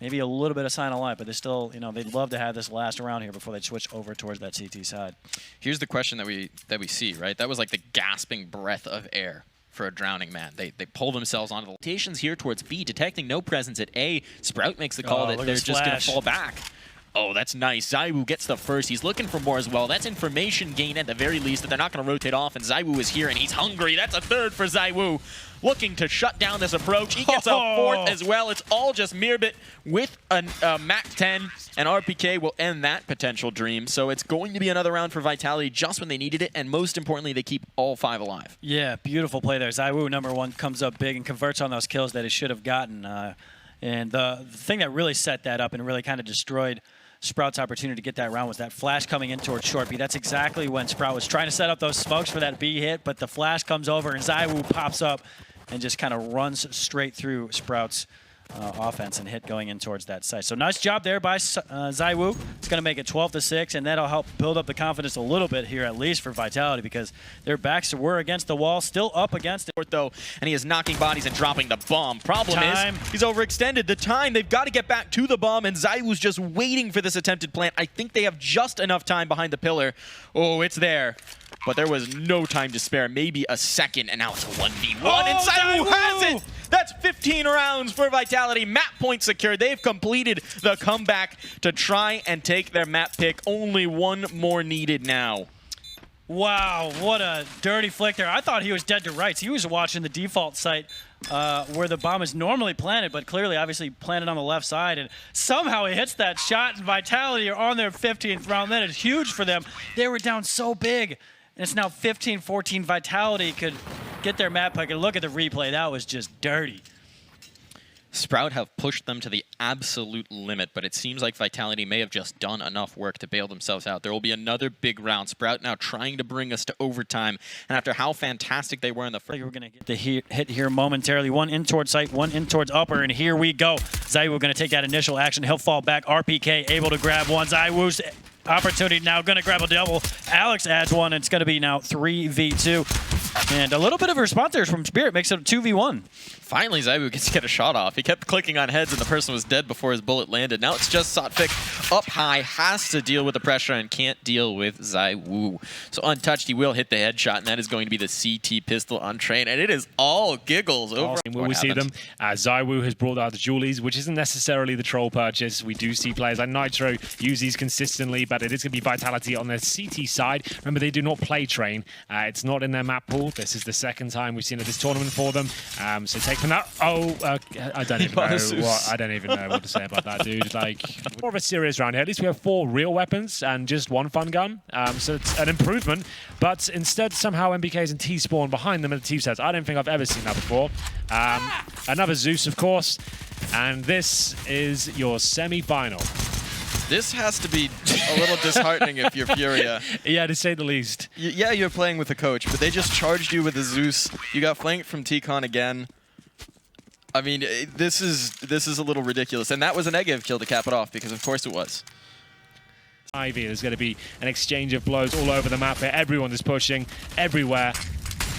Maybe a little bit of sign of life, but they still, you know, they'd love to have this last round here before they switch over towards that CT side. Here's the question that we see, right? That was like the gasping breath of air for a drowning man. They pull themselves onto the rotations here towards B, detecting no presence at A. Sprout makes the call that they're just going to fall back. Oh, that's nice. ZywOo gets the first. He's looking for more as well. That's information gain at the very least that they're not going to rotate off, and ZywOo is here, and he's hungry. That's a third for ZywOo. Looking to shut down this approach. He gets a fourth as well. It's all just Mirbit with a MAC 10, and RPK will end that potential dream. So it's going to be another round for Vitality just when they needed it, and most importantly, they keep all 5 alive. Yeah, beautiful play there. ZywOo, #1, comes up big and converts on those kills that he should have gotten. And the thing that really set that up and really kind of destroyed Sprout's opportunity to get that round was that flash coming in towards short B. That's exactly when Sprout was trying to set up those smokes for that B hit, but the flash comes over and ZywOo pops up and just kind of runs straight through Sprout's offense and hit going in towards that site. So nice job there by ZywOo. It's going to make it 12-6, and that'll help build up the confidence a little bit here, at least for Vitality, because their backs were against the wall, still up against it. Though, and he is knocking bodies and dropping the bomb. Problem is, he's overextended the time. They've got to get back to the bomb, and ZywOo's just waiting for this attempted plant. I think they have just enough time behind the pillar. Oh, it's there. But there was no time to spare, maybe a second, and now it's a 1v1, and ZywOo has it! That's 15 rounds for Vitality. Map point secured. They've completed the comeback to try and take their map pick. Only one more needed now. Wow, what a dirty flick there. I thought he was dead to rights. He was watching the default site where the bomb is normally planted, but clearly, obviously, planted on the left side. And somehow he hits that shot, and Vitality are on their 15th round. That is huge for them. They were down so big. And it's now 15-14. Vitality could get their map pick. And look at the replay. That was just dirty. Sprout have pushed them to the absolute limit, but it seems like Vitality may have just done enough work to bail themselves out. There will be another big round. Sprout now trying to bring us to overtime. And after how fantastic they were in the first... We're going to get the hit here momentarily. One in towards site, one in towards upper, and here we go. ZywOo going to take that initial action. He'll fall back. RPK able to grab one. ZywOo's opportunity now going to grab a double. Alex adds one, and it's going to be now 3v2. And a little bit of a response there from Spirit makes it a 2v1. Finally, ZywOo gets to get a shot off. He kept clicking on heads, and the person was dead before his bullet landed. Now it's just Sotfik up high, has to deal with the pressure and can't deal with ZywOo. So untouched, he will hit the headshot, and that is going to be the CT pistol on Train, and it is all giggles over. Will we see them? ZywOo has brought out the Julies, which isn't necessarily the troll purchase. We do see players like Nitro use these consistently, but it is going to be Vitality on their CT side. Remember, they do not play Train. It's not in their map pool. This is the second time we've seen it this tournament for them. So take from that. I don't even know what. I don't even know what to say about that, dude. Like, more of a serious round here. At least we have 4 real weapons and just 1 fun gun. So it's an improvement. But instead, somehow MBK's and T-Spawn behind them in the team sets. I don't think I've ever seen that before. Another Zeus, of course. And this is your semi-final. This has to be a little disheartening if you're Furia. Yeah, to say the least. Yeah, you're playing with a coach, but they just charged you with a Zeus. You got flanked from T-Con again. I mean, this is a little ridiculous. And that was a negative kill to cap it off, because of course it was. Ivy, there's going to be an exchange of blows all over the map here. Everyone is pushing everywhere.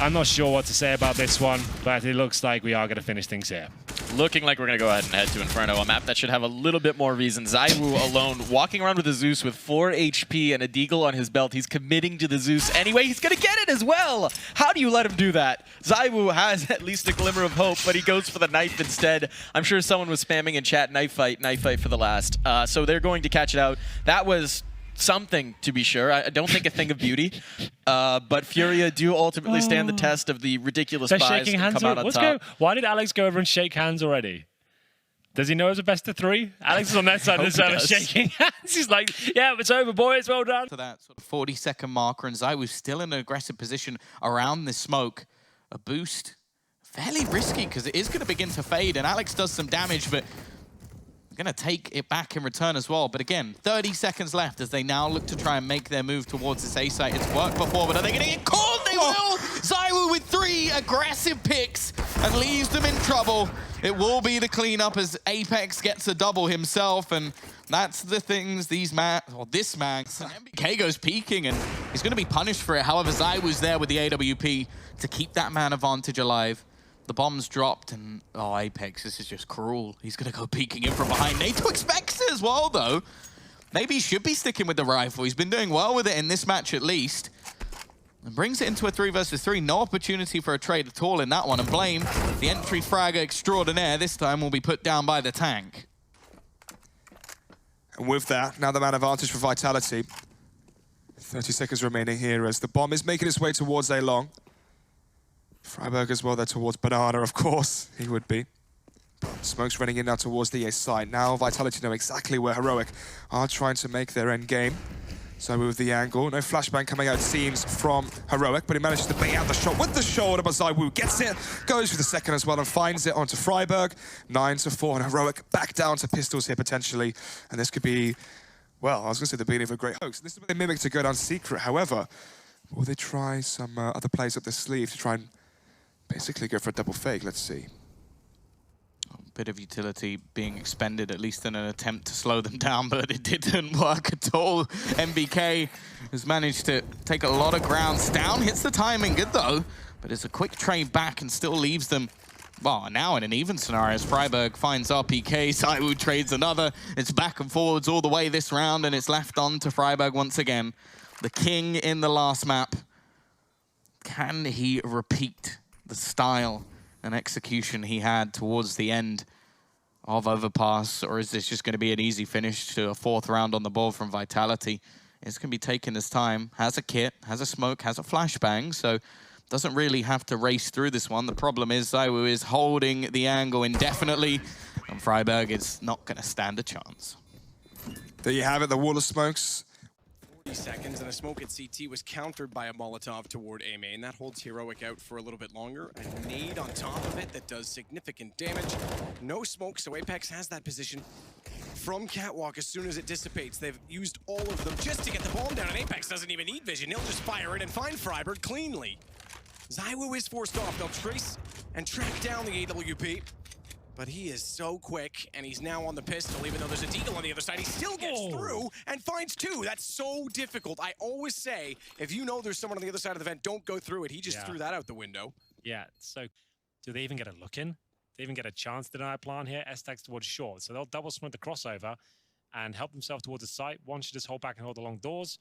I'm not sure what to say about this one, but it looks like we are going to finish things here. Looking like we're going to go ahead and head to Inferno, a map that should have a little bit more reason. ZywOo alone, walking around with a Zeus with 4 HP and a Deagle on his belt. He's committing to the Zeus anyway. He's going to get it as well. How do you let him do that? ZywOo has at least a glimmer of hope, but he goes for the knife instead. I'm sure someone was spamming in chat, knife fight for the last. So they're going to catch it out. That was something, to be sure. I don't think a thing of beauty. But Furia do ultimately stand the test of the ridiculous buys shaking hands. come out on top. Why did Alex go over and shake hands already? Does he know it's a best of 3? Alex is on that side of the server shaking hands. He's like, yeah, it's over, boys. Well done. To that sort of 40-second marker, and ZywOo's still in an aggressive position around this smoke. A boost, fairly risky, because it is going to begin to fade, and Alex does some damage, but going to take it back in return as well. But again, 30 seconds left as they now look to try and make their move towards this A site. It's worked before, but are they going to get called? They will! ZywOo with 3 aggressive picks and leaves them in trouble. It will be the cleanup as Apex gets a double himself, and that's the things this man, MBK goes peeking, and he's going to be punished for it. However, ZywOo's there with the AWP to keep that man advantage alive. The bomb's dropped, and oh, Apex, this is just cruel. He's going to go peeking in from behind. NATO expects it as well, though. Maybe he should be sticking with the rifle. He's been doing well with it in this match, at least. And brings it into a 3 versus 3. No opportunity for a trade at all in that one. And Blame, the entry fragger extraordinaire, this time will be put down by the tank. And with that, now the man advantage for Vitality. 30 seconds remaining here as the bomb is making its way towards A long. Freiburg as well there towards Banana, of course. He would be. Smoke's running in now towards the A side. Now Vitality know exactly where Heroic are trying to make their end game. So with the angle, no flashbang coming out, it seems, from Heroic, but he manages to bait out the shot with the shoulder, but ZywOo gets it, goes for the second as well, and finds it onto Freiburg. 9-4, and Heroic back down to pistols here, potentially. And this could be, well, I was going to say the beginning of a great hoax. This is what they mimic to go down secret. However, will they try some other plays up their sleeve to try and basically go for a double fake? Let's see. Bit of utility being expended, at least in an attempt to slow them down, but it didn't work at all. MBK has managed to take a lot of grounds down, hits the timing good though, but it's a quick trade back and still leaves them, well, now in an even scenario as Freiburg finds RPK, ZywOo trades another, it's back and forwards all the way this round, and it's left on to Freiburg once again. The king in the last map. Can he repeat the style and execution he had towards the end of Overpass, or is this just going to be an easy finish to a 4th round on the board from Vitality? It's going to be taking his time, has a kit, has a smoke, has a flashbang, so doesn't really have to race through this one. The problem is ZywOo is holding the angle indefinitely, and Freiburg is not going to stand a chance. There you have it, the wall of smokes. 40 seconds, and a smoke at CT was countered by a Molotov toward A main. That holds Heroic out for a little bit longer. A nade on top of it that does significant damage. No smoke, so Apex has that position from Catwalk as soon as it dissipates. They've used all of them just to get the bomb down, and Apex doesn't even need vision. He'll just fire it and find Freiburg cleanly. ZywOo is forced off. They'll trace and track down the AWP. But he is so quick, and he's now on the pistol, even though there's a deagle on the other side. He still gets through and finds 2. That's so difficult. I always say, if you know there's someone on the other side of the vent, don't go through it. He just threw that out the window. Yeah, so do they even get a look in? Do they even get a chance to deny a plan here? S-Tags towards short. So they'll double smoke the crossover and help themselves towards the site. One should just hold back and hold the long doors.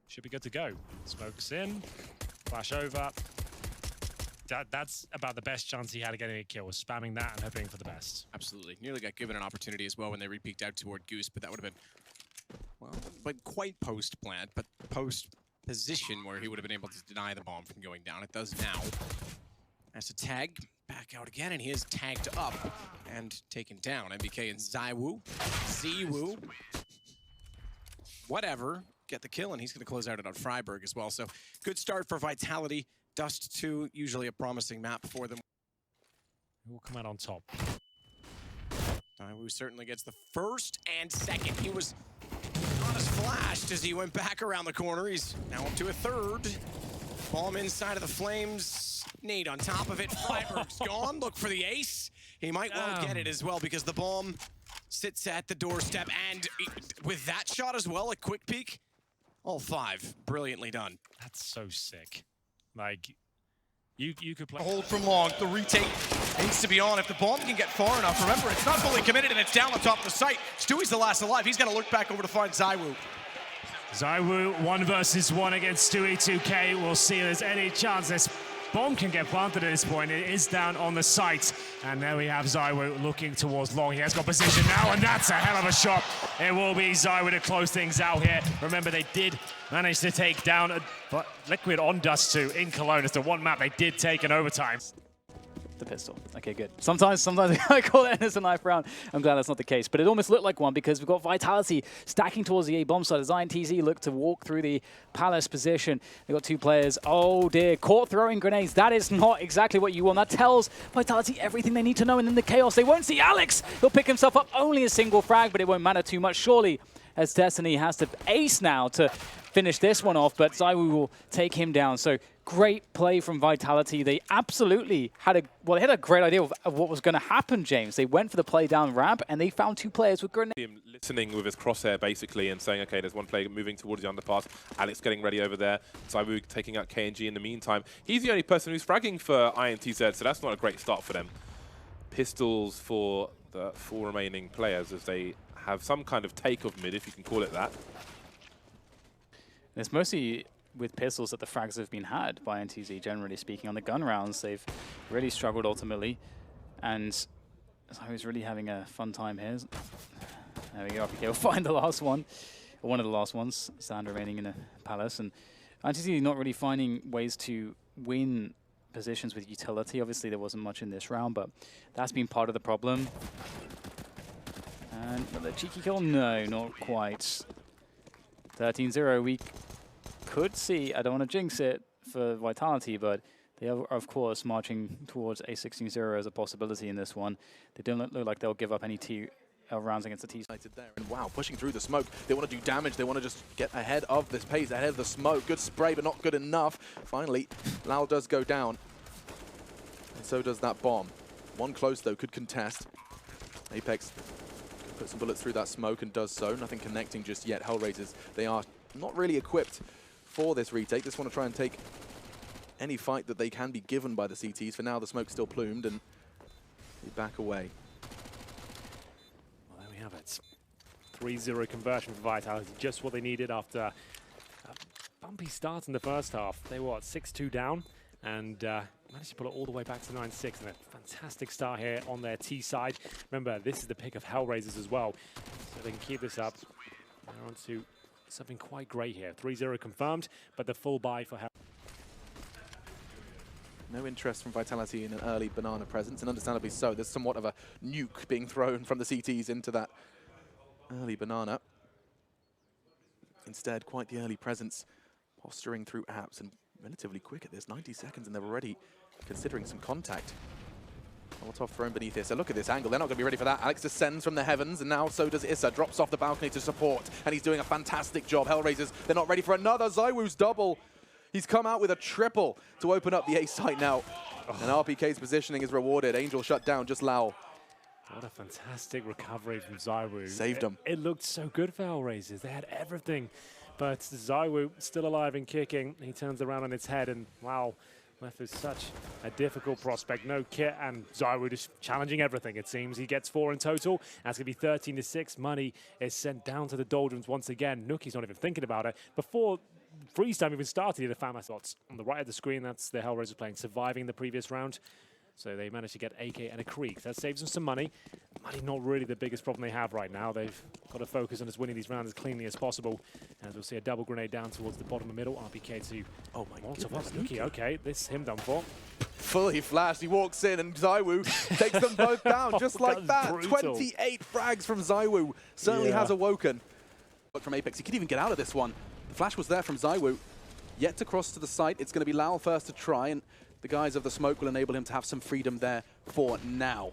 Should be good to go. Smokes in, flash over. That's about the best chance he had of getting a kill, was spamming that and hoping for the best. Absolutely. Nearly got given an opportunity as well when they re-peeked out toward Goose, but that would have been, well, but quite post-plant, but post-position where he would have been able to deny the bomb from going down. It does now. Has to tag back out again, and he is tagged up and taken down. MBK and ZywOo, whatever, get the kill, and he's going to close out it on Freiburg as well. So good start for Vitality. Dust 2, usually a promising map for them. Who will come out on top? ZywOo certainly gets the first and second. He was not as flashed as he went back around the corner. He's now up to a 3rd. Bomb inside of the flames. Nade on top of it. Freiburg's gone. Look for the ace. He might well get it as well because the bomb sits at the doorstep. And with that shot as well, a quick peek. All 5. Brilliantly done. That's so sick. Like, you could play. Hold from long. The retake needs to be on if the bomb can get far enough. Remember, it's not fully committed and it's down on top of the site. Stewie's the last alive. He's got to look back over to find ZywOo. ZywOo 1 versus 1 against Stewie 2K. We'll see if there's any chance this bomb can get planted at this point. It is down on the site. And there we have ZywOo looking towards long. He has got position now, and that's a hell of a shot. It will be ZywOo to close things out here. Remember, they did manage to take down Liquid on Dust 2 in Cologne. It's the one map they did take in overtime. The pistol. Okay, good. Sometimes I call it as a knife round. I'm glad that's not the case. But it almost looked like one because we've got Vitality stacking towards the A bomb side. As INTZ look to walk through the Palace position. They've got 2 players. Oh dear, caught throwing grenades. That is not exactly what you want. That tells Vitality everything they need to know. And then the chaos. They won't see Alex. He'll pick himself up. Only a single frag, but it won't matter too much. Surely, as Destiny has to ace now to finish this one off, but ZywOo will take him down. So great play from Vitality. They absolutely had they had a great idea of what was going to happen, James. They went for the play down ramp, and they found 2 players with grenades. Him listening with his crosshair, basically, and saying, okay, there's one player moving towards the underpass. Alex getting ready over there. ZywOo taking out KNG in the meantime. He's the only person who's fragging for INTZ, so that's not a great start for them. Pistols for the 4 remaining players as they have some kind of take of mid, if you can call it that. And it's mostly with pistols that the frags have been had by NTZ, generally speaking. On the gun rounds, they've really struggled ultimately. And ZywOo's really having a fun time here. There we go. RPK will find the last one, or one of the last ones. Sand remaining in a palace, and ITC not really finding ways to win positions with utility. Obviously, there wasn't much in this round, but that's been part of the problem. And the cheeky kill? No, not quite. 13-0. We could see, I don't want to jinx it for Vitality, but they are, of course, marching towards a 16-0 as a possibility in this one. They don't look like they'll give up any rounds against the T. There. And wow, pushing through the smoke. They want to do damage. They want to just get ahead of this pace, ahead of the smoke. Good spray, but not good enough. Finally, Lau does go down. And so does that bomb. One close, though, could contest. Apex put some bullets through that smoke and does so. Nothing connecting just yet. Hellraisers, they are not really equipped for this retake. They just want to try and take any fight that they can be given by the CTs. For now, the smoke's still plumed, and they back away. Well, there we have it. 3-0 conversion for Vitality, just what they needed after a bumpy start in the first half. They were, what, 6-2 down, and managed to pull it all the way back to 9-6, and a fantastic start here on their T side. Remember, this is the pick of Hellraisers as well, so they can keep this up. They're on to something quite great here. 3-0 confirmed, but the full buy for Hell. No interest from Vitality in an early banana presence, and understandably so. There's somewhat of a nuke being thrown from the CTs into that early banana. Instead, quite the early presence, posturing through apps, and relatively quick at this, 90 seconds, and they're already considering some contact. Molotov thrown beneath Issa. Look at this angle. They're not going to be ready for that. Alex descends from the heavens, and now so does Issa. Drops off the balcony to support, and he's doing a fantastic job. Hellraisers, they're not ready for another. ZywOo's double. He's come out with a triple to open up the A site now. And RPK's positioning is rewarded. Angel shut down, just Lau. What a fantastic recovery from ZywOo. Saved him. It looked so good for Hellraisers. They had everything. But ZywOo still alive and kicking. He turns around on its head, and wow, left with such a difficult prospect. No kit, and ZywOo just challenging everything, it seems. He gets 4 in total. That's going to be 13-6. Money is sent down to the doldrums once again. Nookie's not even thinking about it. Before freeze time even started, he had a FAMA slots on the right of the screen. That's the Hellraisers playing, surviving the previous round. So they managed to get AK and a Creek. That saves them some money. Money not really the biggest problem they have right now. They've got to focus on just winning these rounds as cleanly as possible. As we'll see a double grenade down towards the bottom of middle. RPK to Nookie. Okay, this is him done for. Fully flashed. He walks in, and ZywOo takes them both down just like that. Brutal. 28 frags from ZywOo. Certainly has awoken. But from Apex, he could even get out of this one. The flash was there from ZywOo. Yet to cross to the site. It's going to be Lau first to try, and the guys of the smoke will enable him to have some freedom there for now.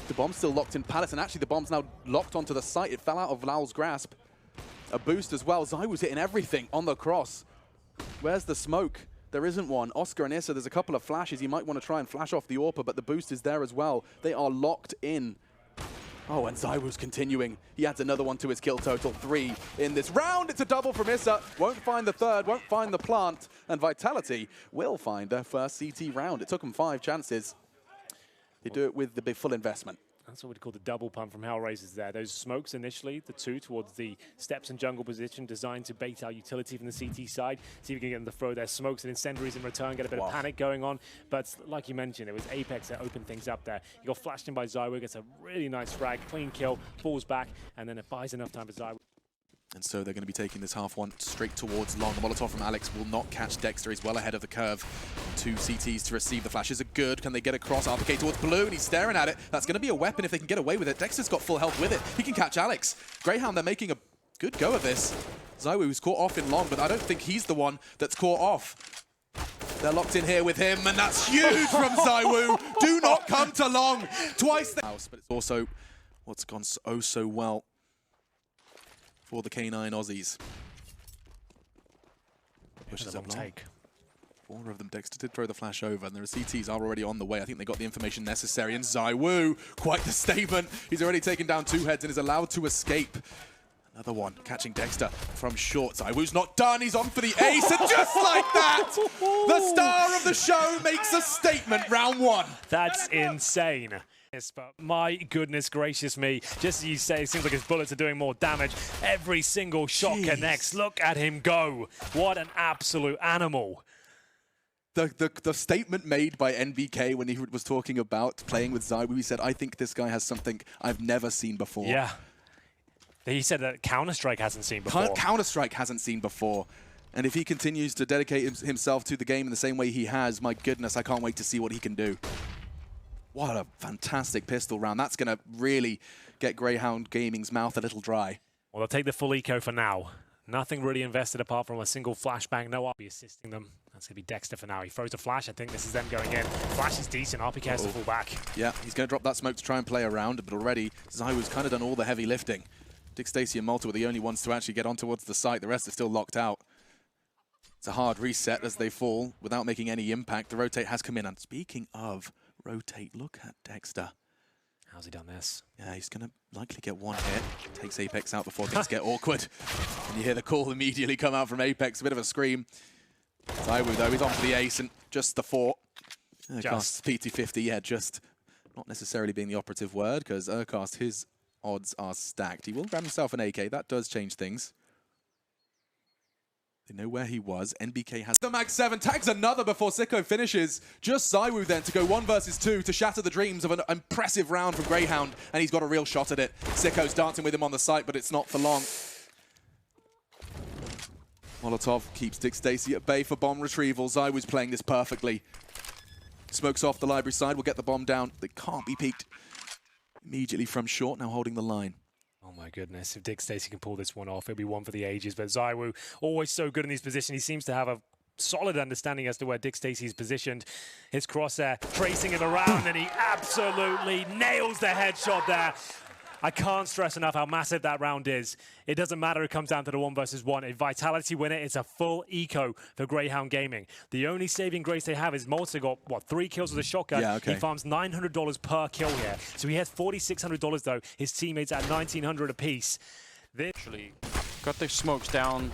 The bomb's still locked in Palace, and actually the bomb's now locked onto the site. It fell out of Lau's grasp. A boost as well. ZywOo's hitting everything on the cross. Where's the smoke? There isn't one. Oscar and Issa, there's a couple of flashes. You might want to try and flash off the AWPer, but the boost is there as well. They are locked in. Oh, and ZywOo's continuing. He adds another one to his kill total. 3 in this round. It's a double from Issa. Won't find the third, won't find the plant. And Vitality will find their first CT round. It took them 5 chances. They do it with the big full investment. That's what we'd call the double pump from Hellraisers there. Those smokes initially, the 2 towards the steps and jungle position, designed to bait out utility from the CT side. See if we can get them to throw their smokes and incendiaries in return, get a bit of panic going on. But like you mentioned, it was Apex that opened things up there. He got flashed in by ZywOo, gets a really nice frag, clean kill, falls back, and then it buys enough time for ZywOo. And so they're going to be taking this half one straight towards long. The Molotov from Alex will not catch Dexter. He's well ahead of the curve. 2 CTs to receive. The flashes are good. Can they get across? RPK towards Blue, and he's staring at it. That's going to be a weapon if they can get away with it. Dexter's got full health with it. He can catch Alex. Greyhound, they're making a good go of this. ZywOo's caught off in long, but I don't think he's the one that's caught off. They're locked in here with him, and that's huge from ZywOo. Do not come to long. Twice the house, but it's also what's gone so well for the K9 Aussies. Pushes up take. 4 of them. Dexter did throw the flash over, and the CTs are already on the way. I think they got the information necessary, and ZywOo, quite the statement. He's already taken down 2 heads and is allowed to escape. Another one, catching Dexter from short. ZywOo's not done, he's on for the ace, and just like that, the star of the show makes a statement, round 1. That's insane. Yes, but my goodness gracious me, just as you say, it seems like his bullets are doing more damage. Every single shot connects. Look at him go. What an absolute animal. The statement made by NBK when he was talking about playing with ZywOo, he said, I think this guy has something I've never seen before. Yeah. He said that Counter-Strike hasn't seen before. Counter-Strike hasn't seen before. And if he continues to dedicate himself to the game in the same way he has, my goodness, I can't wait to see what he can do. What a fantastic pistol round. That's going to really get Greyhound Gaming's mouth a little dry. Well, they'll take the full eco for now. Nothing really invested apart from a single flashbang. No RP assisting them. That's going to be Dexter for now. He throws a flash. I think this is them going in. Flash is decent. RPK has to fall back. Yeah, he's going to drop that smoke to try and play around, but already ZywOo's kind of done all the heavy lifting. Dick, Stacy, and Malta were the only ones to actually get on towards the site. The rest are still locked out. It's a hard reset as they fall without making any impact. The rotate has come in. And speaking of rotate, look at Dexter. How's he done this? Yeah, he's going to likely get one hit. Takes Apex out before things get awkward. And you hear the call immediately come out from Apex. A bit of a scream. ZywOo, though, he's on for the ace and just the fort. Urcast PT50, yeah, just not necessarily being the operative word, because Urcast, his odds are stacked. He will grab himself an AK. That does change things. They know where he was. NBK has the Mag 7, tags another before Sicko finishes. Just ZywOo then to go 1 versus 2 to shatter the dreams of an impressive round from Greyhound, and he's got a real shot at it. Sicko's dancing with him on the site, but it's not for long. Molotov keeps Dick Stacy at bay for bomb retrieval. ZywOo's playing this perfectly. Smokes off the library side, will get the bomb down. They can't be peeked immediately from short, now holding the line. Oh my goodness, if Dick Stacy can pull this one off, it'll be one for the ages. But ZywOo, always so good in these positions. He seems to have a solid understanding as to where Dick Stacy's positioned. His crosshair tracing it around, and he absolutely nails the headshot there. I can't stress enough how massive that round is. It doesn't matter, it comes down to the 1 versus 1. A Vitality winner, it's a full eco for Greyhound Gaming. The only saving grace they have is Malta got, what, 3 kills with a shotgun. Yeah, okay. He farms $900 per kill here. So he has $4,600 though. His teammates at $1,900 apiece. They actually got the smokes down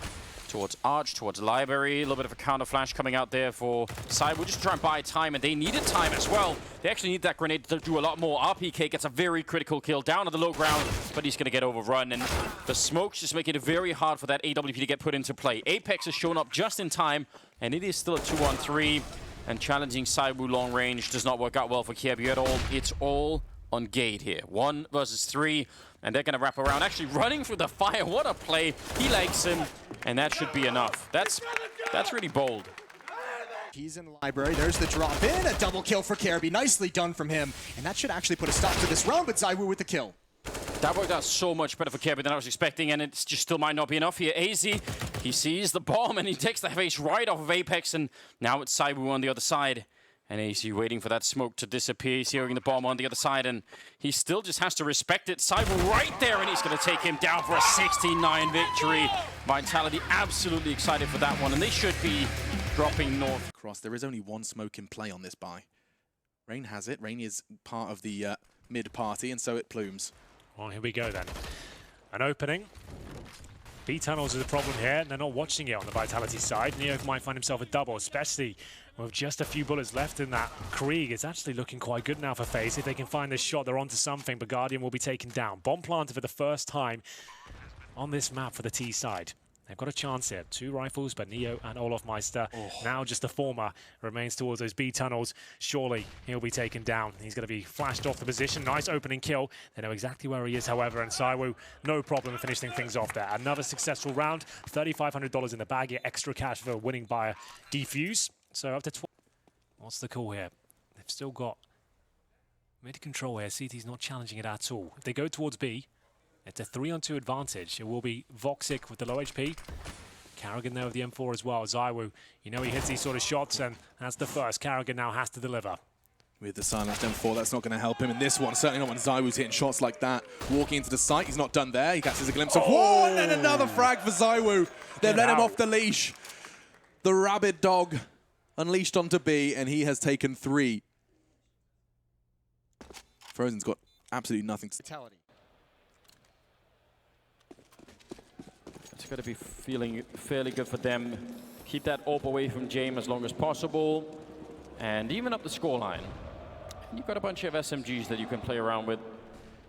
towards Arch, towards Library. A little bit of a counter flash coming out there for ZywOo, just to try and buy time, and they needed time as well. They actually need that grenade to do a lot more. RPK gets a very critical kill down at the low ground, but he's going to get overrun, and the smokes just make it very hard for that AWP to get put into play. Apex has shown up just in time, and it is still a 2-on-3, and challenging ZywOo long range does not work out well for KRB at all. It's all on Gate here. 1 versus 3. And they're going to wrap around, actually running through the fire. What a play. He likes him, and that should be enough. That's really bold. He's in the library. There's the drop in. A double kill for KRB. Nicely done from him. And that should actually put a stop to this round, but ZywOo with the kill. That worked out so much better for KRB than I was expecting, and it just still might not be enough here. AZ, he sees the bomb, and he takes the face right off of Apex, and now it's ZywOo on the other side. And AZ waiting for that smoke to disappear. He's hearing the bomb on the other side, and he still just has to respect it. ZywOo right there, and he's going to take him down for a 16-9 victory. Vitality absolutely excited for that one, and they should be dropping north. Cross. There is only 1 smoke in play on this buy. Rain has it. Rain is part of the mid-party, and so it plumes. Well, here we go then. An opening. B tunnels is a problem here, and they're not watching it on the Vitality side. Neo might find himself a double, especially with just a few bullets left in that. Krieg is actually looking quite good now for FaZe. If they can find this shot, they're onto something, but Guardian will be taken down. Bomb planted for the first time on this map for the T side. They've got a chance here. 2 rifles, but Neo and Olaf Meister. Now just the former remains towards those B tunnels. Surely he'll be taken down. He's going to be flashed off the position. Nice opening kill. They know exactly where he is, however, and ZywOo, no problem in finishing things off there. Another successful round. $3,500 in the bag. Get extra cash for winning by a defuse. So up to 12. What's the call here? They've still got mid-control here. CT's not challenging it at all. If they go towards B, it's a 3-on-2 advantage. It will be Voxic with the low HP. Carrigan there with the M4 as well. ZywOo, you know he hits these sort of shots, and that's the first. Carrigan now has to deliver. With the silenced M4, that's not going to help him in this one. Certainly not when ZywOo's hitting shots like that. Walking into the site, he's not done there. He catches a glimpse of one, and another frag for ZywOo. They've let him off the leash. The rabid dog unleashed onto B, and he has taken 3. Frozen's got absolutely nothing to Fatality. It's got to be feeling fairly good for them. Keep that AWP away from Jame as long as possible, and even up the scoreline. You've got a bunch of SMGs that you can play around with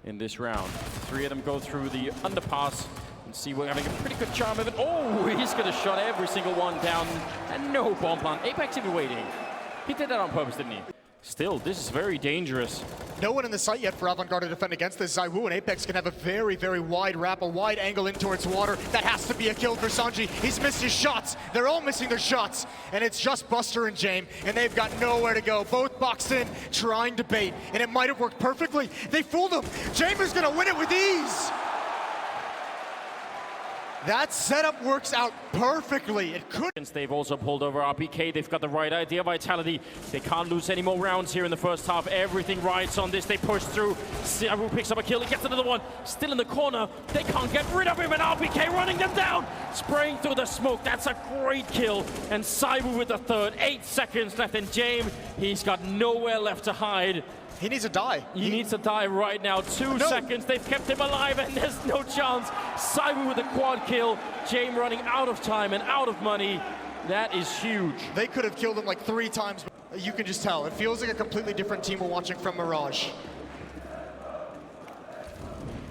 in this round. 3 of them go through the underpass, and see we're having a pretty good charm of it. Oh, he's going to shut every single one down, and no bomb plant. Apex even waiting. He did that on purpose, didn't he? Still, this is very dangerous. No one in the site yet for Avantgarde to defend against this. ZywOo and Apex can have a very, very wide wrap, a wide angle in towards water. That has to be a kill for Sanji. He's missed his shots. They're all missing their shots. And it's just Buster and James, and they've got nowhere to go. Both boxed in, trying to bait, and it might have worked perfectly. They fooled him. James is gonna win it with ease. That setup works out perfectly. It could. They've also pulled over RPK. They've got the right idea. Vitality. They can't lose any more rounds here in the first half. Everything rides on this. They push through. ZywOo picks up a kill. He gets another one. Still in the corner. They can't get rid of him. And RPK running them down. Spraying through the smoke. That's a great kill. And ZywOo with the third. 8 seconds left. And James, he's got nowhere left to hide. He needs to die. He needs to die right now. 2 seconds. They've kept him alive, and there's no chance. ZywOo with a quad kill. James running out of time and out of money. That is huge. They could have killed him like 3 times. You can just tell. It feels like a completely different team we're watching from Mirage.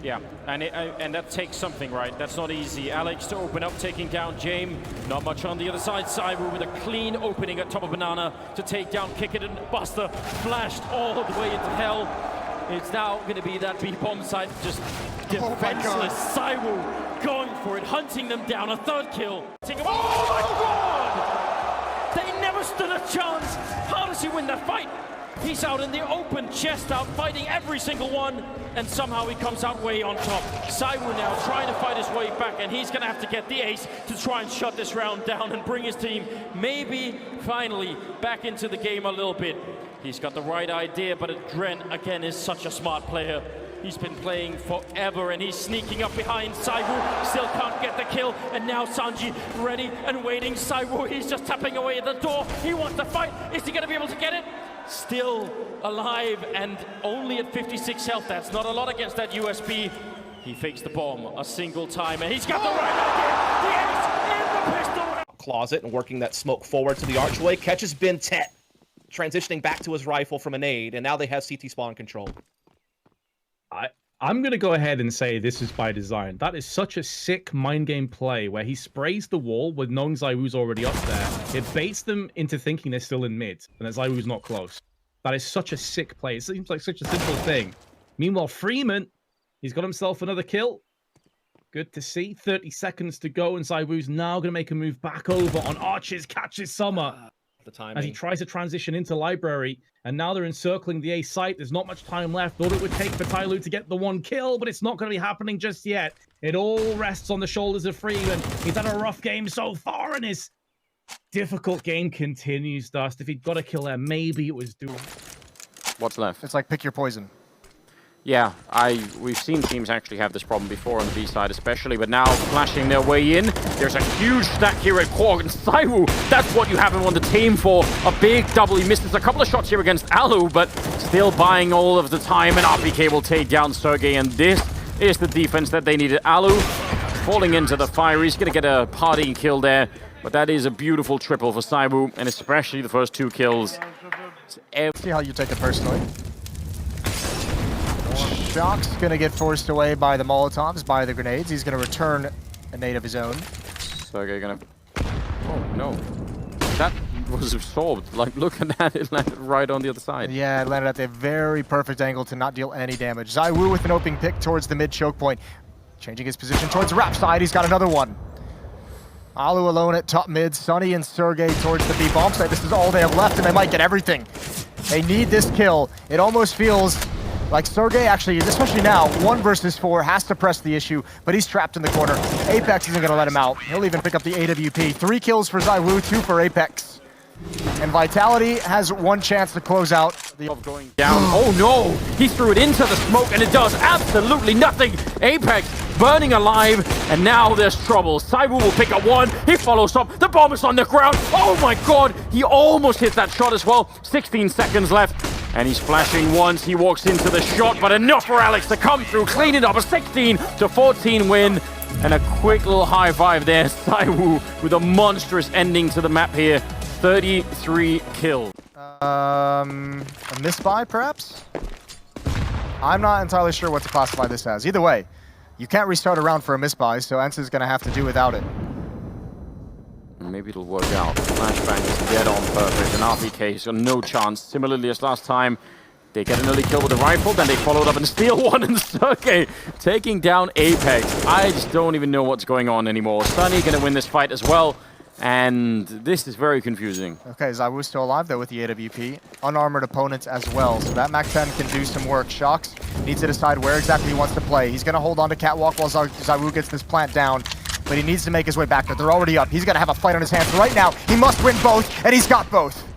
Yeah, and that takes something, right? That's not easy. Alex to open up, taking down James. Not much on the other side. ZywOo with a clean opening at top of Banana to take down Kick It, and Buster flashed all the way into hell. It's now going to be that B-bomb side, just defenseless. ZywOo going for it, hunting them down. A third kill. Oh my God! They never stood a chance. How does he win that fight? He's out in the open, chest out, fighting every single one, and somehow he comes out way on top. ZywOo now trying to fight his way back, and he's gonna have to get the ace to try and shut this round down and bring his team maybe finally back into the game a little bit. He's got the right idea, but Dren again is such a smart player. He's been playing forever, and he's sneaking up behind ZywOo. Still can't get the kill, and now Sanji ready and waiting. ZywOo, he's just tapping away at the door. He wants to fight. Is he gonna be able to get it? Still alive and only at 56 health. That's not a lot against that USB. He fakes the bomb a single time, and he's got the right idea. The ace in the pistol. Closet and working that smoke forward to the archway. Catches Ben Tet, transitioning back to his rifle from a nade, and now they have CT spawn control. I'm going to go ahead and say this is by design. That is such a sick mind game play where he sprays the wall with knowing ZywOo's already up there. It baits them into thinking they're still in mid and that ZywOo's not close. That is such a sick play. It seems like such a simple thing. Meanwhile, Freeman, he's got himself another kill. Good to see. 30 seconds to go, and ZywOo's now going to make a move back over on Arches, catches Summer. As he tries to transition into Library, and now they're encircling the A site. There's not much time left. All it would take for ZywOo to get the 1 kill, but it's not going to be happening just yet. It all rests on the shoulders of Freeman. He's had a rough game so far, and his difficult game continues, Dust. If he'd got a kill there, maybe it was doable. What's left? It's like pick your poison. Yeah, we've seen teams actually have this problem before on the B side especially, but now flashing their way in. There's a huge stack here at Korg, and ZywOo, that's what you have him on the team for. A big double. He misses a couple of shots here against Alu, but still buying all of the time, and RPK will take down Sergey, and this is the defense that they needed. Alu falling into the fire. He's going to get a partying kill there, but that is a beautiful triple for ZywOo, and especially the first 2 kills. See how you take it personally. Shock's gonna get forced away by the Molotovs, by the grenades. He's gonna return a nade of his own. Sergey gonna... Oh, no. That was absorbed. Like, look at that. It landed right on the other side. Yeah, it landed at the very perfect angle to not deal any damage. ZywOo with an opening pick towards the mid choke point. Changing his position towards the wrap side. He's got another one. Alu alone at top mid. Sunny and Sergey towards the B bomb site. This is all they have left, and they might get everything. They need this kill. It almost feels like Sergey actually, especially now, 1 versus 4, has to press the issue, but he's trapped in the corner. Apex isn't going to let him out. He'll even pick up the AWP. 3 kills for ZywOo, 2 for Apex. And Vitality has 1 chance to close out. Going down. Oh no! He threw it into the smoke, and it does absolutely nothing. Apex burning alive, and now there's trouble. ZywOo will pick up 1. He follows up. The bomb is on the ground. Oh my God! He almost hit that shot as well. 16 seconds left. And he's flashing once, he walks into the shot, but enough for Alex to come through, clean it up, a 16-14 win, and a quick little high five there. ZywOo with a monstrous ending to the map here, 33 kills. A misbuy, perhaps? I'm not entirely sure what to classify this as. Either way, you can't restart a round for a misbuy, so Ence's gonna have to do without it. And maybe it'll work out. Flashbang is dead on purpose, and RPK's got no chance. Similarly as last time, they get an early kill with a rifle, then they followed up and steal one, and Sergey taking down Apex. I just don't even know what's going on anymore. Sunny gonna win this fight as well, and this is very confusing. Okay, ZywOo still alive though with the AWP. Unarmored opponents as well, so that Mac-10 can do some work. Shox needs to decide where exactly he wants to play. He's gonna hold on to Catwalk while ZywOo gets this plant down, but he needs to make his way back there. They're already up. He's gonna have a fight on his hands right now. He must win both, and he's got both.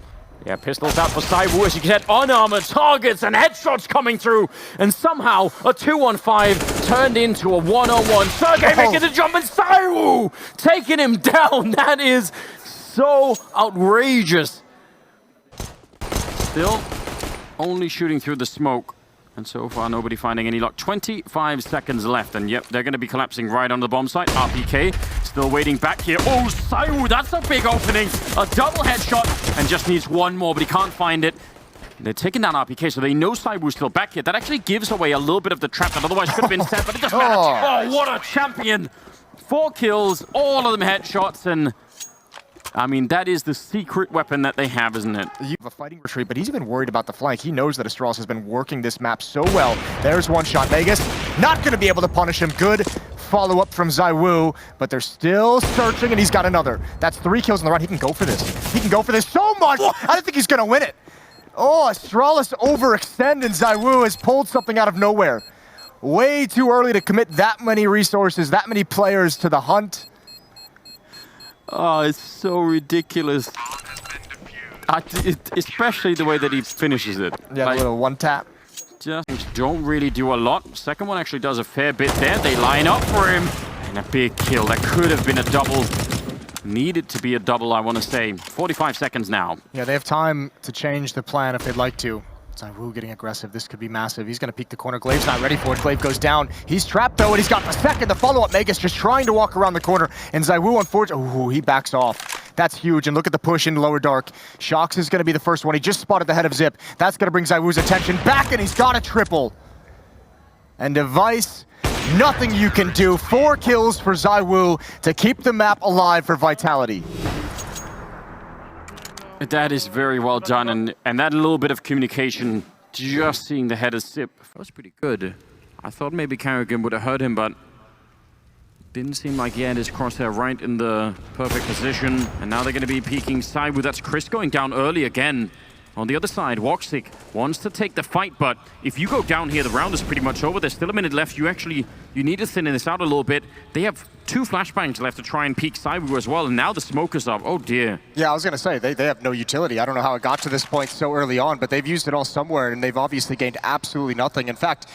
Yeah, pistols out for ZywOo as you get unarmored targets and headshots coming through. And somehow a 2-on-5 turned into a 1-on-1. Sergey making the jump and ZywOo taking him down. That is so outrageous. Still only shooting through the smoke. And so far, nobody finding any luck. 25 seconds left, and yep, they're going to be collapsing right on the bomb site. RPK still waiting back here. Oh, ZywOo, that's a big opening. A double headshot, and just needs one more, but he can't find it. They're taking down RPK, so they know ZywOo's still back here. That actually gives away a little bit of the trap that otherwise could have been set, but it doesn't matter. Oh, what a champion. 4 kills, all of them headshots, and I mean, that is the secret weapon that they have, isn't it? You have a fighting retreat, but he's even worried about the flank. He knows that Astralis has been working this map so well. There's one shot. Vegas not going to be able to punish him. Good follow-up from ZywOo, but they're still searching, and he's got another. That's 3 kills in the round. He can go for this. He can go for this so much. I don't think he's going to win it. Oh, Astralis overextend, and ZywOo has pulled something out of nowhere. Way too early to commit that many resources, that many players to the hunt. Oh, it's so ridiculous. Especially the way that he finishes it. Yeah, like, a little one tap. Just don't really do a lot. Second one actually does a fair bit there. They line up for him. And a big kill. That could have been a double. Needed to be a double, I want to say. 45 seconds now. Yeah, they have time to change the plan if they'd like to. ZywOo getting aggressive. This could be massive. He's going to peek the corner. Glaive's not ready for it. Glaive goes down. He's trapped, though, and he's got the second. The follow-up. Magus just trying to walk around the corner. And ZywOo, unfortunately, ooh, he backs off. That's huge. And look at the push in lower dark. Shox is going to be the first one. He just spotted the head of Zip. That's going to bring ZywOo's attention back, and he's got a triple. And Device, nothing you can do. 4 kills for ZywOo to keep the map alive for Vitality. That is very well done, and that little bit of communication, just seeing the head of Zip, that was pretty good. I thought maybe Carrigan would have hurt him, but didn't seem like he had his crosshair right in the perfect position. And now they're going to be peeking ZywOo. That's Chris going down early again. On the other side, Woxic wants to take the fight, but if you go down here, the round is pretty much over. There's still a minute left. You need to thin this out a little bit. They have 2 flashbangs left to try and peek ZywOo as well, and now the smoke is up. Oh dear. Yeah, I was going to say, they have no utility. I don't know how it got to this point so early on, but they've used it all somewhere, and they've obviously gained absolutely nothing. In fact,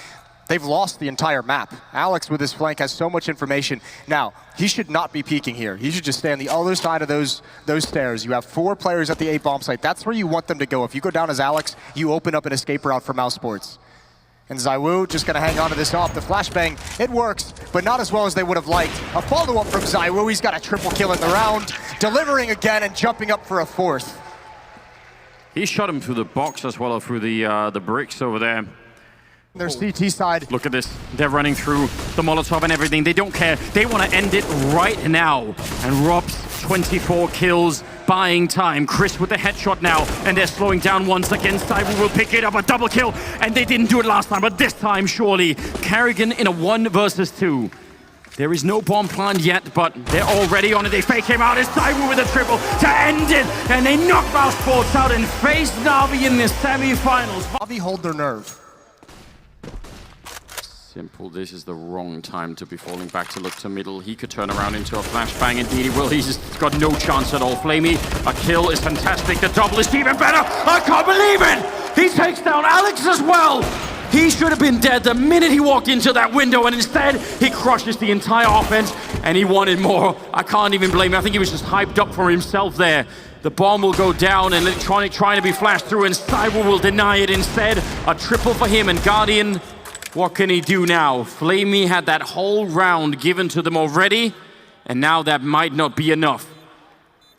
they've lost the entire map. Alex with his flank has so much information. Now, he should not be peeking here. He should just stay on the other side of those stairs. You have 4 players at the A bomb site. That's where you want them to go. If you go down as Alex, you open up an escape route for Mouse Sports. And ZywOo just going to hang on to this off. The flashbang, it works, but not as well as they would have liked. A follow-up from ZywOo. He's got a triple kill in the round, delivering again and jumping up for a 4th. He shot him through the box as well, through the bricks over there. Their CT side. Look at this. They're running through the Molotov and everything. They don't care. They want to end it right now. And Rob's 24 kills, buying time. Chris with the headshot now. And they're slowing down once again. ZywOo will pick it up, a double kill. And they didn't do it last time, but this time, surely. Carrigan in a 1 versus 2. There is no bomb planned yet, but they're already on it. They fake him out. It's ZywOo with a triple to end it. And they knock Mouse Sports out and face Na'Vi in the semi-finals. Na'Vi hold their nerve. Simple, this is the wrong time to be falling back to look to middle. He could turn around into a flashbang, indeed he will. He's got no chance at all. Flamey, a kill is fantastic. The double is even better. I can't believe it! He takes down Alex as well! He should have been dead the minute he walked into that window, and instead he crushes the entire offense, and he wanted more. I can't even blame him. I think he was just hyped up for himself there. The bomb will go down, and Electronic trying to be flashed through, and ZywOo will deny it instead. A triple for him, and Guardian, what can he do now? Flamey had that whole round given to them already, and now that might not be enough.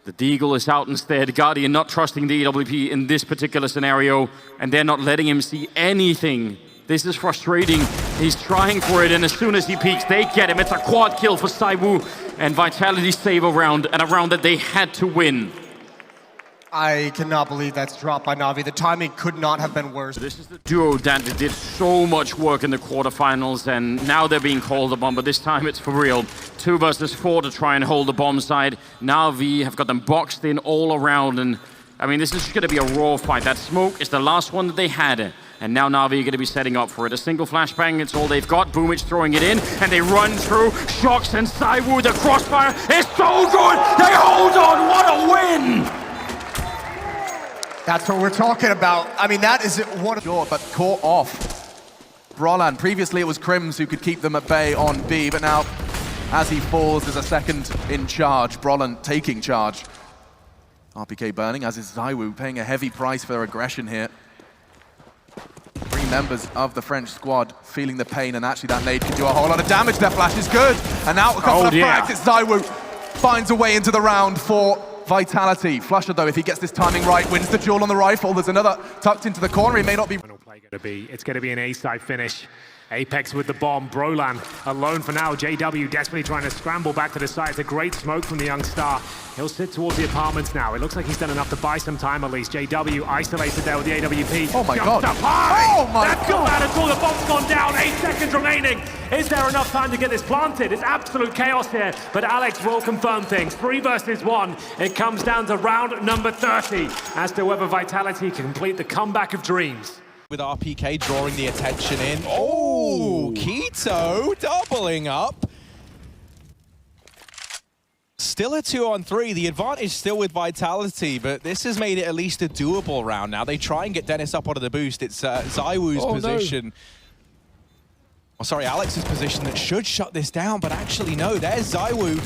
The Deagle is out instead. Guardian not trusting the EWP in this particular scenario, and they're not letting him see anything. This is frustrating. He's trying for it, and as soon as he peeks, they get him. It's a quad kill for ZywOo, and Vitality save a round, and a round that they had to win. I cannot believe that's dropped by Na'Vi. The timing could not have been worse. This is the duo that did so much work in the quarterfinals, and now they're being called upon, but this time it's for real. 2 versus 4 to try and hold the bomb side. Na'Vi have got them boxed in all around, and I mean, this is going to be a raw fight. That smoke is the last one that they had, and now Na'Vi are going to be setting up for it. A single flashbang, it's all they've got. Boomich throwing it in, and they run through. Shox and ZywOo, the crossfire is so good! They hold on, what a win! That's what we're talking about. I mean, that is one of... Short, but caught off. Brolan. Previously, it was Crims who could keep them at bay on B, but now, as he falls, there's a second in charge. Brolan taking charge. RPK burning, as is ZywOo, paying a heavy price for their aggression here. 3 members of the French squad feeling the pain, and actually that nade can do a whole lot of damage. Their flash is good, and now a couple of frags. It's ZywOo finds a way into the round for Vitality. Flusher, though, if he gets this timing right, wins the duel on the rifle. There's another tucked into the corner. He may not be... It's going to be an A-side finish. Apex with the bomb. Brolan alone for now. JW desperately trying to scramble back to the side. It's a great smoke from the young star. He'll sit towards the apartments now. It looks like he's done enough to buy some time at least. JW isolated there with the AWP. Oh my God. Up high. Oh my That's God. That's all. The bomb's gone down. 8 seconds remaining. Is there enough time to get this planted? It's absolute chaos here. But Alex will confirm things. 3 versus 1. It comes down to round number 30 as to whether Vitality can complete the comeback of dreams. With RPK drawing the attention in. Oh, Keto doubling up. Still a 2-on-3. The advantage still with Vitality, but this has made it at least a doable round now. They try and get Dennis up onto the boost. It's ZywOo's position. No. Oh, sorry, Alex's position that should shut this down, but actually no, there's ZywOo.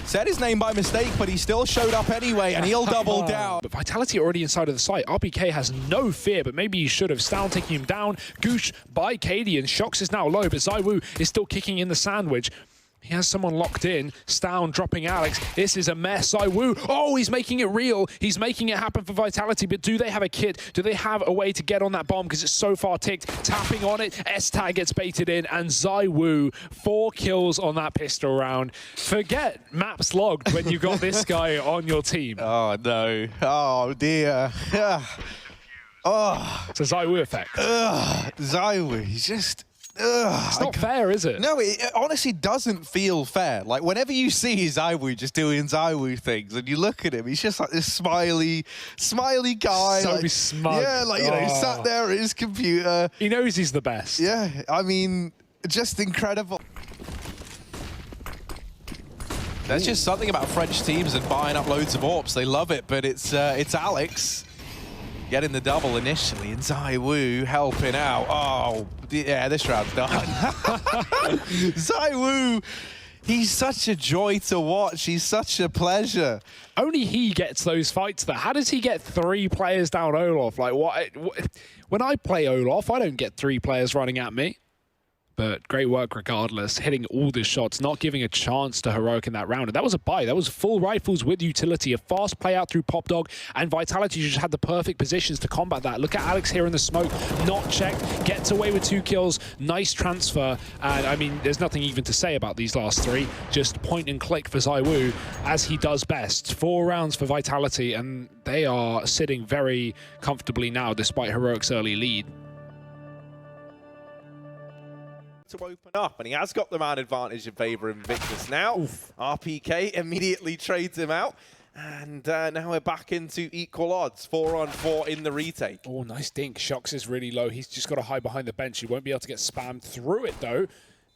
Said his name by mistake, but he still showed up anyway, and he'll double down. But Vitality already inside of the site. RPK has no fear, but maybe he should have. Stown taking him down. Goosh by Katie, and Shox is now low, but ZywOo is still kicking in the sandwich. He has someone locked in. Stown dropping Alex. This is a mess. ZywOo. Oh, he's making it real. He's making it happen for Vitality. But do they have a kit? Do they have a way to get on that bomb? Because it's so far ticked. Tapping on it. S-Tag gets baited in. And ZywOo, 4 kills on that pistol round. Forget maps logged when you got this guy on your team. Oh, no. Oh, dear. Oh. It's a ZywOo effect. ZywOo, he's just... It's not fair, is it? No, it honestly doesn't feel fair. Like, whenever you see ZywOo just doing ZywOo things, and you look at him, he's just like this smiley guy. So like, smug. Yeah, like, you know, he sat there at his computer. He knows he's the best. Yeah, I mean, just incredible. There's just something about French teams and buying up loads of AWPs. They love it, but it's Alex getting the double initially, and ZywOo helping out. Oh, yeah, this round's done. ZywOo, he's such a joy to watch. He's such a pleasure. Only he gets those fights there. How does he get 3 players down Olaf? Like, what? When I play Olaf, I don't get 3 players running at me. But great work regardless, hitting all the shots, not giving a chance to Heroic in that round. And that was a buy. That was full rifles with utility, a fast play out through Pop Dog, and Vitality just had the perfect positions to combat that. Look at Alex here in the smoke, not checked, gets away with 2 kills, nice transfer. And I mean, there's nothing even to say about these last 3. Just point and click for ZywOo, as he does best. 4 rounds for Vitality, and they are sitting very comfortably now, despite Heroic's early lead. To open up, and he has got the man advantage in favor of Invictus now. Oof. RPK immediately trades him out, and now we're back into equal odds, 4-on-4 in the retake. Oh, nice dink. Shox is really low. He's just got to hide behind the bench. He won't be able to get spammed through it, though.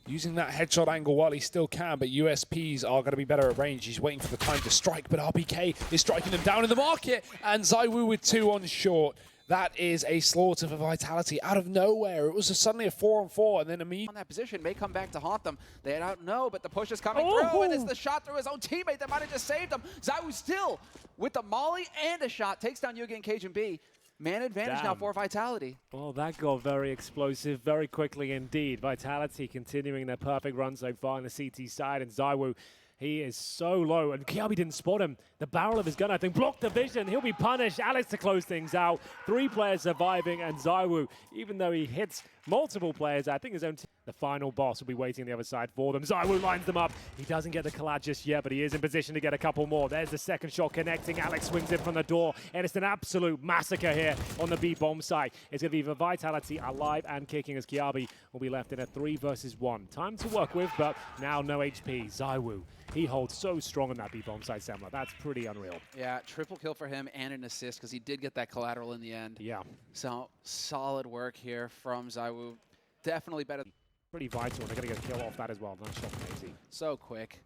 Using that headshot angle while he still can, but USPs are going to be better at range. He's waiting for the time to strike, but RPK is striking them down in the market, and ZywOo with 2 on short. That is a slaughter for Vitality out of nowhere. It was suddenly a 4-on-4, and then immediately... On that position, may come back to haunt them. They don't know, but the push is coming through, and it's the shot through his own teammate that might have just saved him. ZywOo still with the molly and a shot. Takes down Yugi and Cajun B. Man advantage now for Vitality. Well, that got very explosive very quickly indeed. Vitality continuing their perfect run so far on the CT side, and ZywOo, he is so low, and Kiabi didn't spot him. The barrel of his gun, I think, blocked the vision. He'll be punished. Alex to close things out. 3 players surviving, and ZywOo, even though he hits multiple players. I think his own the final boss will be waiting on the other side for them. ZywOo lines them up. He doesn't get the collab just yet, but he is in position to get a couple more. There's the second shot connecting. Alex swings in from the door, and it's an absolute massacre here on the B bomb site. It's going to be the Vitality alive and kicking as Kiabi will be left in a 3 versus 1. Time to work with, but now no HP. ZywOo, he holds so strong on that B bomb site, Semler. That's pretty unreal. Yeah, triple kill for him and an assist because he did get that collateral in the end. Yeah. So solid work here from ZywOo. Definitely better. Pretty vital, and they're going to get a kill off that as well. Nice shot from AZ. So quick.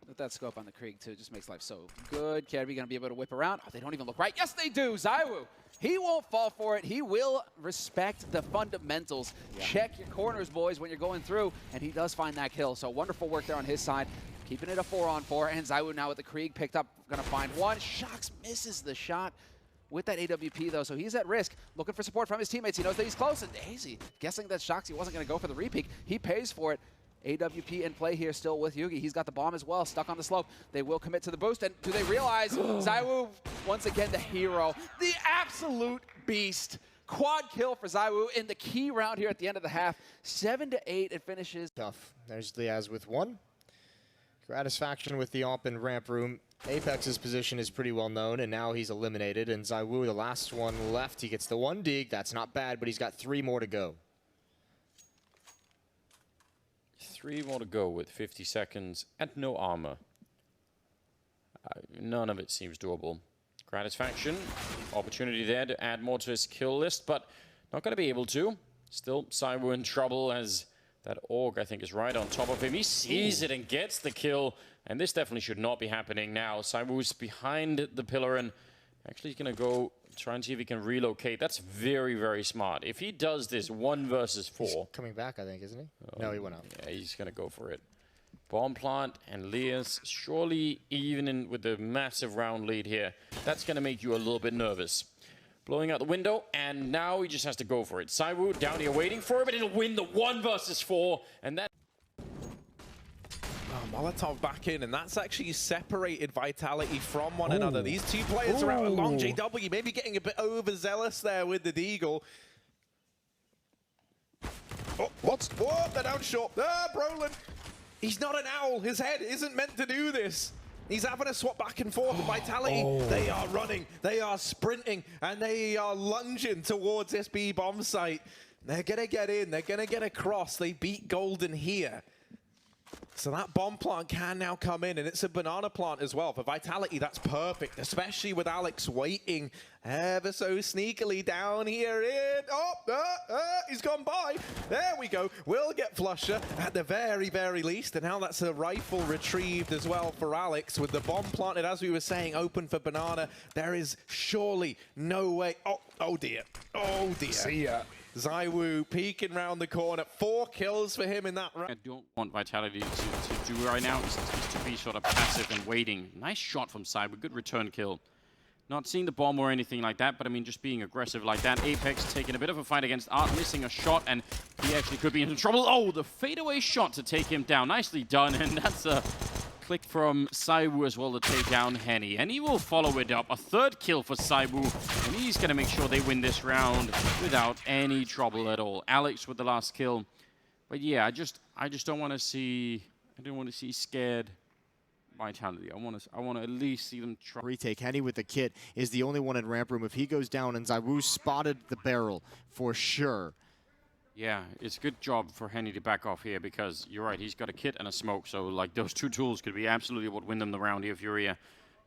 With that scope on the Krieg, too, just makes life so good. Kiabi going to be able to whip around. Oh, they don't even look right. Yes, they do. ZywOo, he won't fall for it. He will respect the fundamentals. Yeah. Check your corners, boys, when you're going through, and he does find that kill. So wonderful work there on his side. Keeping it a 4-on-4, and ZywOo now with the Krieg picked up, going to find one. Shox misses the shot with that AWP, though, so he's at risk, looking for support from his teammates. He knows that he's close, and Hazy, guessing that Shoxy wasn't going to go for the repeak. He pays for it. AWP in play here still with Yugi. He's got the bomb as well, stuck on the slope. They will commit to the boost, and do they realize ZywOo, once again, the hero, the absolute beast. Quad kill for ZywOo in the key round here at the end of the half. 7-8, it finishes. Tough. There's Liaz with 1. Gratisfaction with the AWP and ramp room. Apex's position is pretty well known, and now he's eliminated. And ZywOo, the last one left, he gets the 1 dig. That's not bad, but he's got 3 more to go. 3 more to go with 50 seconds and no armor. None of it seems doable. Gratisfaction, opportunity there to add more to his kill list, but not going to be able to. Still, ZywOo in trouble as that Org, I think, is right on top of him. He sees it and gets the kill, and this definitely should not be happening now. ZywOo's behind the pillar, and actually he's going to go try and see if he can relocate. That's very, very smart. If he does this 1 versus 4... He's coming back, I think, isn't he? No, he went out. Yeah, he's going to go for it. Bomb plant and Liaz, surely even with the massive round lead here, that's going to make you a little bit nervous. Blowing out the window, and now he just has to go for it. ZywOo down here waiting for it, but it'll win the 1 versus 4, and that... Molotov back in, and that's actually separated Vitality from one another. These two players are out along. JW maybe getting a bit overzealous there with the Deagle. Oh, what? Whoa, they're down short. Ah, Brolin. He's not an owl. His head isn't meant to do this. He's having a swap back and forth. Vitality, they are running, they are sprinting, and they are lunging towards this B bomb site. They're going to get in, they're going to get across. They beat Golden here. So that bomb plant can now come in, and it's a banana plant as well. For Vitality, that's perfect, especially with Alex waiting ever so sneakily down here in. He's gone by. There we go. We'll get Flusher at the very, very least. And now that's a rifle retrieved as well for Alex with the bomb planted, as we were saying, open for banana. There is surely no way. Oh dear. Oh dear. See ya. ZywOo peeking round the corner. 4 kills for him in that round. I don't want Vitality to do right now is to be sort of passive and waiting. Nice shot from ZywOo. Good return kill. Not seeing the bomb or anything like that, but I mean, just being aggressive like that. Apex taking a bit of a fight against Art, missing a shot, and he actually could be in trouble. Oh, the fadeaway shot to take him down. Nicely done, and that's a click from ZywOo as well to take down Henny. And he will follow it up. A 3rd kill for ZywOo, and he's going to make sure they win this round without any trouble at all. Alex with the last kill. But yeah, I just don't want to see... I don't want to see scared Vitality. I want to at least see them try. Retake. Henny with the kit is the only one in ramp room. If he goes down, and ZywOo spotted the barrel for sure. Yeah, it's a good job for Henny to back off here because you're right, he's got a kit and a smoke, so like those 2 tools could be absolutely what win them the round here. Furia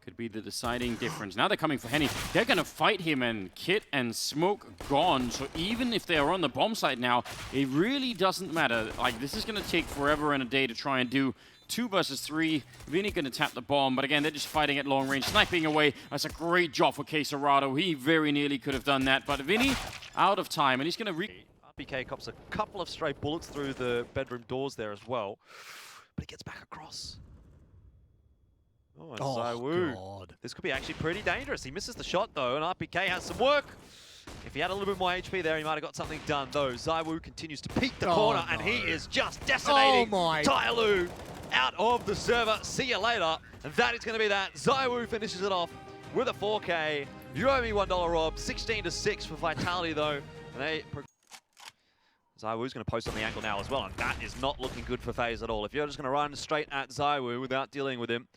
could be the deciding difference. Now they're coming for Henny. They're going to fight him, and kit and smoke gone, so even if they're on the bomb site now, it really doesn't matter. Like, this is going to take forever and a day to try and do 2 versus 3. Vinny going to tap the bomb, but again, they're just fighting at long range, sniping away. That's a great job for Quesarado. He very nearly could have done that, but Vinny out of time, and he's going to RPK cops a couple of stray bullets through the bedroom doors there as well, but he gets back across. Oh, and ZywOo. God. This could be actually pretty dangerous. He misses the shot though, and RPK has some work. If he had a little bit more HP there, he might have got something done though. ZywOo continues to peek the corner, and he is just decimating Tyloo out of the server. See you later. And that is going to be that. ZywOo finishes it off with a 4K. You owe me $1, Rob. 16-6 for Vitality though. And they ZywOo's going to post on the angle now as well, and that is not looking good for FaZe at all. If you're just going to run straight at ZywOo without dealing with him,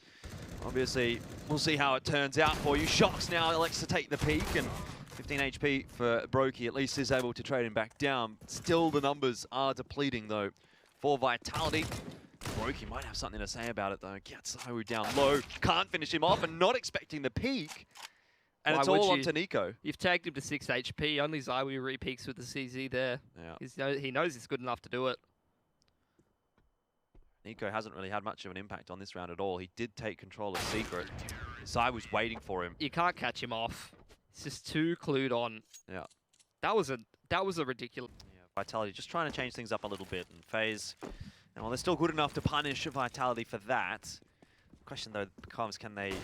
obviously, we'll see how it turns out for you. Shox now elects to take the peak, and 15 HP for Brokey at least is able to trade him back down. Still, the numbers are depleting, though, for Vitality. Brokey might have something to say about it, though. Gets ZywOo down low, can't finish him off, and not expecting the peak. And it's all onto Nico. You've tagged him to 6 HP. Only ZywOo re-peaks with the CZ there. Yeah. He knows he's good enough to do it. Nico hasn't really had much of an impact on this round at all. He did take control of Secret. ZywOo's waiting for him. You can't catch him off. He's just too clued on. Yeah. That was a ridiculous. Yeah, Vitality just trying to change things up a little bit. And FaZe, well, they're still good enough to punish Vitality for that. The question, though, becomes, can they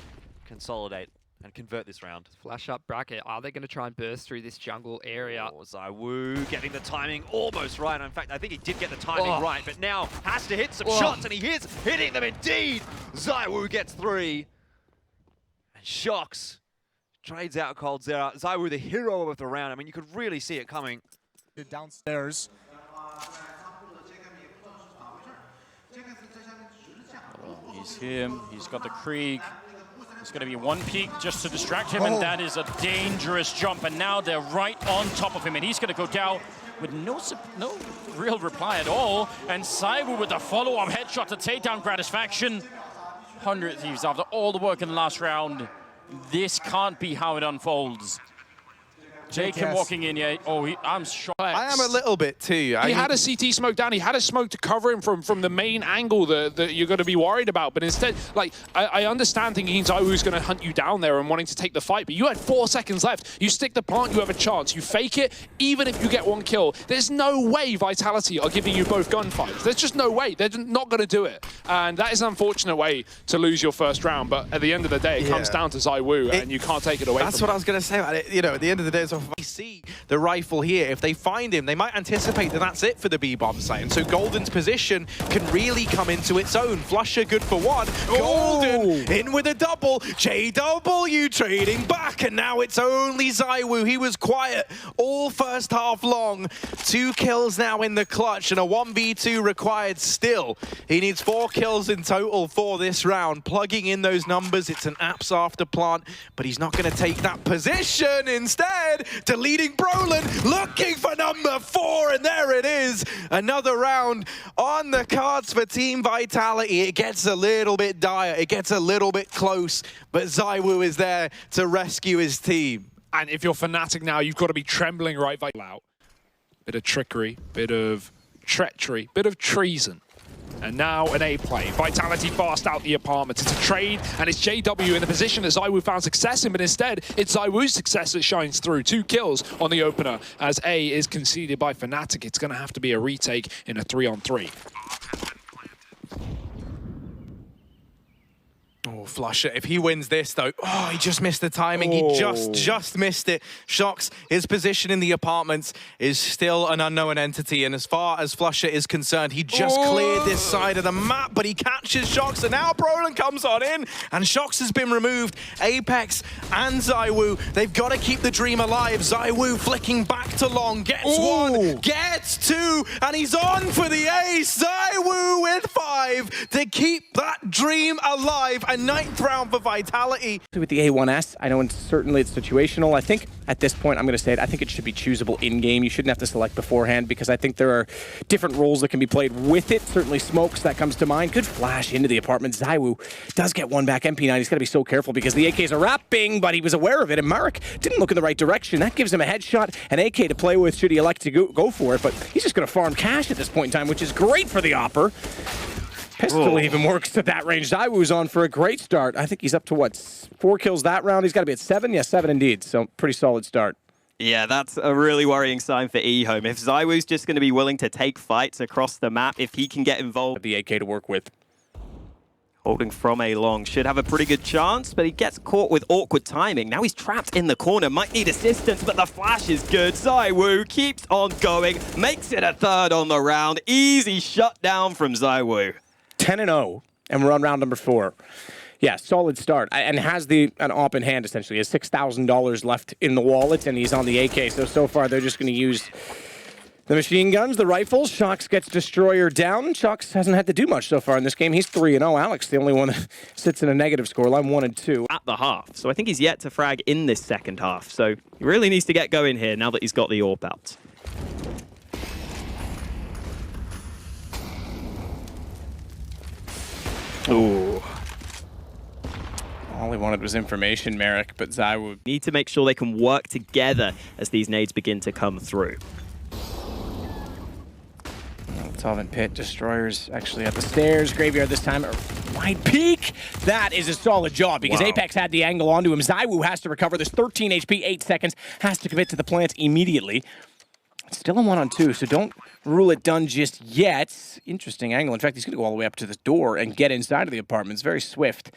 consolidate and convert this round? Flash up bracket. Are they going to try and burst through this jungle area? Oh, ZywOo getting the timing almost right. In fact, I think he did get the timing right, but now has to hit some shots, and he is hitting them indeed. ZywOo gets 3. And Shox trades out Cold Zera. ZywOo, the hero of the round. I mean, you could really see it coming. Downstairs. He's here. He's got the Krieg. It's going to be one peek just to distract him, and that is a dangerous jump. And now they're right on top of him, and he's going to go down with no real reply at all. And ZywOo with the follow-up headshot to take down Gratisfaction. 100 Thieves after all the work in the last round. This can't be how it unfolds. Jake him walking in, yeah. Oh, I'm shocked. I am a little bit too. He had a CT smoke down. He had a smoke to cover him from the main angle that you're going to be worried about. But instead, like, I understand thinking ZywOo's going to hunt you down there and wanting to take the fight. But you had 4 seconds left. You stick the plant, you have a chance. You fake it, even if you get 1 kill. There's no way Vitality are giving you both gunfights. There's just no way. They're not going to do it. And that is an unfortunate way to lose your first round. But at the end of the day, it comes down to ZywOo, and you can't take it away from That's what I was going to say about it. You know, at the end of the day, it's they see the rifle here. If they find him, they might anticipate that that's it for the B-bomb site. And so Golden's position can really come into its own. Flusher good for 1. Golden in with a double. JW trading back, and now it's only ZywOo. He was quiet all first half long. 2 kills now in the clutch, and a 1v2 required still. He needs 4 kills in total for this round. Plugging in those numbers, it's an apps after plant, but he's not going to take that position. Instead, deleting Brolin, looking for number 4, and there it is. Another round on the cards for Team Vitality. It gets a little bit dire, it gets a little bit close, but ZywOo is there to rescue his team. And if you're Fnatic now, you've got to be trembling right out. Bit of trickery, bit of treachery, bit of treason. And now an A play. Vitality fast out the apartment. It's a trade, and it's JW in the position that ZywOo found success in, but instead, it's ZywOo's success that shines through. 2 kills on the opener as A is conceded by Fnatic. It's going to have to be a retake in a 3-on-3. Oh, Flusher, if he wins this, though, oh, he just missed the timing. He just missed it. Shox, his position in the apartments is still an unknown entity, and as far as Flusher is concerned, he just cleared this side of the map, but he catches Shox, and now Brolin comes on in, and Shox has been removed. Apex and ZywOo, they've got to keep the dream alive. ZywOo flicking back to long, gets 1, gets 2, and he's on for the ace. ZywOo with 5 to keep that dream alive. A 9th round for Vitality. With the A1S, I know certainly it's situational. I think at this point, I'm going to say it, I think it should be choosable in-game. You shouldn't have to select beforehand because I think there are different roles that can be played with it. Certainly Smokes, that comes to mind. Good flash into the apartment. ZywOo does get 1 back. MP9, he's got to be so careful because the AKs are wrapping, but he was aware of it, and Marek didn't look in the right direction. That gives him a headshot, an AK to play with should he elect to go for it, but he's just going to farm cash at this point in time, which is great for the Opper. Pistol even works at that range. ZywOo's on for a great start. I think he's up to, what, 4 kills that round? He's got to be at 7? Yeah, 7 indeed. So pretty solid start. Yeah, that's a really worrying sign for eHome. If ZywOo's just going to be willing to take fights across the map, if he can get involved... The AK to work with. Holding from A long, should have a pretty good chance, but he gets caught with awkward timing. Now he's trapped in the corner, might need assistance, but the flash is good. ZywOo keeps on going, makes it a 3rd on the round. Easy shutdown from ZywOo. 10-0, and we're on round number 4. Yeah, solid start, and has an op in hand, essentially. He has $6,000 left in the wallet, and he's on the AK, so far they're just going to use The machine guns, the rifles, Shox gets Destroyer down. Shox hasn't had to do much so far in this game. He's 3-0. Alex, the only one that sits in a negative scoreline, 1-2. At the half, so I think he's yet to frag in this second half. So he really needs to get going here now that he's got the AWP out. Ooh. All he wanted was information, Merrick, but ZywOo need to make sure they can work together as these nades begin to come through. Solvent Pit, Destroyers actually at the stairs. Graveyard this time, wide peak. That is a solid job because Apex had the angle onto him. ZywOo has to recover this 13 HP, 8 seconds, has to commit to the plant immediately. Still a 1-on-2, so don't rule it done just yet. Interesting angle. In fact, he's going to go all the way up to the door and get inside of the apartment. It's very swift.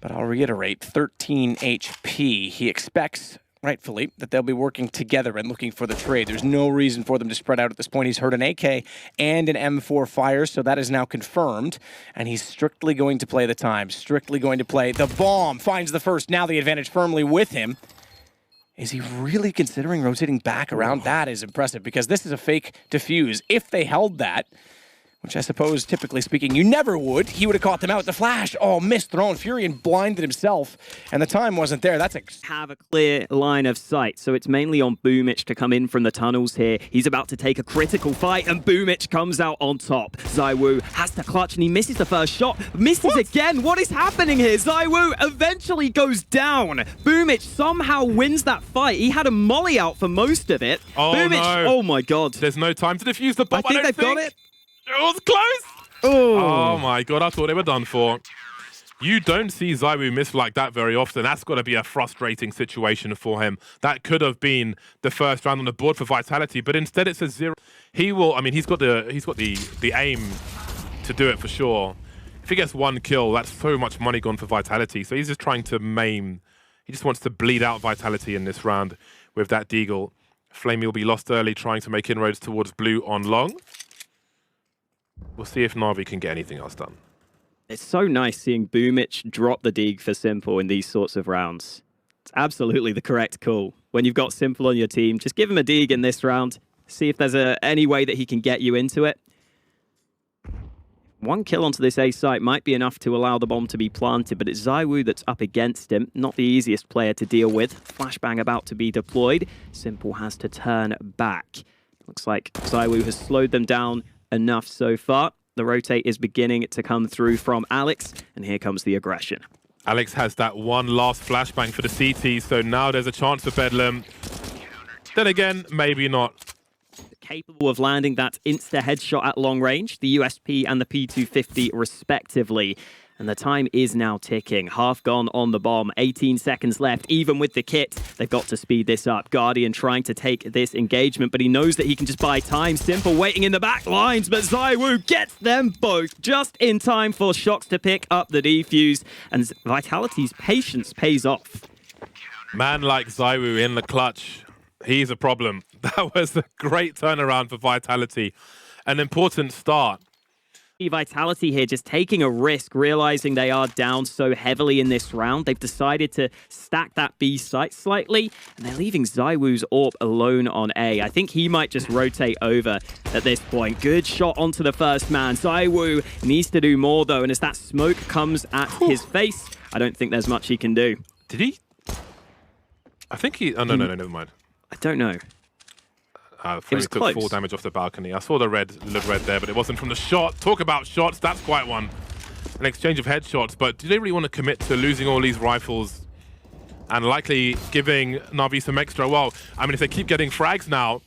But I'll reiterate, 13 HP. He expects, rightfully, that they'll be working together and looking for the trade. There's no reason for them to spread out at this point. He's heard an AK and an M4 fire, so that is now confirmed. And he's strictly going to play the time, strictly going to play the bomb. Finds the first, now the advantage firmly with him. Is he really considering rotating back around? That is impressive because this is a fake defuse. If they held that, which I suppose, typically speaking, you never would. He would have caught them out. The flash, oh, missed thrown. Furion blinded himself, and the time wasn't there. That's have a clear line of sight, so it's mainly on Boomich to come in from the tunnels here. He's about to take a critical fight, and Boomich comes out on top. ZywOo has to clutch, and he misses the first shot. Misses again. What is happening here? ZywOo eventually goes down. Boomich somehow wins that fight. He had a molly out for most of it. Oh, Boomich, no. Oh, my God. There's no time to defuse the bomb. I think they've got it. It was close. Oh my God, I thought they were done for. You don't see ZywOo miss like that very often. That's got to be a frustrating situation for him. That could have been the first round on the board for Vitality, but instead it's a 0. He will. I mean, he's got the aim to do it for sure. If he gets 1 kill, that's so much money gone for Vitality. So he's just trying to maim. He just wants to bleed out Vitality in this round with that Deagle. Flamey will be lost early, trying to make inroads towards blue on long. We'll see if Na'Vi can get anything else done. It's so nice seeing Boomich drop the Deag for Simple in these sorts of rounds. It's absolutely the correct call. When you've got Simple on your team, just give him a Deag in this round. See if there's any way that he can get you into it. 1 kill onto this A site might be enough to allow the bomb to be planted, but it's ZywOo that's up against him. Not the easiest player to deal with. Flashbang about to be deployed. Simple has to turn back. Looks like ZywOo has slowed them down enough so far. The rotate is beginning to come through from Alex, and here comes the aggression. Alex has that one last flashbang for the CT, so now there's a chance for Bedlam. Then again, maybe not. Capable of landing that insta headshot at long range, the USP and the P250 respectively. And the time is now ticking. Half gone on the bomb. 18 seconds left. Even with the kit, they've got to speed this up. Guardian trying to take this engagement, but he knows that he can just buy time. Simple waiting in the back lines, but ZywOo gets them both just in time for Shox to pick up the defuse. And Vitality's patience pays off. Man like ZywOo in the clutch, he's a problem. That was a great turnaround for Vitality. An important start. Vitality here just taking a risk, realizing they are down so heavily in this round. They've decided to stack that B site slightly, and they're leaving ZywOo's AWP alone on A. I think he might just rotate over at this point. Good shot onto the first man. ZywOo needs to do more, though, and as that smoke comes at his face, I don't think there's much he can do. Did he? I think he... Oh, no, never mind. I don't know. It was took 4 damage off the balcony. I saw the red there, but it wasn't from the shot. Talk about shots, that's quite one. An exchange of headshots, but do they really want to commit to losing all these rifles and likely giving Na'Vi some extra? Well, I mean, if they keep getting frags now,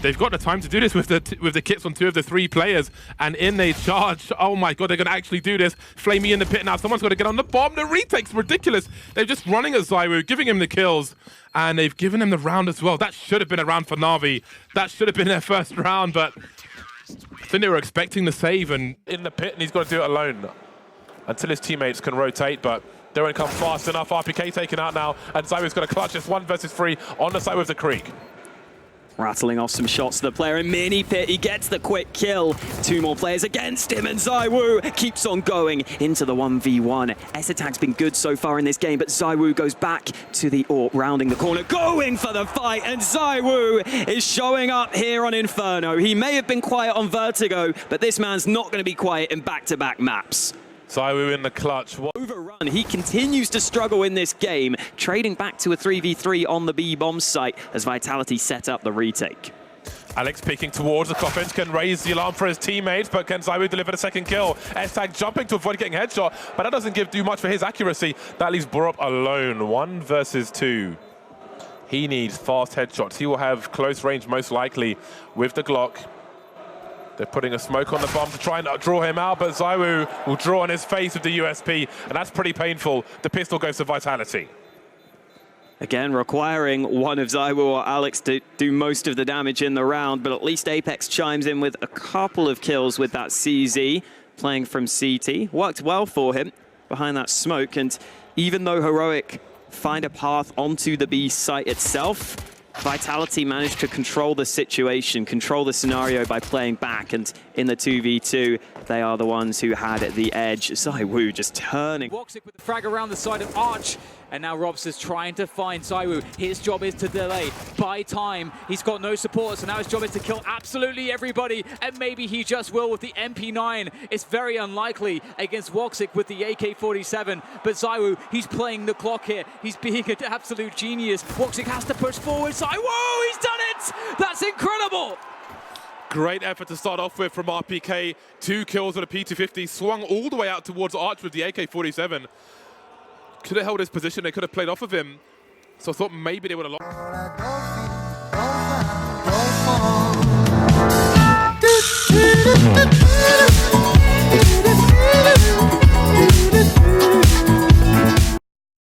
they've got the time to do this with the kits on 2 of the 3 players, and in they charge. Oh my God, they're going to actually do this. Flamey in the pit now. Someone's got to get on the bomb. The retake's ridiculous. They're just running at ZywOo, giving him the kills, and they've given him the round as well. That should have been a round for Na'Vi. That should have been their first round, but I think they were expecting the save, and in the pit, and he's got to do it alone until his teammates can rotate, but they won't come fast enough. RPK taken out now, and ZywOo's got to clutch this 1 versus 3 on the side with the Creek. Rattling off some shots to the player in mini pit. He gets the quick kill. 2 more players against him, and ZywOo keeps on going into the 1v1. S-Attack's been good so far in this game, but ZywOo goes back to the AWP, rounding the corner, going for the fight, and ZywOo is showing up here on Inferno. He may have been quiet on Vertigo, but this man's not going to be quiet in back-to-back maps. ZywOo in the clutch. Overrun. He continues to struggle in this game, trading back to a 3v3 on the B-bomb site as Vitality set up the retake. Alex peeking towards the coffins, can raise the alarm for his teammates, but can ZywOo deliver the second kill? S-Tag jumping to avoid getting headshot, but that doesn't do much for his accuracy. That leaves Borup alone, 1 versus 2. He needs fast headshots. He will have close range most likely with the Glock. They're putting a smoke on the bomb to try and draw him out, but ZywOo will draw on his face with the USP, and that's pretty painful. The pistol goes to Vitality. Again, requiring one of ZywOo or Alex to do most of the damage in the round, but at least Apex chimes in with a couple of kills with that CZ, playing from CT. Worked well for him behind that smoke, and even though Heroic find a path onto the B site itself, Vitality managed to control the situation, control the scenario by playing back, and in the 2v2, they are the ones who had the edge. ZywOo just turning. Woxic with the frag around the side of Arch, and now Robs is trying to find ZywOo. His job is to delay, buy time. He's got no support, so now his job is to kill absolutely everybody, and maybe he just will with the MP9. It's very unlikely against Woxic with the AK-47, but ZywOo, he's playing the clock here. He's being an absolute genius. Woxic has to push forward. ZywOo, he's done it! That's incredible! Great effort to start off with from RPK. 2 kills with a P250, swung all the way out towards Arch with the AK-47. Could have held his position, they could have played off of him. So I thought maybe they would have lost.